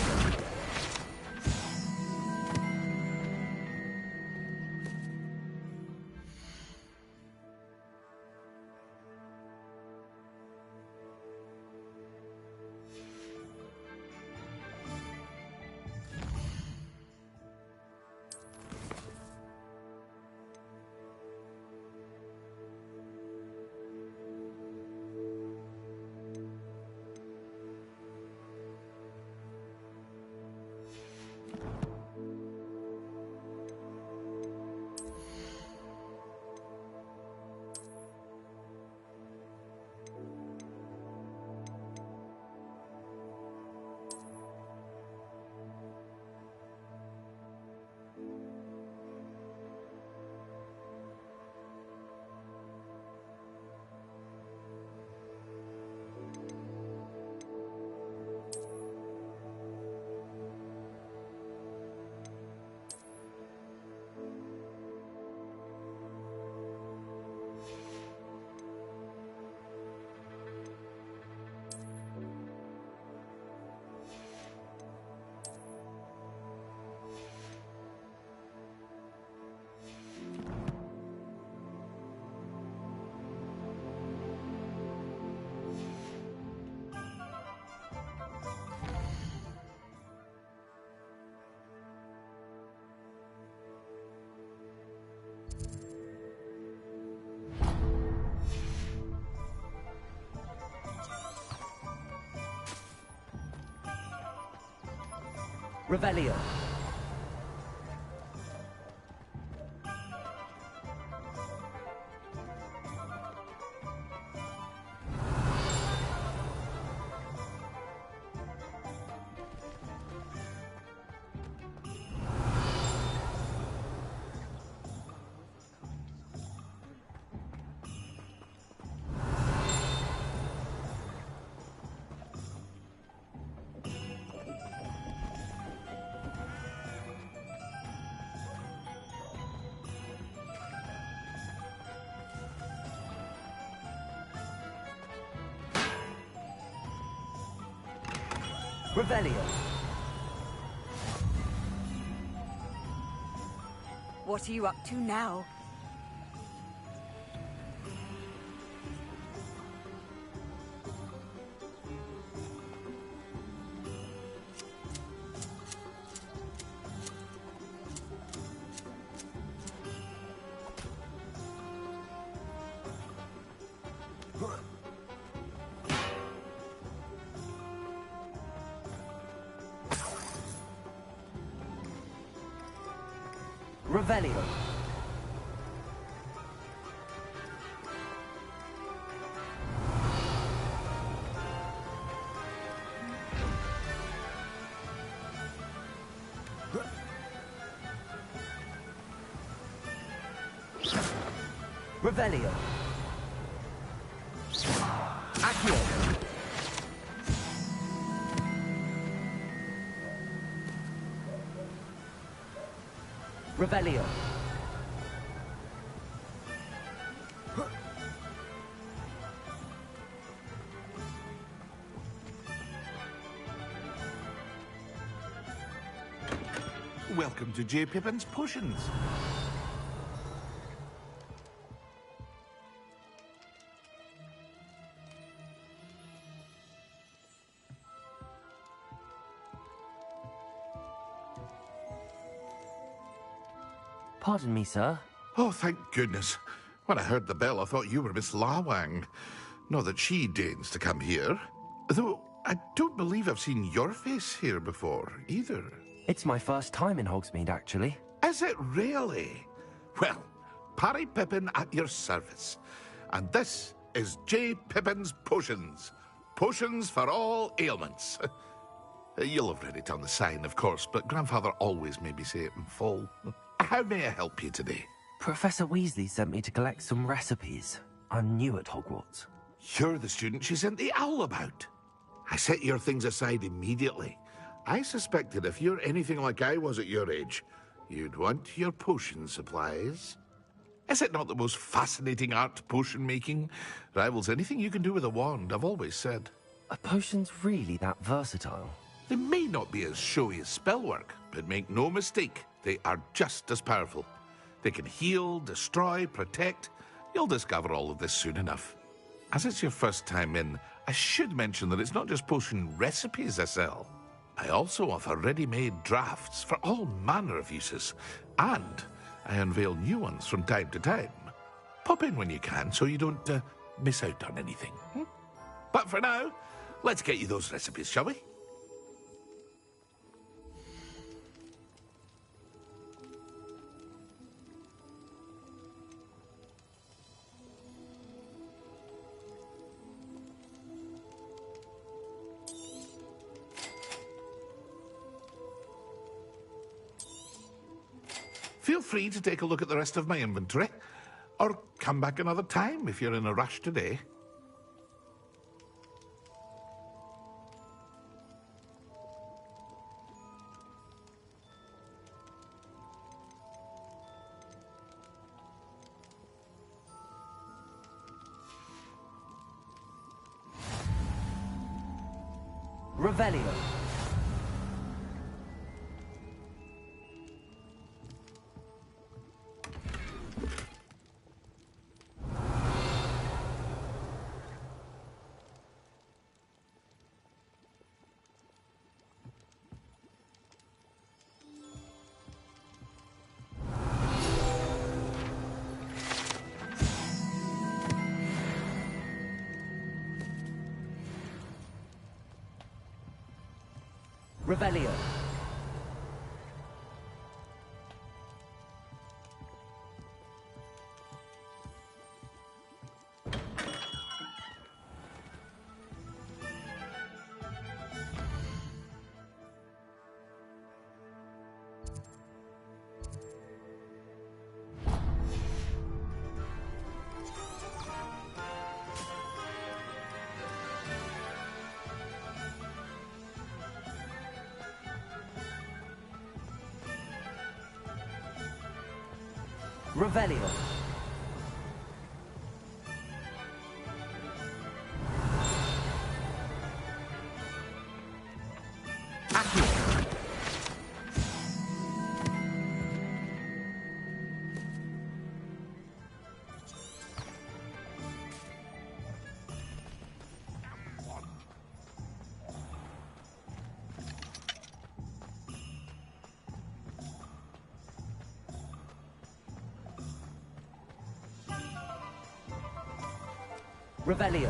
Revelio. Revelio. What are you up to now? Revelio. Revelio. Accio. Revelio. Welcome to J. Pippin's Potions. Pardon me, sir. Oh, thank goodness. When I heard the bell, I thought you were Miss Lawang. Not that she deigns to come here. Though, I don't believe I've seen your face here before, either. It's my first time in Hogsmeade, actually. Is it really? Well, Parry Pippin at your service. And this is J. Pippin's Potions. Potions for all ailments. You'll have read it on the sign, of course, but Grandfather always made me say it in full. How may I help you today? Professor Weasley sent me to collect some recipes. I'm new at Hogwarts. You're the student she sent the owl about. I set your things aside immediately. I suspected if you're anything like I was at your age, you'd want your potion supplies. Is it not the most fascinating art, potion making? Rivals anything you can do with a wand, I've always said. Are potions really that versatile? They may not be as showy as spellwork, but make no mistake, they are just as powerful. They can heal, destroy, protect. You'll discover all of this soon enough. As it's your first time in, I should mention that it's not just potion recipes I sell. I also offer ready-made drafts for all manner of uses, and I unveil new ones from time to time. Pop in when you can so you don't miss out on anything. But for now, let's get you those recipes, shall we? Feel free to take a look at the rest of my inventory, or come back another time if you're in a rush today. Revelio. Revelio. Revelio. Revelio.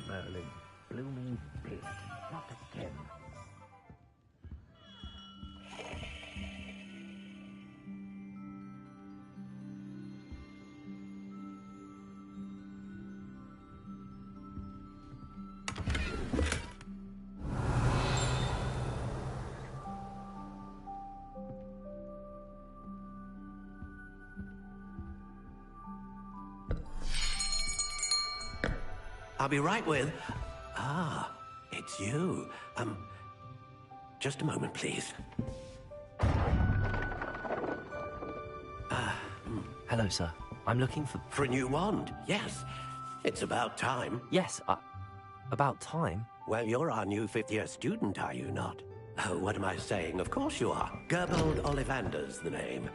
Merlin, blooming pig, not again. I'll be right with... Ah, it's you. Just a moment, please. Hello, sir. I'm looking for... For a new wand, yes. It's about time. Yes, about time? Well, you're our new fifth-year student, are you not? Oh, what am I saying? Of course you are. Gerbold Ollivander's the name.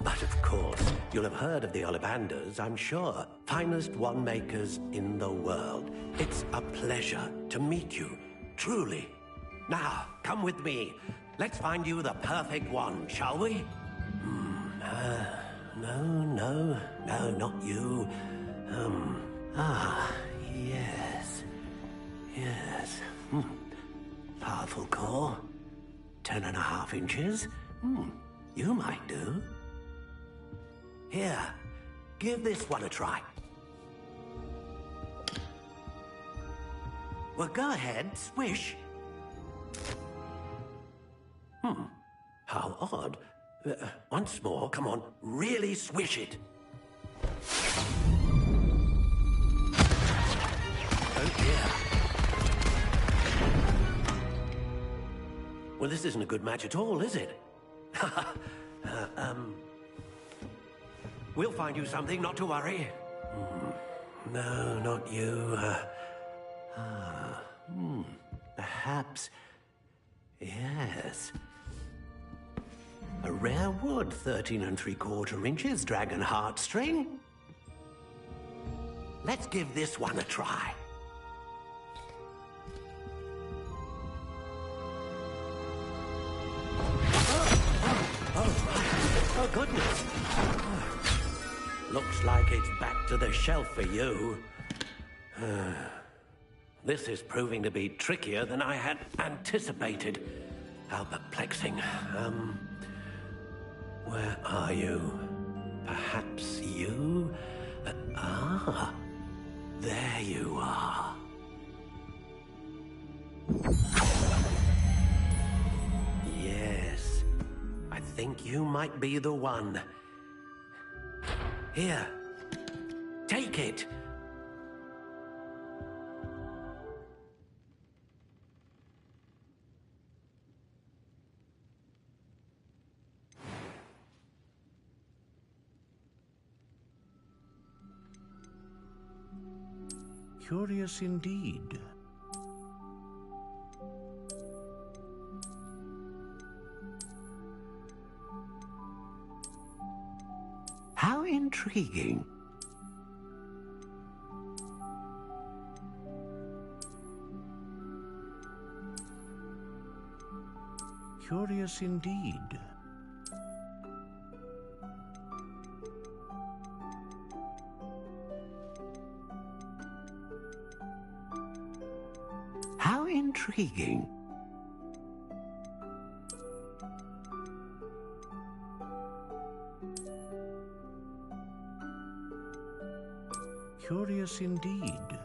But of course, you'll have heard of the Ollivanders, I'm sure. Finest wand makers in the world. It's a pleasure to meet you, truly. Now, come with me. Let's find you the perfect wand, shall we? No, not you. Yes. Yes. Powerful core. 10.5 inches. You might do. Here, give this one a try. Well, go ahead, swish. How odd. Once more, come on, really swish it. Oh dear. Well, this isn't a good match at all, is it? We'll find you something, not to worry. No, not you. Perhaps. Yes. A rare wood, 13 3/4 inches, dragon heartstring. Let's give this one a try. Oh, goodness. Looks like it's back to the shelf for you. This is proving to be trickier than I had anticipated. How perplexing. Where are you? Perhaps you? There you are. Yes, I think you might be the one. Here, take it. Curious indeed. How intriguing. Curious indeed. How intriguing. Curious indeed.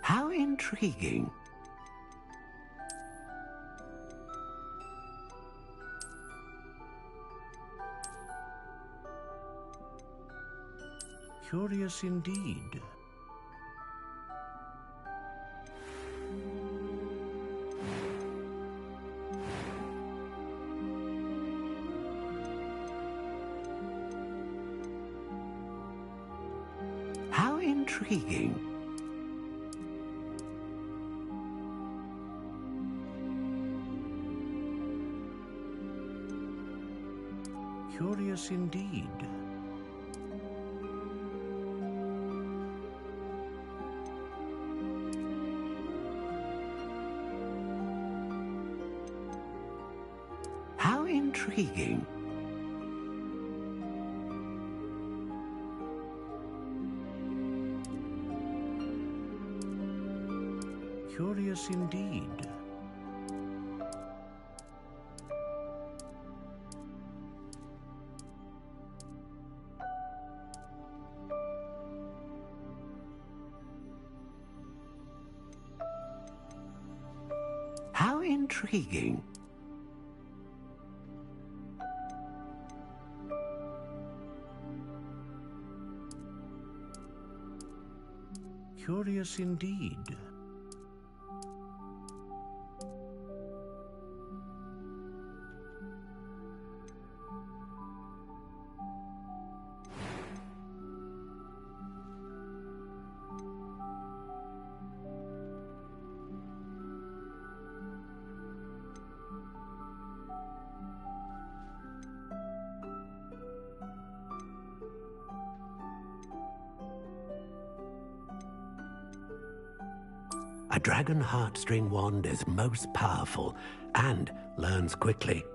How intriguing. Curious indeed. How intriguing. Curious indeed. How intriguing. Curious indeed. How intriguing. Curious indeed. A dragon heartstring wand is most powerful and learns quickly.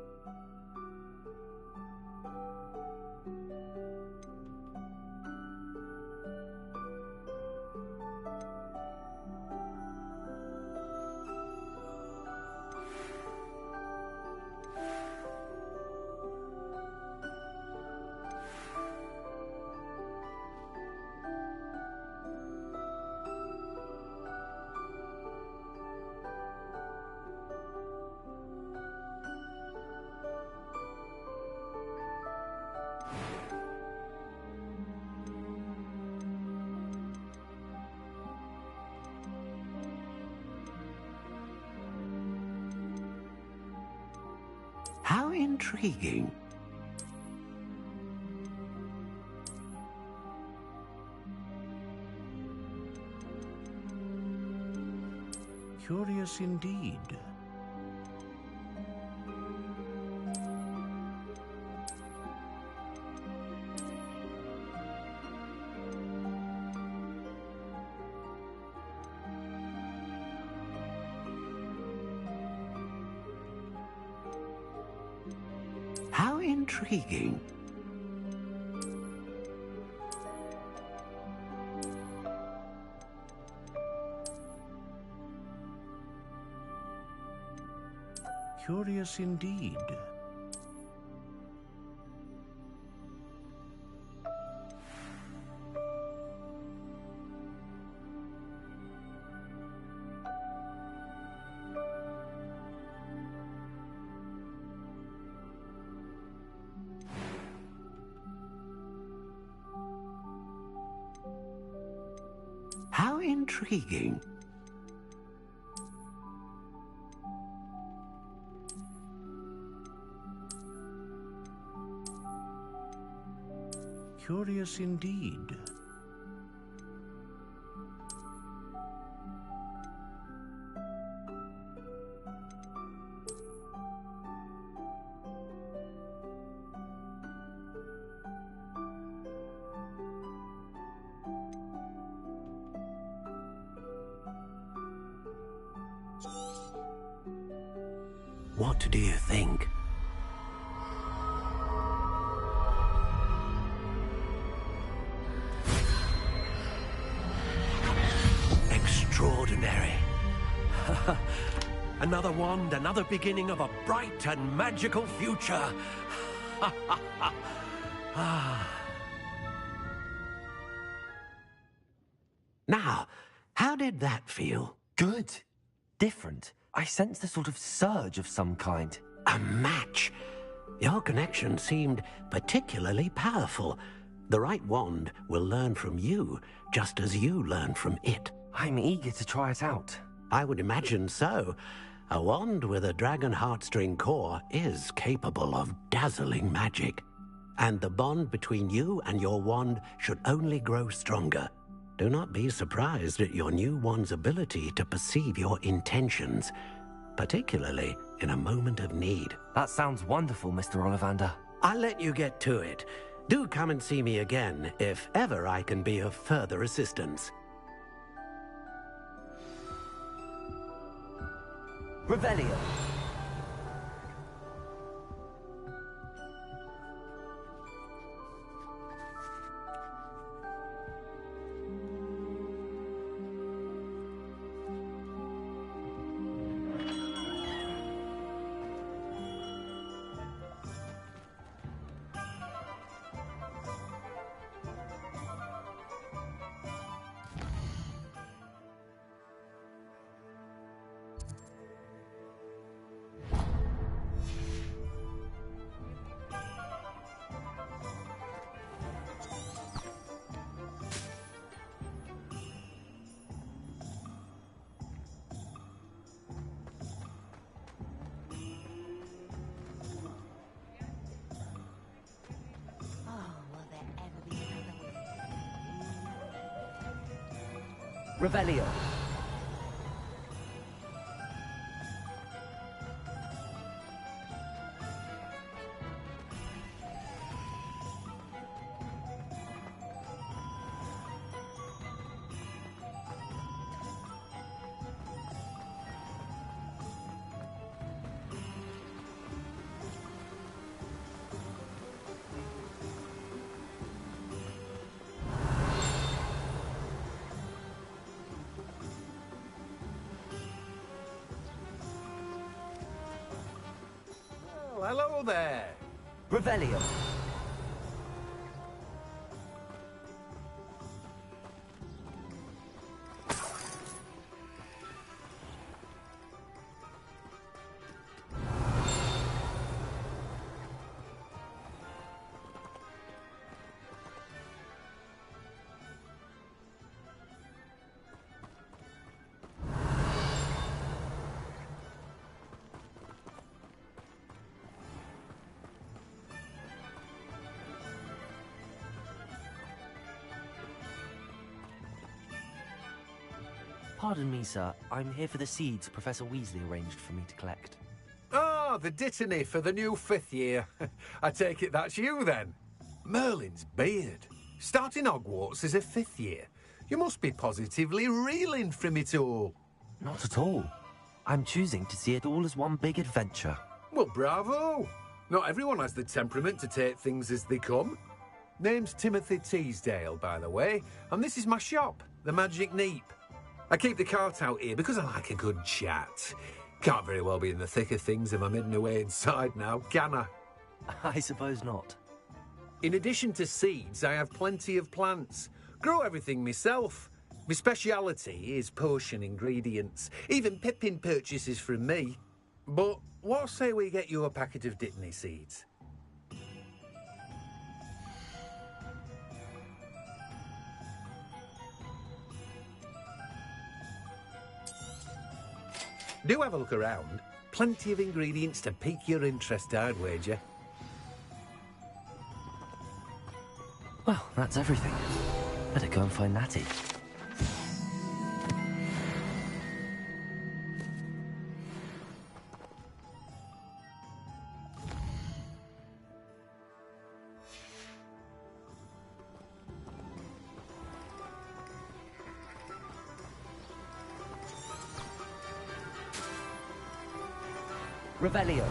How intriguing. Curious indeed. How intriguing. Curious indeed. How intriguing. Curious indeed. What do you think? Extraordinary. Another wand, another beginning of a bright and magical future. Now, how did that feel? Good. Different. I sensed a sort of surge of some kind. A match. Your connection seemed particularly powerful. The right wand will learn from you, just as you learn from it. I'm eager to try it out. I would imagine so. A wand with a dragon heartstring core is capable of dazzling magic. And the bond between you and your wand should only grow stronger. Do not be surprised at your new wand's ability to perceive your intentions, particularly in a moment of need. That sounds wonderful, Mr. Ollivander. I'll let you get to it. Do come and see me again if ever I can be of further assistance. Revelio. Revelio. Well, hello there. Revelio. Pardon me, sir. I'm here for the seeds Professor Weasley arranged for me to collect. Ah, the dittany for the new 5th year. I take it that's you, then. Merlin's beard. Starting Hogwarts as a 5th year. You must be positively reeling from it all. Not at all. I'm choosing to see it all as one big adventure. Well, bravo. Not everyone has the temperament to take things as they come. Name's Timothy Teasdale, by the way, and this is my shop, the Magic Neep. I keep the cart out here because I like a good chat. Can't very well be in the thick of things if I'm hidden away inside now, can I? I suppose not. In addition to seeds, I have plenty of plants. Grow everything myself. My speciality is potion ingredients. Even Pippin purchases from me. But what say we get you a packet of dittany seeds? Do have a look around. Plenty of ingredients to pique your interest, I'd wager. Well, that's everything. Better go and find Natty. Revelio.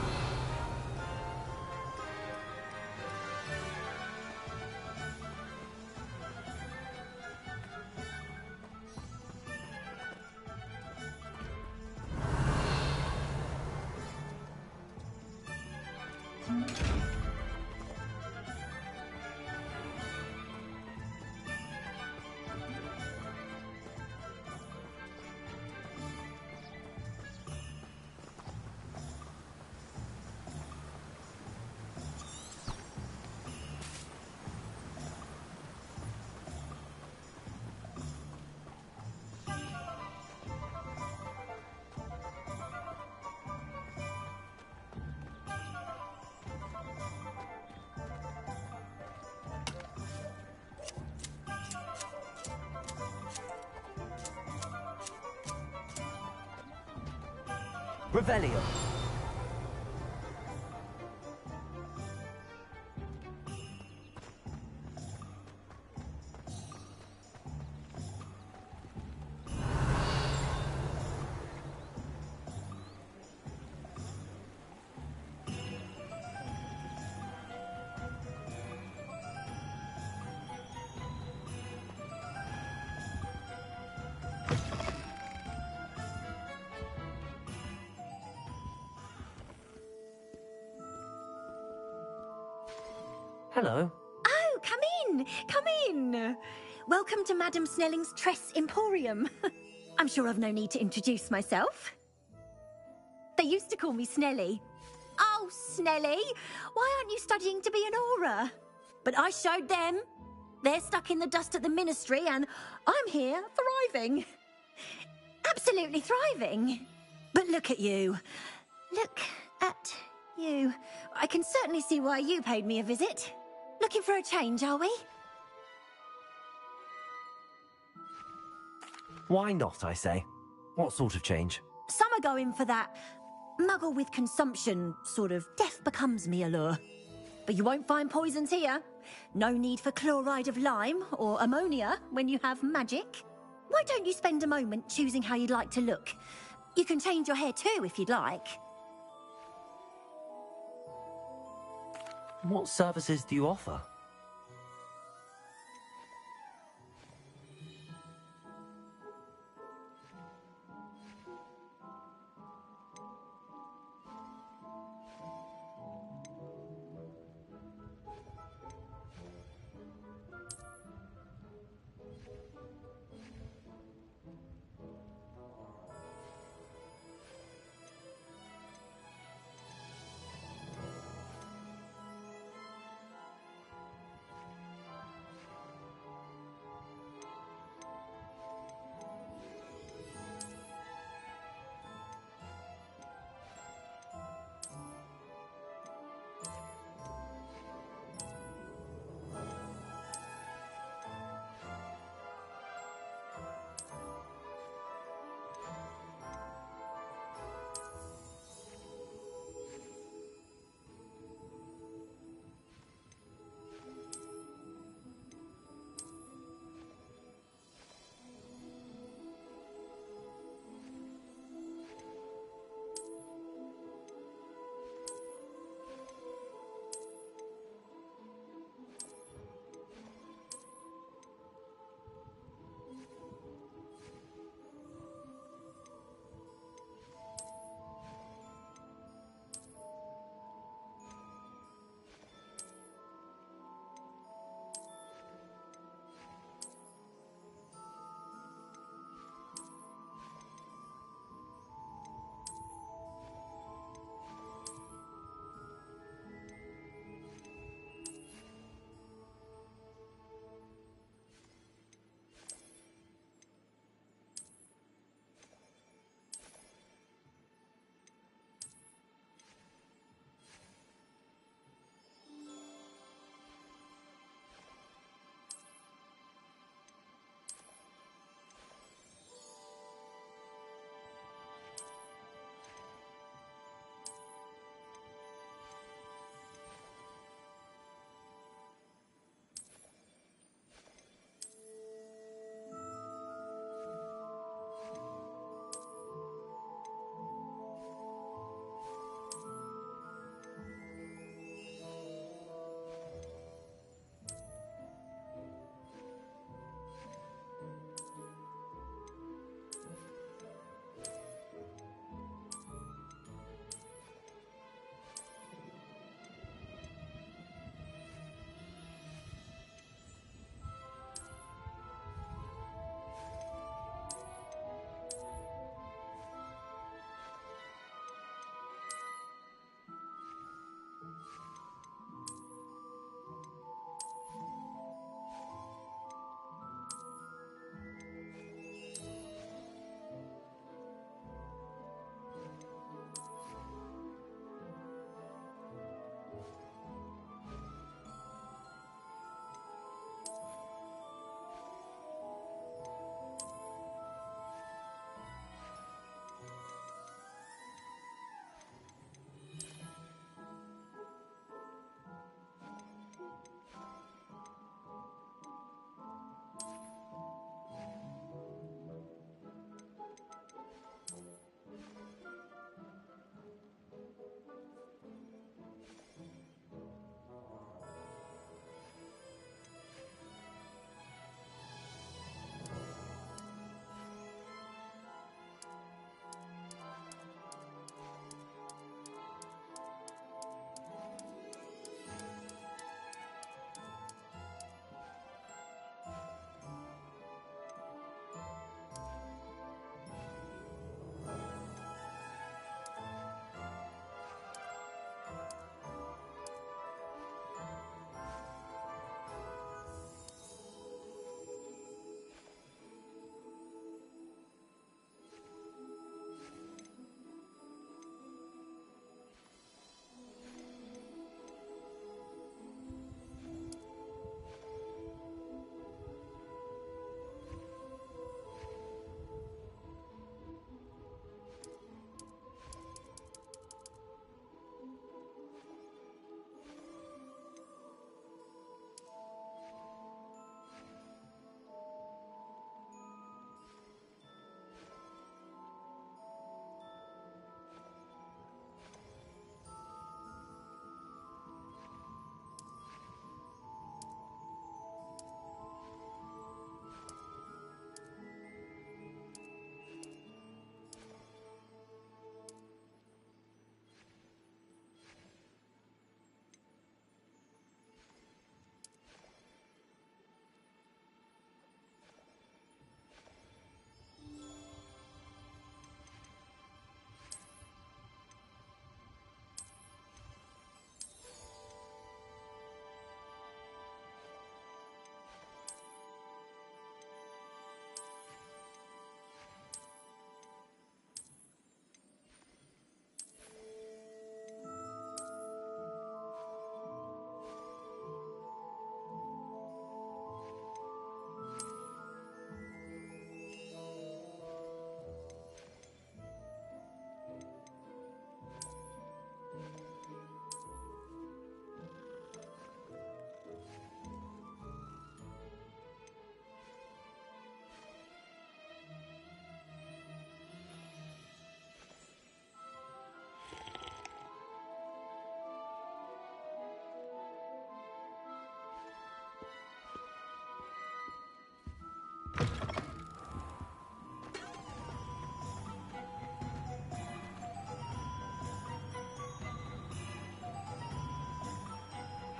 Revelio. Hello. Oh, come in! Come in! Welcome to Madame Snelling's Tress Emporium. I'm sure I've no need to introduce myself. They used to call me Snelly. Oh, Snelly! Why aren't you studying to be an aura? But I showed them. They're stuck in the dust at the Ministry, and I'm here, thriving. Absolutely thriving. But look at you. Look at you. I can certainly see why you paid me a visit. Looking for a change, are we? Why not, I say? What sort of change? Some are going for that muggle with consumption, sort of death becomes me allure. But you won't find poisons here. No need for chloride of lime or ammonia when you have magic. Why don't you spend a moment choosing how you'd like to look? You can change your hair too if you'd like. What services do you offer?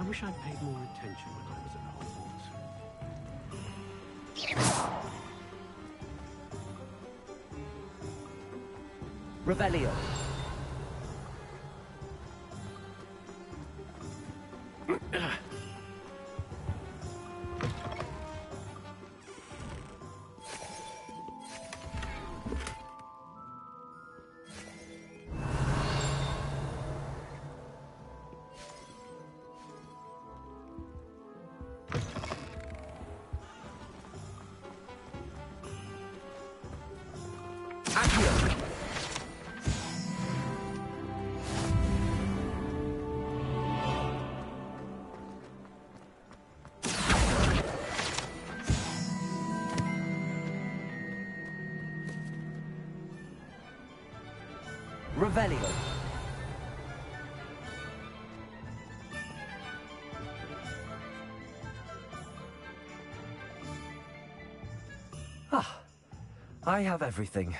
wish I'd paid more attention when I was at Hogwarts. Revelio. Revelio. Ah, I have everything.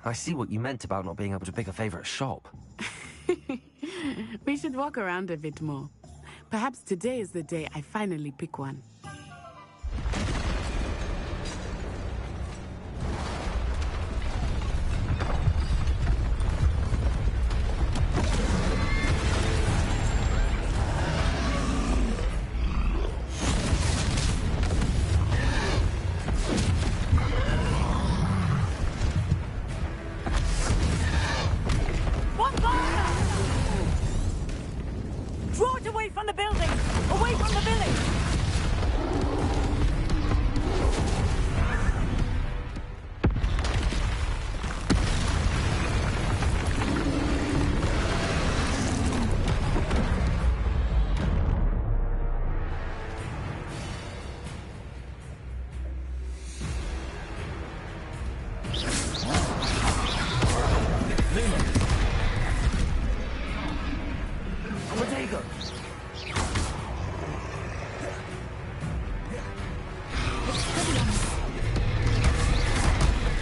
I see what you meant about not being able to pick a favorite shop. We should walk around a bit more. Perhaps today is the day I finally pick one. Draw it away from the building! Away from the village!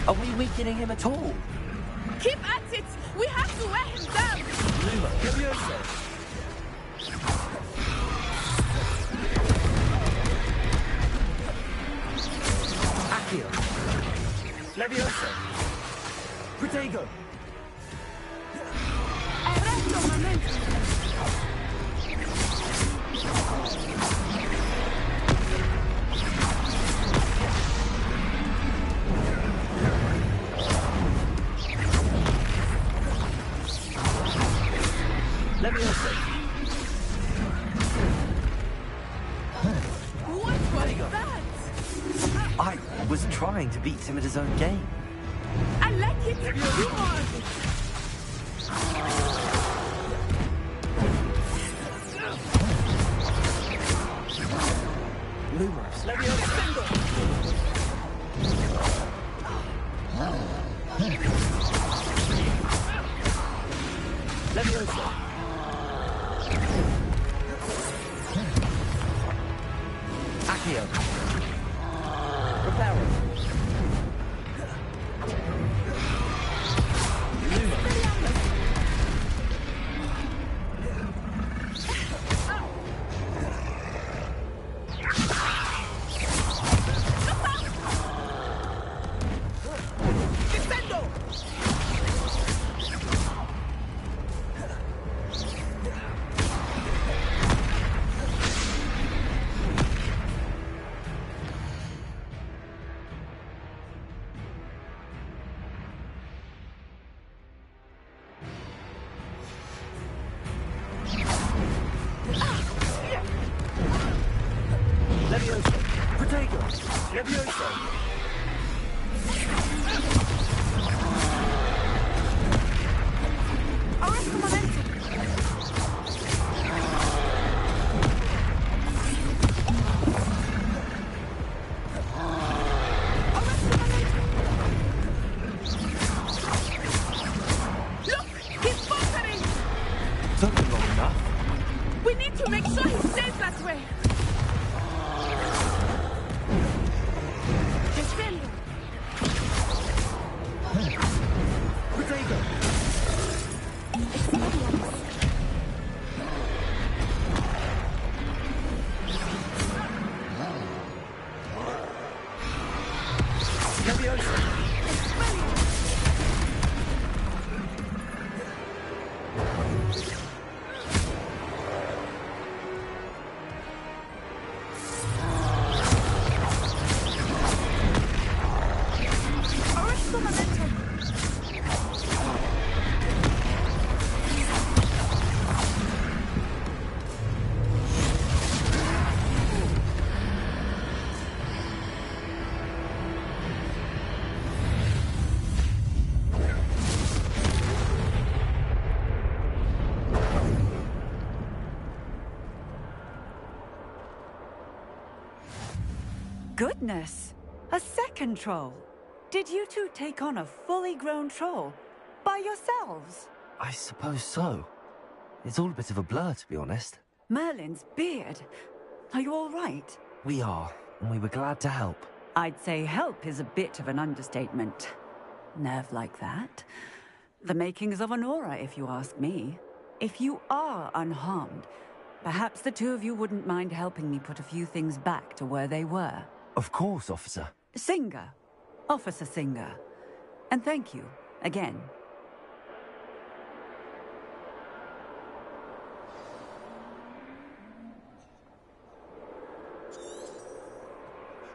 Are we weakening him at all? Keep at it! We have to wear him down! Luma, Levioso! Accio! Levioso! Protego! Arresto momento! Levioso! What was that? I was trying to beat him at his own game. I like it! Come on! Lumos! Levioso! Accio! Reparo! Levioso! Protego! Levioso! Arresto momento! Look! He's faltering! Took him long enough. We need to make sure he stays that way! Defendo! Protego! Goodness! A second troll. Did you two take on a fully grown troll? By yourselves? I suppose so. It's all a bit of a blur, to be honest. Merlin's beard. Are you all right? We are, and we were glad to help. I'd say help is a bit of an understatement. Nerve like that. The makings of an aura, if you ask me. If you are unharmed, perhaps the two of you wouldn't mind helping me put a few things back to where they were. Of course, officer. Singer. Officer Singer. And thank you, again.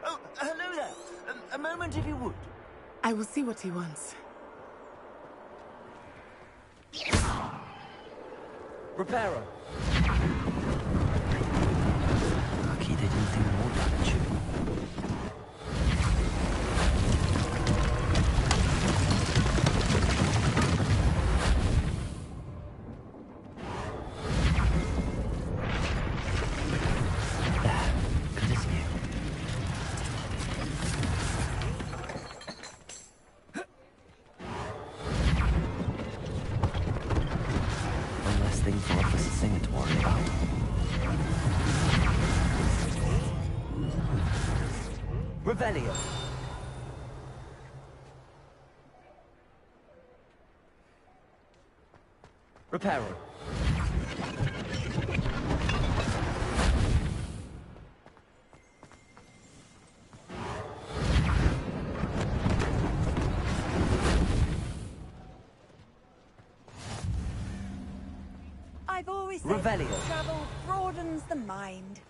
Oh, hello there. A moment if you would. I will see what he wants. Reparo. Lucky they didn't do more damage. Revelio. Reparo. I've always said Revelio. travel broadens the mind.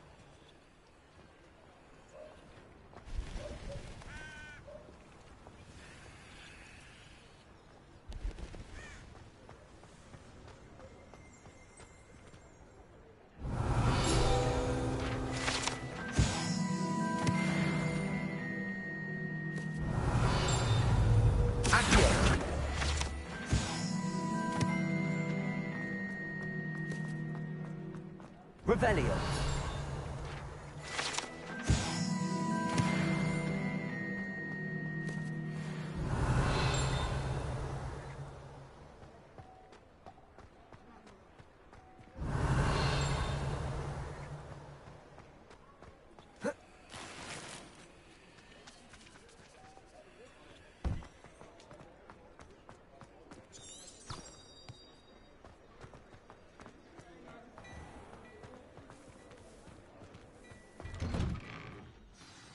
Revelio.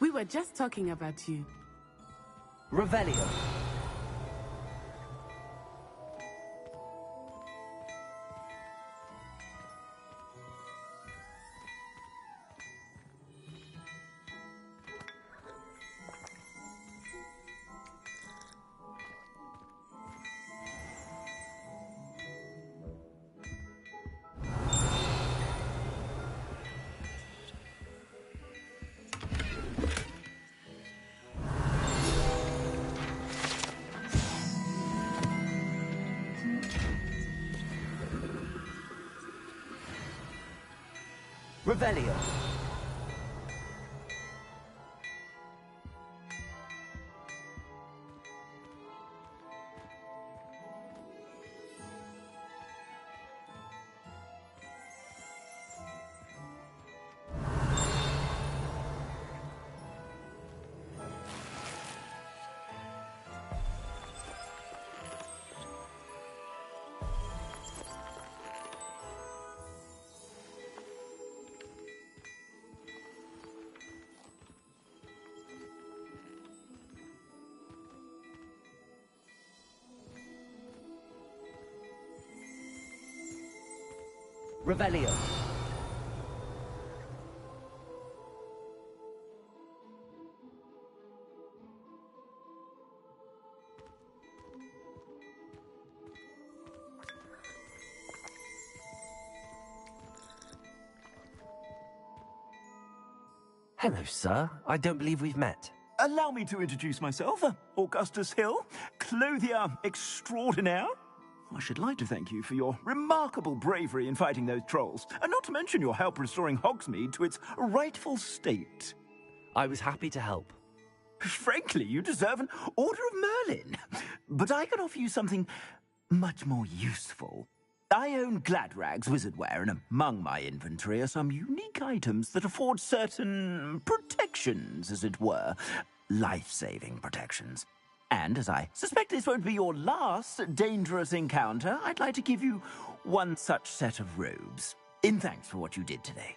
We were just talking about you. Revelio. Revelio. Revelio. Hello, sir. I don't believe we've met. Allow me to introduce myself. Augustus Hill, clothier extraordinaire. I should like to thank you for your remarkable bravery in fighting those trolls, and not to mention your help restoring Hogsmeade to its rightful state. I was happy to help. Frankly, you deserve an Order of Merlin. But I can offer you something much more useful. I own Gladrag's wizardware, and among my inventory are some unique items that afford certain protections, as it were. Life-saving protections. And as I suspect this won't be your last dangerous encounter, I'd like to give you one such set of robes, in thanks for what you did today.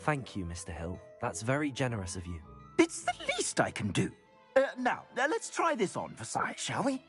Thank you, Mr. Hill. That's very generous of you. It's the least I can do. Now, let's try this on for size, shall we?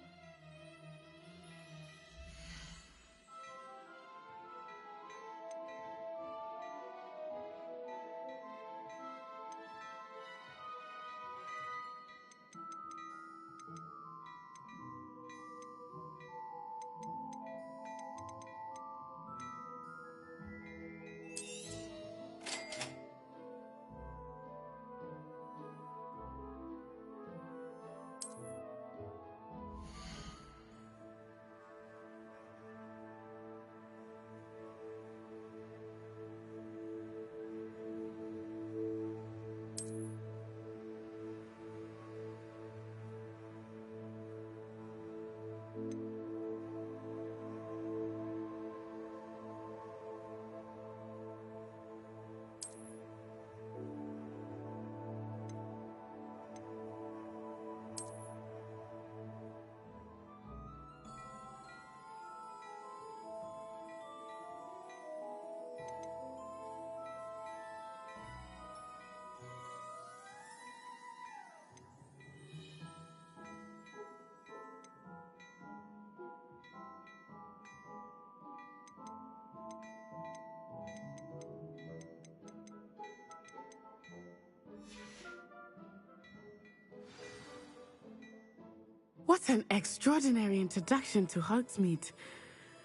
What an extraordinary introduction to Hogsmeade.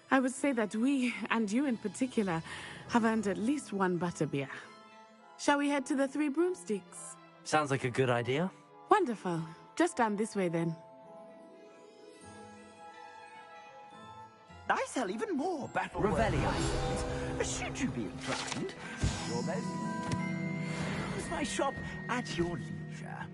I would say that we, and you in particular, have earned at least one butterbeer. Shall we head to the Three Broomsticks? Sounds like a good idea. Wonderful. Just down this way then. I sell even more battle Revelio. items. Should you be inclined, your best. Use my shop at your leisure.